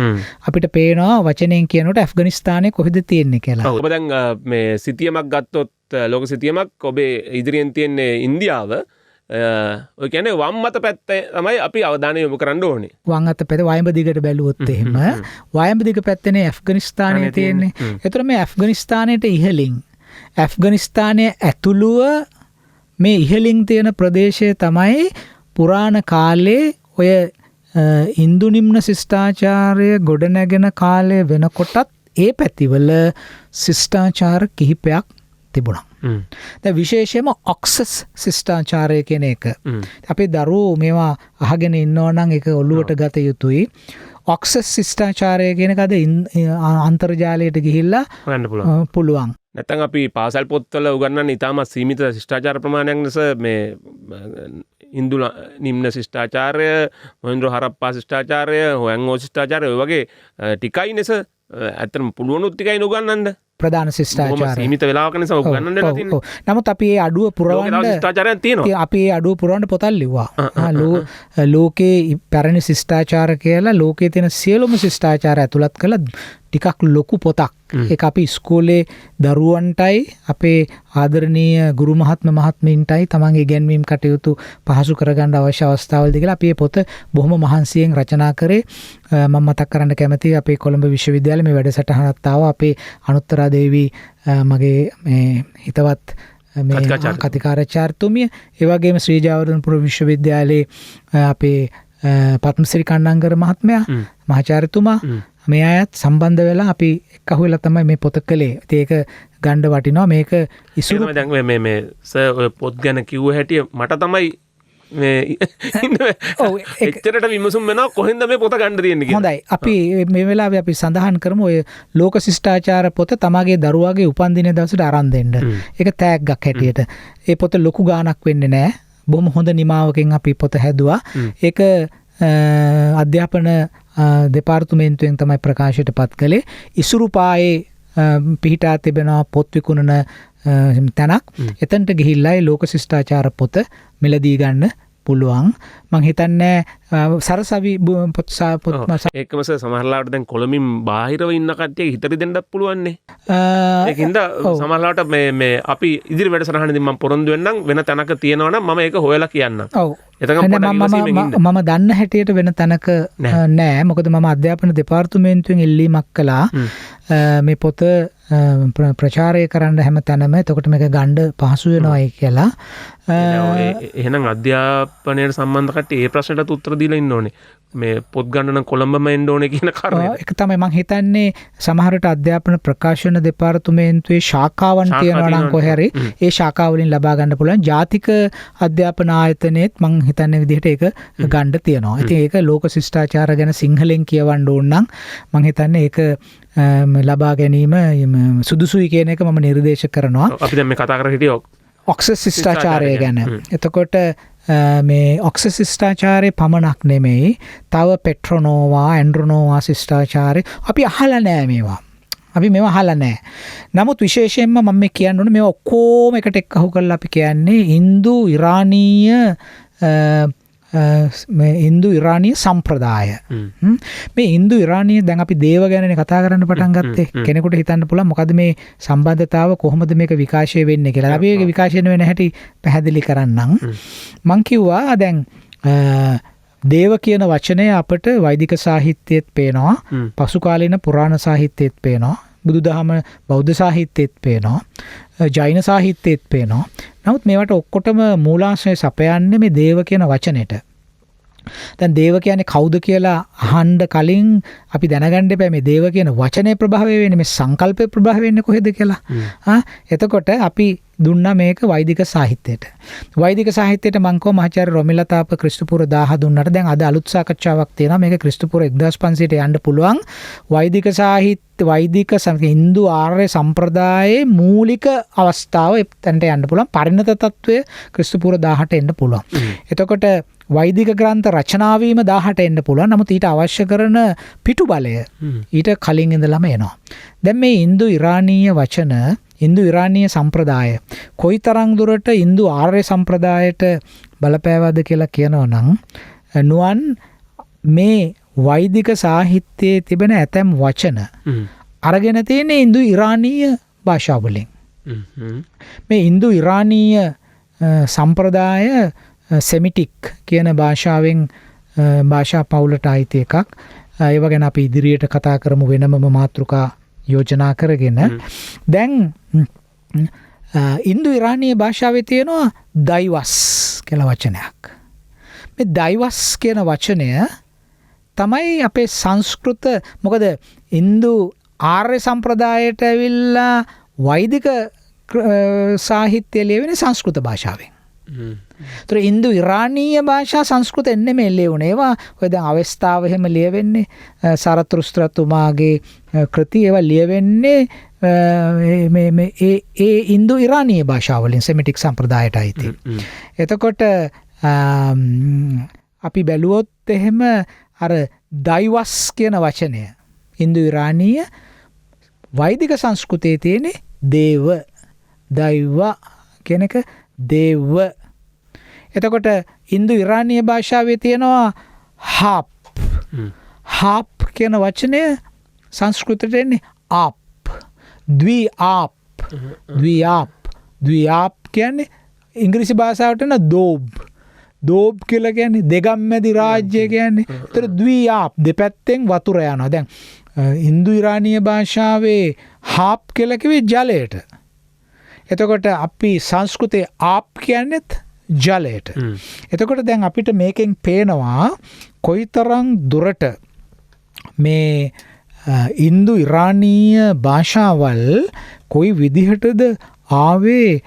S1: අපිට පේනවා වචනෙන් කියනකොට ඇෆ්ගනිස්තානයේ කොහෙද තියෙන්නේ කියලා.
S3: ඔබ දැන් මේ සිතියමක් ගත්තොත් ලෝක සිතියමක් ඔබේ ඉදිරියෙන් තියෙන්නේ ඉන්දියාව. ඔය කියන්නේ වම් අත පැත්ත තමයි අපි අවධානය යොමු කරන්න ඕනේ.
S1: වම් අත පැත්ත වයඹදිගට බැලුවොත් එහෙම වයඹදිග පැත්තනේ ඇෆ්ගනිස්තානයේ තියෙන්නේ. ඒතර මේ ඇෆ්ගනිස්තානයට ඉහළින් ඇෆ්ගනිස්තානයේ ඇතුළුව මේ ඉහළින් තියෙන ප්‍රදේශය තමයි පුරාණ කාලේ ඔය ඉන්දු නිම්න ශිෂ්ටාචාරය ගොඩනැගෙන කාලය වෙනකොටත් ඒ පැතිවල ශිෂ්ටාචාර කිහිපයක් තිබුණා. දැන් විශේෂයෙන්ම ඔක්සස් ශිෂ්ටාචාරය කියන එක. අපේ දරුවෝ මේවා අහගෙන ඉන්නවා නම් ඒක ඔළුවට ගත යුතුයි. ඔක්සස් ශිෂ්ටාචාරය කියන එක අද අන්තර්ජාලයට ගිහිල්ලා
S3: හොයන්න
S1: පුළුවන්.
S3: නැත්නම් අපි පාසල් පොත්වල උගන්වන්නේ ඉතාමත් සීමිත ශිෂ්ටාචාර ප්‍රමාණයක් නැස මේ ඉන්දු නිම්න ශිෂ්ටාචාරය, මොහින්ද්‍ර හරප්පා ශිෂ්ටාචාරය, හොයන්ගෝ ශිෂ්ටාචාරය ඔය වගේ ටිකයි නෙස ඇත්තටම පුළුවනුත් ටිකයි උගන්වන්න.
S1: ප්‍රධාන ශිෂ්ටාචාරය.
S3: සීමිත වෙලාවක නිසා උගන්වන්න දෙලා තියෙනවා.
S1: නමුත් අපි මේ අඩුව පුරවන්න
S3: ශිෂ්ටාචාරයක් තියෙනවා.
S1: අපි මේ අඩුව පුරවන්න පොතක් ලිව්වා. ලෝකේ පැරණි ශිෂ්ටාචාර කියලා ලෝකයේ තියෙන සියලුම ශිෂ්ටාචාර ඇතුළත් කළ ටිකක් ලොකු පොතක්. ඒක අපි ඉස්කෝලේ දරුවන්ටයි අපේ ආදරණීය ගුරු මහත්ම මහත්මීන්ටයි තමන්ගේ ඉගැන්වීම් කටයුතු පහසු කරගන්න අවශ්‍ය අවස්ථාවලදී කියලා අපි මේ පොත බොහොම මහන්සියෙන් රචනා කරේ. මම මතක් කරන්න කැමතියි අපේ කොළඹ විශ්වවිද්‍යාලයේ මේ වැඩසටහනත් ආවා අපේ අනුත්තරා දේවී මගේ මේ හිතවත් මේ කතිකාරාචාර්යතුමිය ඒ වගේම ශ්‍රී ජයවර්ධනපුර විශ්වවිද්‍යාලයේ අපේ පත්මසිරි කණ්ණාංගර මහත්මයා මහාචාර්යතුමා මේ අයත් සම්බන්ධ වෙලා අපි එක්කහුවෙලා තමයි මේ පොත කළේ. ඉතින් ඒක ගන්න වටිනවා. මේක ඉසුරු
S3: දැන් මේ සර් ඔය පොත් ගැන කිව්ව හැටි මට තමයි මේ එච්චරට විමසුම් වෙනවා කොහෙන්ද මේ පොත ගන්න තියෙන්නේ කියලා.
S1: හොඳයි. අපි මේ වෙලාවේ අපි සඳහන් කරමු ඔය ලෝක ශිෂ්ටාචාර පොත තමගේ දරුවාගේ උපන්දින දවසට අරන් දෙන්න. ඒක තෑග්ගක් හැටියට. ඒ පොත ලොකු ගාණක් වෙන්නේ නැහැ. බොහොම හොඳ නිමාවකින් අපි පොත හැදුවා. ඒක අධ්‍යාපන දෙපාර්තමේන්තුවෙන් තමයි ප්‍රකාශයට පත් කළේ. ඉසුරුපායේ පිහිටා තිබෙනවා පොත් විකුණන තැනක්. එතනට ගිහිල්ලා ලෝක ශිෂ්ටාචාර පොත මිලදී ගන්න පුළුවන්. මං හිතන්නේ සරසවි පොත්
S3: ඒකම සමහරලාට දැන් කොළමින් බාහිරව ඉන්න කට්ටිය හිතරි දෙන්නත් පුළුවන්නේ. ඒකින්ද සමහරලාට මේ අපි ඉදිරි වැඩසටහනේදී මම පොරොන්දු වෙන්නම් වෙන තැනක තියෙනවා නම් මම ඒක හොයලා කියන්නම්.
S1: ඔව්. මම දන්න හැටියට වෙන තැනක නෑ. මොකද මම අධ්‍යාපන දෙපාර්තමේන්තුවෙන් ඉල්ලීමක් කළා මේ පොත ප්‍රචාරය කරන්න හැම තැනම. එතකොට මේක ගණ්ඩ පහසු වෙනවායි කියලා.
S3: එහෙනම් අධ්‍යාපනයට සම්බන්ධ කට්ටිය ඒ ප්‍රශ්නටත් උත්තර දීලා ඉන්න ඕනේ. මේ පොත් ගන්න නම් කොළඹම එන්න ඕනේ කියන කාරණය.
S1: ඒක තමයි මම හිතන්නේ සමහරට අධ්‍යාපන ප්‍රකාශන දෙපාර්තමේන්තුවේ ශාඛාවන් තියෙනවා නම් කොහේ හරි ඒ ශාඛාව වලින් ලබා ගන්න පුළුවන්. ජාතික අධ්‍යාපන ආයතනයේත් මම හිතන්නේ විදිහට ඒක ගන්න තියෙනවා. ඉතින් ඒක ලෝක ශිෂ්ටාචාර ගැන සිංහලෙන් කියවන්න ඕන නම් මම හිතන්නේ ඒක ලබා ගැනීම සුදුසුයි කියන එක මම නිර්දේශ කරනවා.
S3: අපි දැන් මේ කතා කර හිටියේ
S1: ඔක්සස් ශිෂ්ටාචාරය ගැන. එතකොට මේ ඔක්සස් ශිෂ්ටාචාරය පමණක් නෙමෙයි, තව පෙට්‍රොනෝවා ඇන්ඩ්‍රොනෝවා ශිෂ්ටාචාරය අපි අහලා නෑ මේවා. අපි මේවා අහලා නෑ. නමුත් විශේෂයෙන්ම මම මේ කියන්න ඕනේ මේවා ඔක්කොම එකට එක්කහු කරලා අපි කියන්නේ ඉන්දු ඉරානීය සම්ප්‍රදාය. මේ ඉන්දු ඉරානීය දැන් අපි දේව ගැනනේ කතා කරන්න පටන් ගත්තේ. කෙනෙකුට හිතන්න පුළුවන් මොකද මේ සම්බන්ධතාව කොහොමද මේක විකාශය වෙන්නේ කියලා. අපි ඒක විකාශය වෙන හැටි පැහැදිලි කරන්නම්. මං කිව්වා දැන් දේව කියන වචනය අපට වෛදික සාහිත්‍යයේත් පේනවා, පසු කාලීන පුරාණ සාහිත්‍යයේත් පේනවා, බුදුදහම බෞද්ධ සාහිත්‍යයේත් පේනවා, ජෛන සාහිත්‍යයේත් පේනවා. නමුත් මේවට ඔක්කොටම මූලාශ්‍රය සපයන්නේ මේ දේව කියන වචනෙට. දැන් දේව කියන්නේ කවුද කියලා අහන්න කලින් අපි දැනගන්න එපා මේ දේව කියන වචනේ ප්‍රභාවය වෙන්නේ මේ සංකල්පේ ප්‍රභාවය වෙන්නේ කොහෙද කියලා. එතකොට අපි දුන්නා මේක වෛදික සාහිත්‍යයට. වෛදික සාහිත්‍යයට මං කෝ මහාචාර්ය රොමිලතාප ක්‍රිස්තුපුර 1000 දුන්නාට දැන් අද අලුත් සාකච්ඡාවක් තියෙනවා. මේක ක්‍රිස්තුපුර 1500ට යන්න පුළුවන්. වෛදික සාහිත්‍ය වෛදික හින්දු ආර්ය සම්ප්‍රදායේ මූලික අවස්ථාව එතනට යන්න පුළුවන්. පරිණත තත්වය ක්‍රිස්තුපුර 1000ට එන්න පුළුවන්. එතකොට වෛදික ග්‍රන්ථ රචනාවීම 1000ට එන්න පුළුවන්. නමුත් ඊට අවශ්‍ය කරන පිටු බලය ඊට කලින් ඉඳලම එනවා. දැන් මේ ඉන්දු ඉරානීය වචන ඉන්දු ඉරානීය සම්ප්‍රදාය කොයිතරම් දුරට ඉන්දු ආර්ය සම්ප්‍රදායට බලපෑවද කියලා කියනවා නම් නුවන් මේ වෛදික සාහිත්‍යයේ තිබෙන ඇතැම් වචන අරගෙන තියෙන ඉන්දු ඉරානීය භාෂාව වලින්. මේ ඉන්දු ඉරානීය සම්ප්‍රදාය සෙමිටික් කියන භාෂාවෙන් භාෂා පවුලට අයිති එකක්. ඒව ගැන අපි ඉදිරියට කතා කරමු වෙනමම මාතෘකා යෝජනා කරගෙන. දැන් ඉන්දු ඉරානීය භාෂාවේ තියෙනවා දෛවස් කියලා වචනයක්. මේ දෛවස් කියන වචනය තමයි අපේ සංස්කෘත මොකද ඉන්දු ආර්ය සම්ප්‍රදායට ඇවිල්ලා වෛදික සාහිත්‍ය ලියවෙන්නේ සංස්කෘත භාෂාවෙන්. ඒතර ඉන්දු ඉරානීය භාෂා සංස්කෘත එන්නේ මේ ලියුනේ. ඒවා ඔය දැන් අවස්ථාව එහෙම ලියවෙන්නේ සරතුස්ත්‍රතුමාගේ කෘති ඒවා ලියවෙන්නේ මේ ඒ ඉන්දු ඉරානීය භාෂාව වලින් සෙමිටික් සම්ප්‍රදායට අයිති. එතකොට අපි බැලුවොත් එහෙම අර දෛවස් කියන වචනය ඉන්දු ඉරානීය වෛදික සංස්කෘතයේ තියෙන දේව දෛව කියන එක දේව. එතකොට ඉන්දු ඉරානීය භාෂාවේ තියෙනවා හාප්. හාප් කියන වචනය සංස්කෘතයට එන්නේ ආප්. ද්විආප්. ද්විආප්. ද්විආප් කියන්නේ ඉංග්‍රීසි භාෂාවට එන දෝබ්. දෝබ් කියලා කියන්නේ දෙගම්මැදි රාජ්‍ය කියන්නේ. ඒතර ද්විආප් දෙපැත්තෙන් වතුර යනවා. දැන් ඉන්දු ඉරානීය භාෂාවේ හාප් කියලා කිව්වේ ජලයට. එතකොට අපි සංස්කෘතයේ ආප් කියන්නේත් ජලයට. එතකොට දැන් අපිට මේකෙන් පේනවා කොයිතරම් දුරට මේ ඉන්දු ඉරානීය භාෂාවල් කොයි විදිහටද ආවේ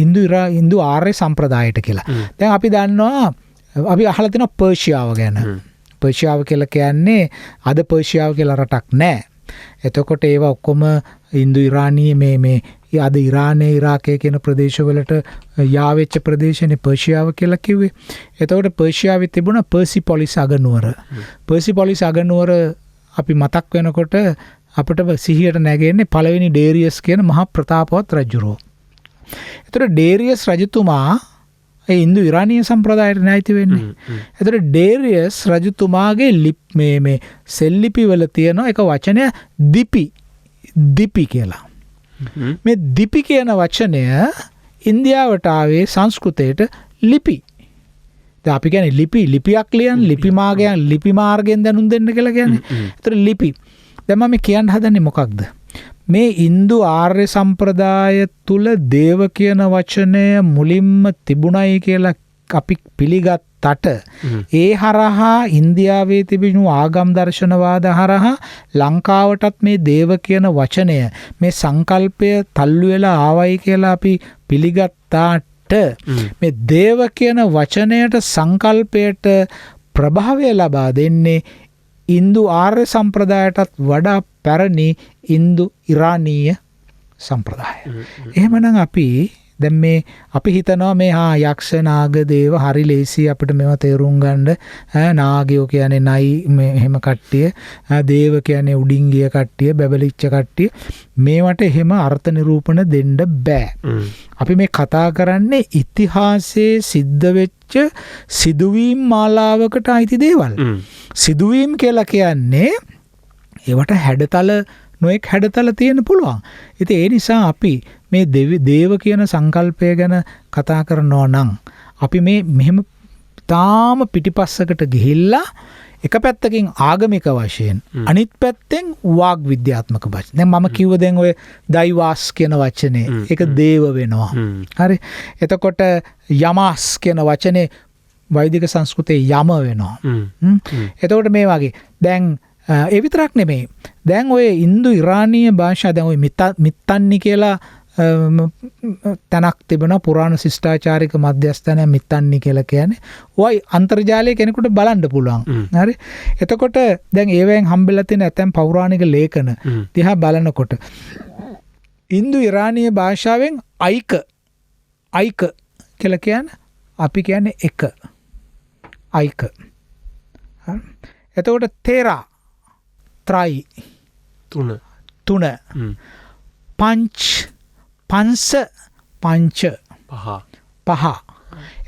S1: ඉන්දු ආර්ය සම්ප්‍රදායට කියලා. දැන් අපි දන්නවා අපි අහලා තියෙනවා පර්ෂියාව ගැන. පර්ෂියාව කියලා කියන්නේ අද පර්ෂියාව කියලා රටක් නැහැ. එතකොට ඒවා ඔක්කොම ඉන්දු ඉරානීය මේ අද ඉරානයේ ඉරාකයේ කියන ප්‍රදේශවලට යාවෙච්ච ප්‍රදේශනේ පර්ෂියාව කියලා කිව්වේ. එතකොට පර්ෂියාවේ තිබුණ පර්සිපොලිස් අගනුවර. පර්සිපොලිස් අගනුවර අපි මතක් වෙනකොට අපිට සිහියට නැගෙන්නේ පළවෙනි ඩේරියස් කියන මහා ප්‍රතාපවත් රජුරෝ. එතකොට ඩේරියස් රජතුමා ඒ ඉන්දු ඉරානීය සම්ප්‍රදායට නැති වෙන්නේ. එතකොට ඩේරියස් රජතුමාගේ මේ සෙල්ලිපිවල තියෙන එක වචනය දිපි කියලා. මේ දිපි කියන වචනය ඉන්දියාවට ආවේ සංස්කෘතයට ලිපි. දැන් අපි කියන්නේ ලිපියක් ලියන් ලිපි මාර්ගයෙන් දැනුම් දෙන්න කියලා කියන්නේ. ඒතර ලිපි. දැන් මම කියන්න හදන්නේ මොකක්ද? මේ ඉන්දු ආර්ය සම්ප්‍රදාය තුල දේව කියන වචනය මුලින්ම තිබුණයි කියලා අපි පිළිගත්තට ඒ හරහා ඉන්දියාවේ තිබුණු ආගම් දර්ශනවාද හරහා ලංකාවටත් මේ දේව කියන වචනය මේ සංකල්පය තල්ලු වෙලා ආවයි කියලා අපි පිළිගත්තාට මේ දේව කියන වචනයට සංකල්පයට ප්‍රභාවය ලබා දෙන්නේ ඉන්දු ආර්ය සම්ප්‍රදායටත් වඩා පැරණි ඉන්දු ඉරානීය සම්ප්‍රදාය. එහෙමනම් දැන් මේ අපි හිතනවා මේ යක්ෂ නාග දේව හරි ලේසි අපිට මේවා තේරුම් ගන්න. නාගයෝ කියන්නේ නයි මේ එහෙම කට්ටිය, දේව කියන්නේ උඩින් ගිය කට්ටිය, බැබලිච්ච කට්ටිය. මේවට එහෙම අර්ථ නිරූපණ දෙන්න බෑ. අපි මේ කතා කරන්නේ ඉතිහාසයේ සිද්ධ වෙච්ච සිදුවීම් මාලාවකට අයිති දේවල්. සිදුවීම් කියලා කියන්නේ ඒවට නොඑක් හැඩතල තියෙන්න පුළුවන්. ඉතින් ඒ නිසා අපි මේ දේව කියන සංකල්පය ගැන කතා කරනවා නම් අපි මෙහෙම තාම පිටිපස්සකට ගිහිල්ලා එක පැත්තකින් ආගමික වශයෙන් අනිත් පැත්තෙන් වාග් විද්‍යාත්මක වශයෙන්. දැන් මම කිව්ව දැන් ඔය දෛවාස් කියන වචනේ ඒක දේව වෙනවා. හරි. එතකොට යමාස් කියන වචනේ වෛදික සංස්කෘතයේ යම වෙනවා. එතකොට මේ වගේ දැන් ඒ විතරක් නෙමෙයි. දැන් ඔය ඉන්දු ඉරානීය භාෂා දැන් ඔය මිත්තන්නි කියලා තැනක් තිබෙනවා පුරාණ ශිෂ්ටාචාරික මධ්‍යස්ථානය මිත්තන්නි කියලා කියන්නේ. ඔය අන්තර්ජාලයේ කෙනෙකුට බලන්න පුළුවන්. හරි. එතකොට දැන් ඒවෙන් හම්බෙලා තියෙන ඇතැම් පෞරාණික ලේඛන දිහා බලනකොට ඉන්දු ඉරානීය භාෂාවෙන් අයික කියලා කියන්නේ අපි කියන්නේ එක. අයික. එතකොට තේරා ත්‍රයි තුන පංච පහ.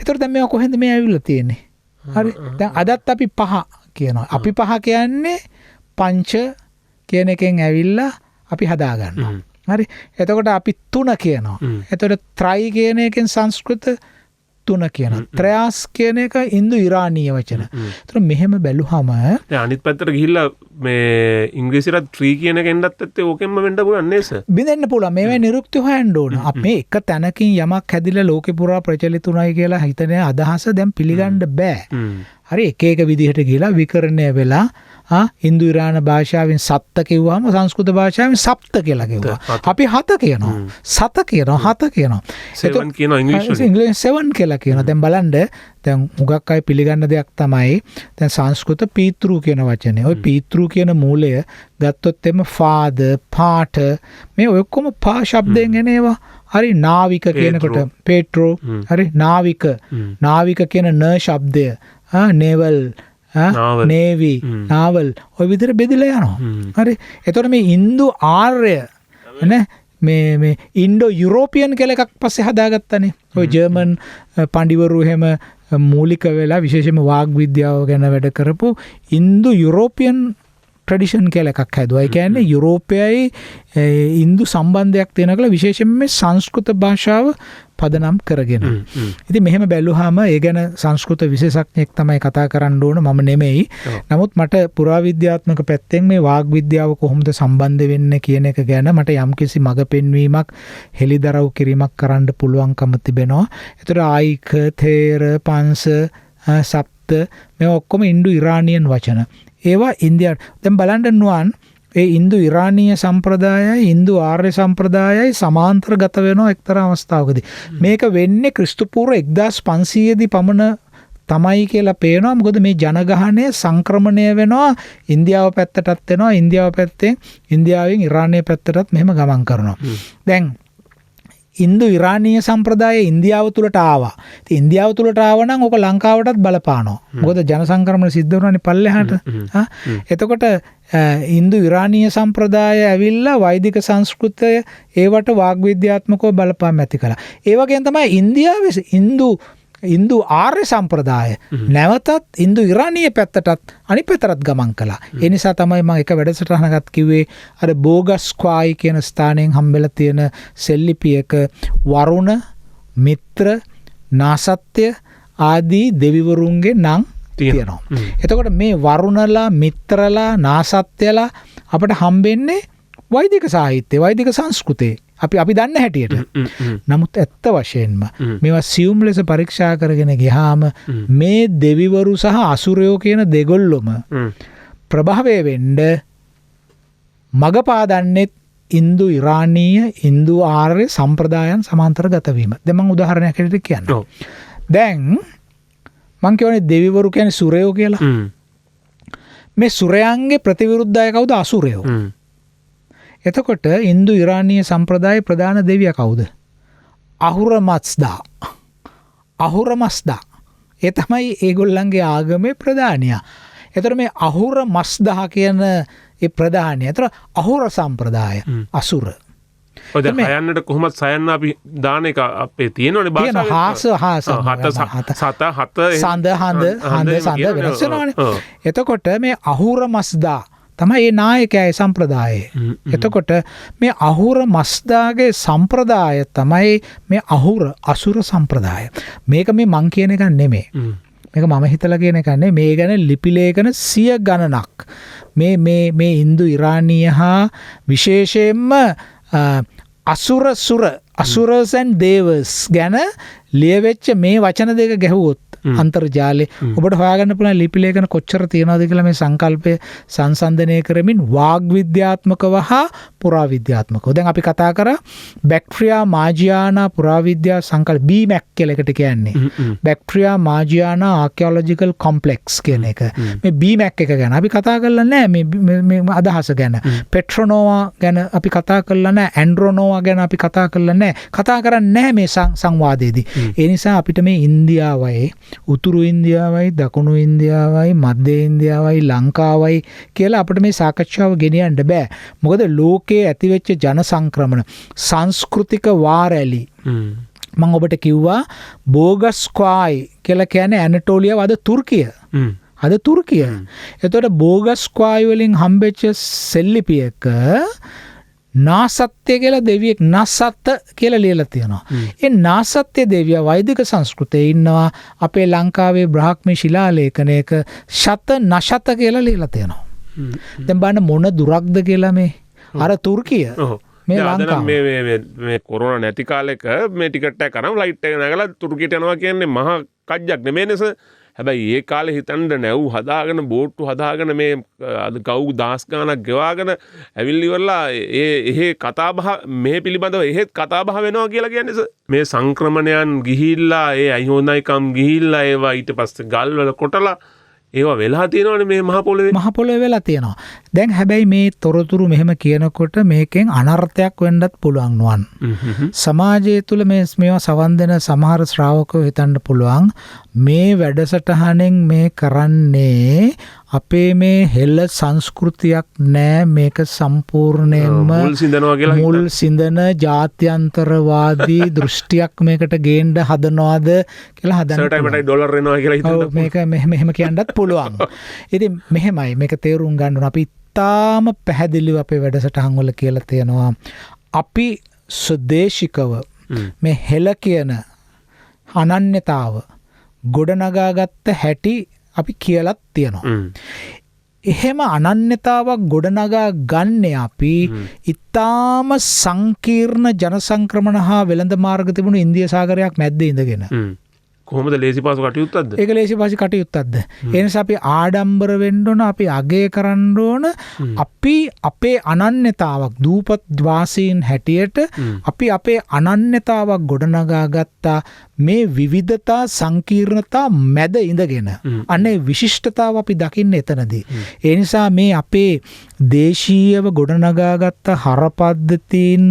S1: එතකොට දැන් මේවා කොහෙන්ද මේ ඇවිල්ලා තියෙන්නේ? හරි. දැන් අදත් අපි පහ කියනවා. අපි පහ කියන්නේ පංච කියන එකෙන් ඇවිල්ලා අපි හදා ගන්නවා. හරි. එතකොට අපි තුන කියනවා. එතකොට ත්‍රයි කියන එකෙන් සංස්කෘත තුන කියනවා. ත්‍රයාස් කියන එක ඉන්දු ඉරානීය වචන. ඒතර මෙහෙම බැලුවම
S3: අනිත් පැත්තට ගිහිල්ලා මේ ඉංග්‍රීසියට ත්‍රී කියන එකෙන්වත් ඇත්තේ ඕකෙන්ම වෙන්න පුළුවන් නේද?
S1: බින්දෙන්න පුළුවන්. මේවා නිරුක්ති හොයන්න ඕන. අපි එක තැනකින් යමක් හැදිලා ලෝකේ පුරා ප්‍රචලිත උනායි කියලා හිතන අදහස දැන් පිළිගන්න බෑ. හරි. එක විදිහට ගිහිලා විකරණය වෙලා ඉන්දු ඉරාන භාෂාවෙන් සත්ත කිව්වම සංස්කෘත භාෂාවෙන් සප්ත කියලා කිව්වා. අපි හත කියනවා. සත කියනවා. හත කියනවා.
S3: සෙවන් කියනවා ඉංග්‍රීසි
S1: වලින්. සෙවන් කියලා කියනවා. දැන් බලන්න දැන් හුඟක් අය පිළිගන්න දෙයක් තමයි දැන් සංස්කෘත පීතෘ කියන වචනේ. ওই පීතෘ කියන මූලය ගත්තොත් එම ෆාදර්, පාටර් මේ ඔක්කොම පා ශබ්දයෙන් එන ඒවා. හරි. නාවික කියනකොට පේට්‍රෝ. හරි. නාවික කියන න ශබ්දය නේවල් නේවි නාවල් ඔය විදිහට බෙදලා යනවා. හරි. එතකොට මේ ඉන්දු ආර්ය මේ ඉන්ඩෝ යුරෝපියන් කියලා එකක් පස්සේ හදාගත්තනේ. ඔය ජර්මන් පඬිවරු එහෙම මූලික වෙලා විශේෂයෙන්ම වාග් විද්‍යාව ගැන වැඩ කරපු ඉන්දු යුරෝපියන් ට්‍රැඩිෂන් කියලා එකක් හැදුවා. ඒ කියන්නේ යුරෝපයයි ඉන්දු සම්බන්ධයක් තියෙනවා කියලා විශේෂයෙන්ම මේ සංස්කෘත භාෂාව පදනම් කරගෙන. ඉතින් මෙහෙම බැලුවාම ඒ ගැන සංස්කෘත විශේෂඥයෙක් තමයි කතා කරන්න ඕන මම නෙමෙයි. නමුත් මට පුරාවිද්‍යාත්මක පැත්තෙන් මේ වාග් විද්‍යාව කොහොමද සම්බන්ධ වෙන්නේ කියන එක ගැන මට යම්කිසි මඟ පෙන්වීමක් හෙළිදරව් කිරීමක් කරන්න පුළුවන්කම තිබෙනවා. ඒතර ආයික, තේර, පංස, සප්ත මේ ඔක්කොම ඉන්දු ඉරානියන් වචන. ඒවා ඉන්දියාවට දැන් බලන්න නුවන් ඒ ඉන්දු ඉරානීය සම්ප්‍රදායයි ඉන්දු ආර්ය සම්ප්‍රදායයි සමාන්තරගත වෙනවා එක්තරා අවස්ථාවකදී. මේක වෙන්නේ ක්‍රිස්තු පූර්ව 1500 දී පමණ තමයි කියලා පේනවා. මොකද මේ ජනගහනය සංක්‍රමණය වෙනවා ඉන්දියාව පැත්තටත් එනවා. ඉන්දියාවෙන් ඉරානය පැත්තටත් මෙහෙම ගමන් කරනවා. දැන් ඉන්දු ඉරානීය සම්ප්‍රදාය ඉන්දියාව තුළට ආවා. ඉතින් ඉන්දියාව තුළට ආව නම් ඕක ලංකාවටත් බලපානවා. මොකද ජන සංක්‍රමණ සිද්ධ වුණානේ පල්ලෙහාට. එතකොට ඉන්දු ඉරානීය සම්ප්‍රදාය ඇවිල්ලා වෛදික සංස්කෘතය ඒවට වාග් විද්‍යාත්මකව බලපාන්න ඇති කළා. ඒ වගේම තමයි ඉන්දියාවේ ඉන්දු ඉන්දු ආර්ය සම්ප්‍රදාය නැවතත් ඉන්දු ඉරානීය පැත්තටත් අනිත් පැත්තටත් ගමන් කළා. ඒ නිසා තමයි මම එක වැඩසටහනකට කිව්වේ අර බෝගස්ක්වායි කියන ස්ථානයෙන් හම්බෙලා තියෙන සෙල්ලිපියක වරුණ, මිත්‍ර, නාසත්‍ය ආදී දෙවිවරුන්ගේ නම් තියෙනවා. එතකොට මේ වරුණලා, මිත්‍රලා, නාසත්‍යලා අපට හම්බෙන්නේ වෛදික සාහිත්‍ය, වෛදික සංස්කෘතිය. අපි දන්න හැටියට. නමුත් ඇත්ත වශයෙන්ම මේවා සියුම් ලෙස පරීක්ෂා කරගෙන ගියාම මේ දෙවිවරු සහ අසුරයෝ කියන දෙගොල්ලොම ප්‍රභවය වෙන්න මග පාදන්නෙත් ඉන්දු ඉරානීය, ඉන්දු ආර්ය සම්ප්‍රදායන් සමාන්තරගත වීම. දැන් මම උදාහරණයක් හැටියට කියන්නම්. දැන් මං කියවනේ දෙවිවරු කියන්නේ සුරයෝ කියලා. මේ සුරයන්ගේ ප්‍රතිවිරුද්ධය කවුද? අසුරයෝ. එතකොට ඉන්දු ඉරානීය සම්ප්‍රදායේ ප්‍රධාන දෙවියා කවුද? අහුරමස්දා. අහුරමස්දා. ඒ තමයි ඒගොල්ලන්ගේ ආගමේ ප්‍රධානියා. එතකොට මේ අහුරමස්දා කියන ඒ ප්‍රධානියා. එතකොට අහුර සම්ප්‍රදාය අසුර.
S3: ඔය දැන් හයන්නට කොහොමද සයන්න අපි දාන එක අපේ තියෙනවනේ භාෂාවේ.
S1: සඳ වෙනස් වෙනවනේ. එතකොට මේ අහුරමස්දා තමයි ඒ නායකයා ඒ සම්ප්‍රදායේ. එතකොට මේ අහුර මස්දාගේ සම්ප්‍රදාය තමයි මේ අසුර සම්ප්‍රදාය. මේක මේ මං කියන එක නෙමෙයි. මේක මම හිතලා කියන එක නෙමෙයි. මේ ගැන ලිපි ලේඛන 100 ගණනක් මේ ඉන්දු ඉරානීය හා විශේෂයෙන්ම අසුරස් and devas ගැන ලියවෙච්ච මේ වචන දෙක ගැහුවොත් අන්තර්ජාලේ ඔබට හොයාගන්න පුළුවන් ලිපි ලේඛන කොච්චර තියෙනවද කියලා මේ සංකල්පය සංසන්දනය කරමින් වාග් විද්‍යාත්මකව හා පුරා විද්‍යාත්මකව. දැන් අපි කතා කරා බැක්ටීරියා මාජියානා පුරාවිද්‍යා සංකල්ප BMAC කියලා එකට කියන්නේ. බැක්ටීරියා මාජියානා ආකියොලොජිකල් කොම්ප්ලෙක්ස් කියන එක. මේ BMAC එක ගැන අපි කතා කරලා නැහැ මේ අදහස ගැන. පෙට්‍රොනෝවා ගැන අපි කතා කරලා නැහැ. ඇන්ඩ්‍රොනෝවා ගැන අපි කතා කරලා නැහැ. කතා කරන්නේ නැහැ මේ සංවාදයේදී. ඒ නිසා අපිට මේ ඉන්දියාවයි, උතුරු ඉන්දියාවයි, දකුණු ඉන්දියාවයි, මධ්‍ය ඉන්දියාවයි, ලංකාවයි කියලා අපිට මේ සාකච්ඡාව ගෙනියන්න බෑ. මොකද ලෝකයේ ඇතිවෙච්ච ජන සංක්‍රමණ, සංස්කෘතික වාරැලි. මම ඔබට කිව්වා බෝගස්ක්වායි කියලා කියන්නේ ඇනටෝලියාව, අද තුර්කිය. අද තුර්කිය. එතකොට බෝගස්ක්වායි වලින් හම්බෙච්ච සෙල්ලිපියක නාසත්‍ය කියලා දෙවියෙක් නසත්ත කියලා ලියලා තියෙනවා. ඒ නාසත්‍ය දෙවියා වෛදික සංස්කෘතයේ ඉන්නවා. අපේ ලංකාවේ බ්‍රාහ්මී ශිලාලේඛනයක ශත නශත කියලා ලියලා තියෙනවා. දැන් බලන්න මොන දුරක්ද කියලා මේ අර තුර්කිය මේ ලංකාව
S3: මේ කොරෝනා නැති කාලෙක මේ ටිකට් එක කරන් ෆ්ලයිට් එක නැගලා තුර්කියට යනවා කියන්නේ මහා කජ්ජක් නෙමෙයි නේද? හැබැයි ඒ කාලේ හිතන්න නැව් හදාගෙන බෝට්ටු හදාගෙන මේ අද ගව් දහස් ගාණක් ගෙවාගෙන ඇවිල්ලි ඉවරලා එහෙ කතාබහ මේ පිළිබඳව එහෙත් කතාබහ වෙනවා කියලා කියන්නේ මේ සංක්‍රමණයන් ගිහිල්ලා ඒ අයිහොඳයිකම් ගිහිල්ලා ඒවා ඊට පස්සේ ගල් වල කොටලා ඒවා වෙලා තියෙනවනේ මේ මහ පොළොවේ
S1: වෙලා තියෙනවා. දැන් හැබැයි මේ තොරතුරු මෙහෙම කියනකොට මේකෙන් අනර්ථයක් වෙන්නත් පුළුවන් නුවන්. සමාජය තුළ මේවා සවන් දෙන සමහර ශ්‍රාවකයෝ හිතන්න පුළුවන් මේ වැඩසටහනෙන් මේ කරන්නේ අපේ මේ හෙළ සංස්කෘතියක් නෑ, මේක සම්පූර්ණයෙන්ම මුල් සිඳන ජාත්‍යන්තරවාදී දෘෂ්ටියක් මේකට ගේන්න හදනවාද කියලා හදන්න
S3: ඩොලර් එනවා කියලා හිතන්න.
S1: මේක මෙහෙම කියන්නත් පුළුවන්. ඉතින් මෙහෙමයි මේක තේරුම් ගන්න ඕන. අපි තාම පැහැදිලිව අපේ වැඩසටහන් වල කියලා තියෙනවා අපි ස්වදේශිකව මේ හෙළ කියන අනන්‍යතාව ගොඩනගාගත්ත හැටි අපි කියලත් තියෙනවා. එහෙම අනන්‍යතාවක් ගොඩනගා ගන්න අපි ඉතාම සංකීර්ණ ජන සංක්‍රමණ හා වෙළඳ මාර්ග තිබුණු ඉන්දිය සාගරයක් මැද්දේ ඉඳගෙන.
S3: කොහොමද ලේසි පාසු කටයුත්තක්ද?
S1: ඒක ලේසි පාසු කටයුත්තක්ද? ඒ නිසා අපි ආඩම්බර වෙන්න ඕන, අපි අගය කරන්න ඕන. අපි අපේ අනන්‍යතාවක් දූපත් වාසීන් හැටියට අපි අපේ අනන්‍යතාවක් ගොඩනගා ගත්තා මේ විවිධතා සංකීර්ණතා මැද ඉඳගෙන. අනේ විශිෂ්ටතාව අපි දකින්න එතනදී. ඒ නිසා මේ අපේ දේශීයව ගොඩනගාගත්ත හර පද්ධතීන්,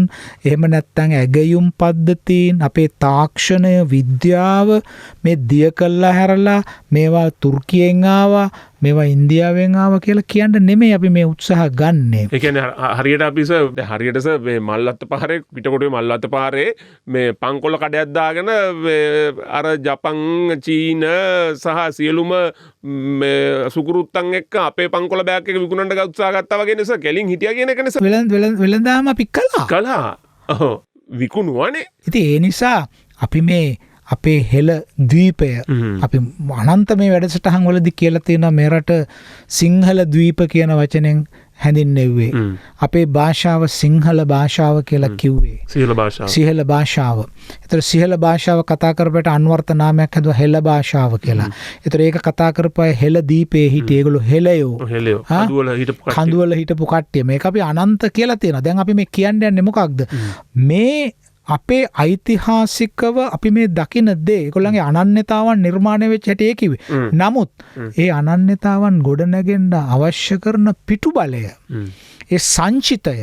S1: එහෙම නැත්නම් ඇගයුම් පද්ධතීන්, අපේ තාක්ෂණය විද්‍යාව මේ දිය කළා හැරලා මේවා තුර්කියෙන් ආවා, මේවා ඉන්දියාවෙන් ආව කියලා කියන්න නෙමෙයි අපි මේ උත්සාහ ගන්නෙ.
S3: ඒ කියන්නේ හරියට අපි හරියට මේ මල්ලත්ත පාරේ පිටකොටුවේ මල්ලත්ත පාරේ මේ පංකොල කඩයක් දාගෙන අර ජපන් චීන සහ සියලුම සුකුරුත්තන් එක්ක අපේ පංකොල බෑග් එක විකුණන්න උත්සාහ ගත්තා වගේ නිසා කෙලින් හිටියා කියන එක නිසා
S1: වෙළඳාම අපි කළා.
S3: විකුණුවනේ.
S1: ඉතින් ඒ නිසා අපි මේ අපේ හෙළ දීපය අපි අනන්ත මේ වැඩසටහන් වලදී කියලා තියෙනවා මේ රට සිංහල දීප කියන වචනෙන් හැඳින්වෙන්නේ. අපේ භාෂාව සිංහල භාෂාව කියලා කිව්වේ. සිහල භාෂාව. ඒතර සිහල භාෂාව කතා කරපුවට අන්වර්ථ නාමයක් හදුවා හෙළ භාෂාව කියලා. ඒතර ඒක කතා කරපුවා හෙළ දීපේ හිටියේ. ඒගොල්ලෝ හෙළයෝ. කඳුවල හිටපු කට්ටිය. මේක අපි අනන්ත කියලා තියෙනවා. දැන් අපි මේ කියන්න යන්නේ මොකක්ද? මේ අපේ ඓතිහාසිකව අපි මේ දකින දේ ඒගොල්ලන්ගේ අනන්‍යතාවන් නිර්මාණය වෙච්ච හැටි ඒ කිව්වේ. නමුත් ඒ අනන්‍යතාවන් ගොඩනගෙන්න අවශ්‍ය කරන පිටුබලය, ඒ සංචිතය,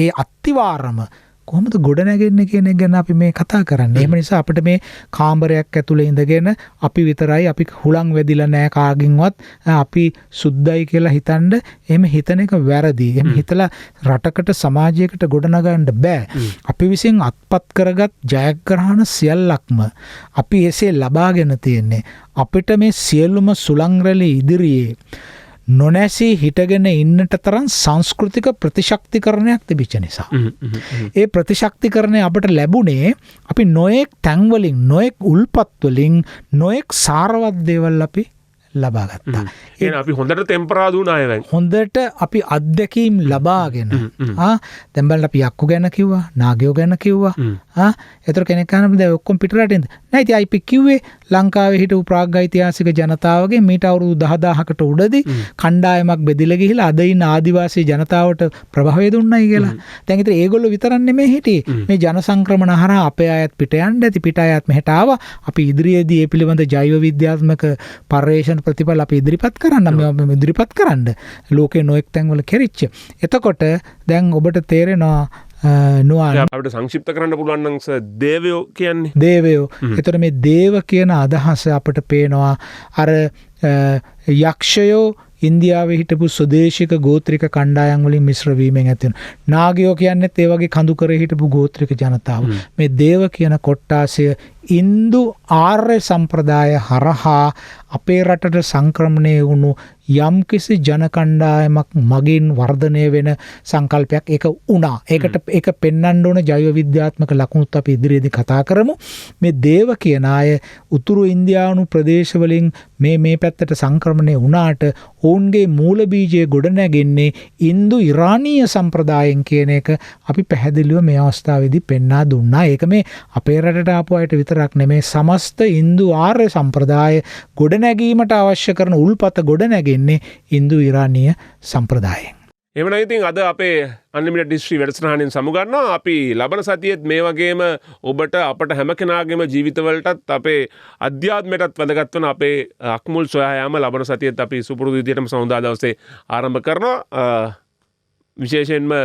S1: ඒ අත්තිවාරම කොහොමද ගොඩනැගෙන්නේ කියන එක ගැන අපි මේ කතා කරන්නේ. එහෙම නිසා අපිට මේ කාමරයක් ඇතුලේ ඉඳගෙන අපි විතරයි අපි හුලං වැදිලා නැහැ කාගෙන්වත් අපි සුද්ධයි කියලා හිතනද එහෙම හිතන එක වැරදි. එහෙම හිතලා රටකට සමාජයකට ගොඩනගන්න බෑ. අපි විසින් අත්පත් කරගත් ජයග්‍රහණ සියල්ලක්ම අපි එසේ ලබාගෙන තියෙන්නේ. අපිට මේ සියලුම සුළං රැලි ඉදිරියේ නොනැසී හිටගෙන ඉන්නට තරම් සංස්කෘතික ප්‍රතිශක්තිකරණයක් තිබිච්ච නිසා. ඒ ප්‍රතිශක්තිකරණය අපට ලැබුණේ අපි නොයෙක් තැන්වලින්, නොයෙක් උල්පත්වලින්, නොයෙක් සාරවත් දේවල් අපි ලබා ගත්තා.
S3: ඒ අපි හොඳට ටෙම්පරාදු ණයවෙන්.
S1: හොඳට අපි අත්දැකීම් ලබාගෙන දැන් බලන්න අපි යක්කු ගැන කිව්වා, නාගයෝ ගැන කිව්වා. ඒතර කෙනෙක් අහනවා දැන් ඔක්කොම පිටරටින්ද? නෑ ඉතින් අපි කිව්වේ ලංකාවේ හිටපු ප්‍රාග්ඓතිහාසික ජනතාවගේ මීට අවුරුදු 10000කට උඩදී කණ්ඩායමක් බෙදිලා ගිහිලා අද ඉන්න ආදිවාසී ජනතාවට ප්‍රභවය දුන්නයි කියලා. දැන් ඉතින් ඒගොල්ලෝ විතරක් නෙමෙයි හිටියේ. මේ ජන සංක්‍රමණ හරහා අපේ අයත් පිට යන්න ඇති, පිට අයත් මෙහෙට ආවා. අපි ඉදිරියේදී මේ පිළිබඳ ජෛව විද්‍යාත්මක පර්යේෂණ ප්‍රතිඵල අපි ඉදිරිපත් කරන්න මේ ඉදිරිපත් කරන්න ලෝකේ නොඑක් තැන්වල කෙරිච්ච. එතකොට දැන් ඔබට තේරෙනවා
S3: අපිට සංක්ෂිප්ත කරන්න පුළුවන් නම් දේවයෝ කියන්නේ.
S1: දේවයෝ. එතකොට මේ දේව කියන අදහස අපිට පේනවා අර යක්ෂයෝ ඉන්දියාවේ හිටපු ස්වදේශික ගෝත්‍රික කණ්ඩායම් වලින් මිශ්‍ර වීමෙන් ඇති වෙන. නාගයෝ කියන්නේත් ඒ වගේ කඳු කරේ හිටපු ගෝත්‍රික ජනතාව. මේ දේව කියන කොට්ටාසය ඉන්දු ආර්ය සම්ප්‍රදාය හරහා අපේ රටට සංක්‍රමණය වුණු යම්කිසි ජන කණ්ඩායමක් මගින් වර්ධනය වෙන සංකල්පයක් ඒක වුණා. ඒක පෙන්වන්න ඕන ජෛව විද්‍යාත්මක ලකුණුත් අපි ඉදිරියේදී කතා කරමු. මේ දේව කියන අය උතුරු ඉන්දියානු ප්‍රදේශවලින් මේ පැත්තට සංක්‍රමණය වුණාට ඔවුන්ගේ මූල බීජය ගොඩ නැගෙන්නේ ඉන්දු ඉරානීය සම්ප්‍රදායෙන් කියන එක අපි පැහැදිලිව මේ අවස්ථාවේදී පෙන්වා දුන්නා. ඒක මේ අපේ රටට ආපු අයට විතරක් නෙමේ සමස්ත ඉන්දු ආර්ය සම්ප්‍රදාය ගොඩ නැගීමට අවශ්‍ය කරන උල්පත ගොඩ නැගෙන්නේ ඉන්දු ඉරානීය සම්ප්‍රදායෙන්.
S3: එහෙමනම් ඉතින් අද අපේ අන්ලිමිටඩ් හිස්ටරි වැඩසටහනින් සමුගන්නවා. අපි ලබන සතියේත් මේ වගේම ඔබට අපට හැම කෙනාගේම ජීවිතවලටත් අපේ අධ්‍යාත්මයටත් වැදගත් වන අපේ අක්මුල් සොයා යාම ලබන සතියේත් අපි සුපුරුදු විදිහටම සමුදා දවසේ ආරම්භ කරනවා. විශේෂයෙන්ම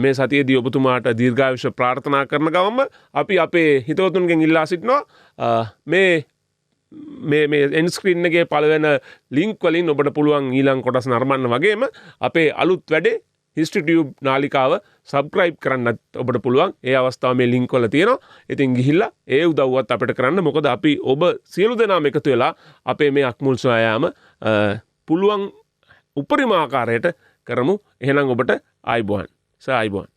S3: මේ සතියේදී ඔබතුමාට දීර්ඝායුෂ ප්‍රාර්ථනා කරන ගමන්ම අපි අපේ හිතවතුන්ගෙන් ඉල්ලා සිටිනවා මේ එන්ඩ් ස්ක්‍රීන් එකේ පළවෙන ලින්ක් වලින් ඔබට පුළුවන් ඊළඟ කොටස් නරඹන්න වගේම අපේ අලුත් වැඩේ History Tube නාලිකාව subscribe කරන්නත් ඔබට පුළුවන්. ඒ අවස්ථාව මේ ලින්ක් වල තියෙනවා. ඉතින් ගිහිල්ලා ඒ උදව්වත් අපිට කරන්න. මොකද අපි ඔබ සියලු දෙනාම එකතු වෙලා අපේ මේ අක්මුල් සොයා යාම පුළුවන් උපරිම ආකාරයට කරමු. එහෙනම් ඔබට ආයිබෝන්. ආයිබෝන්.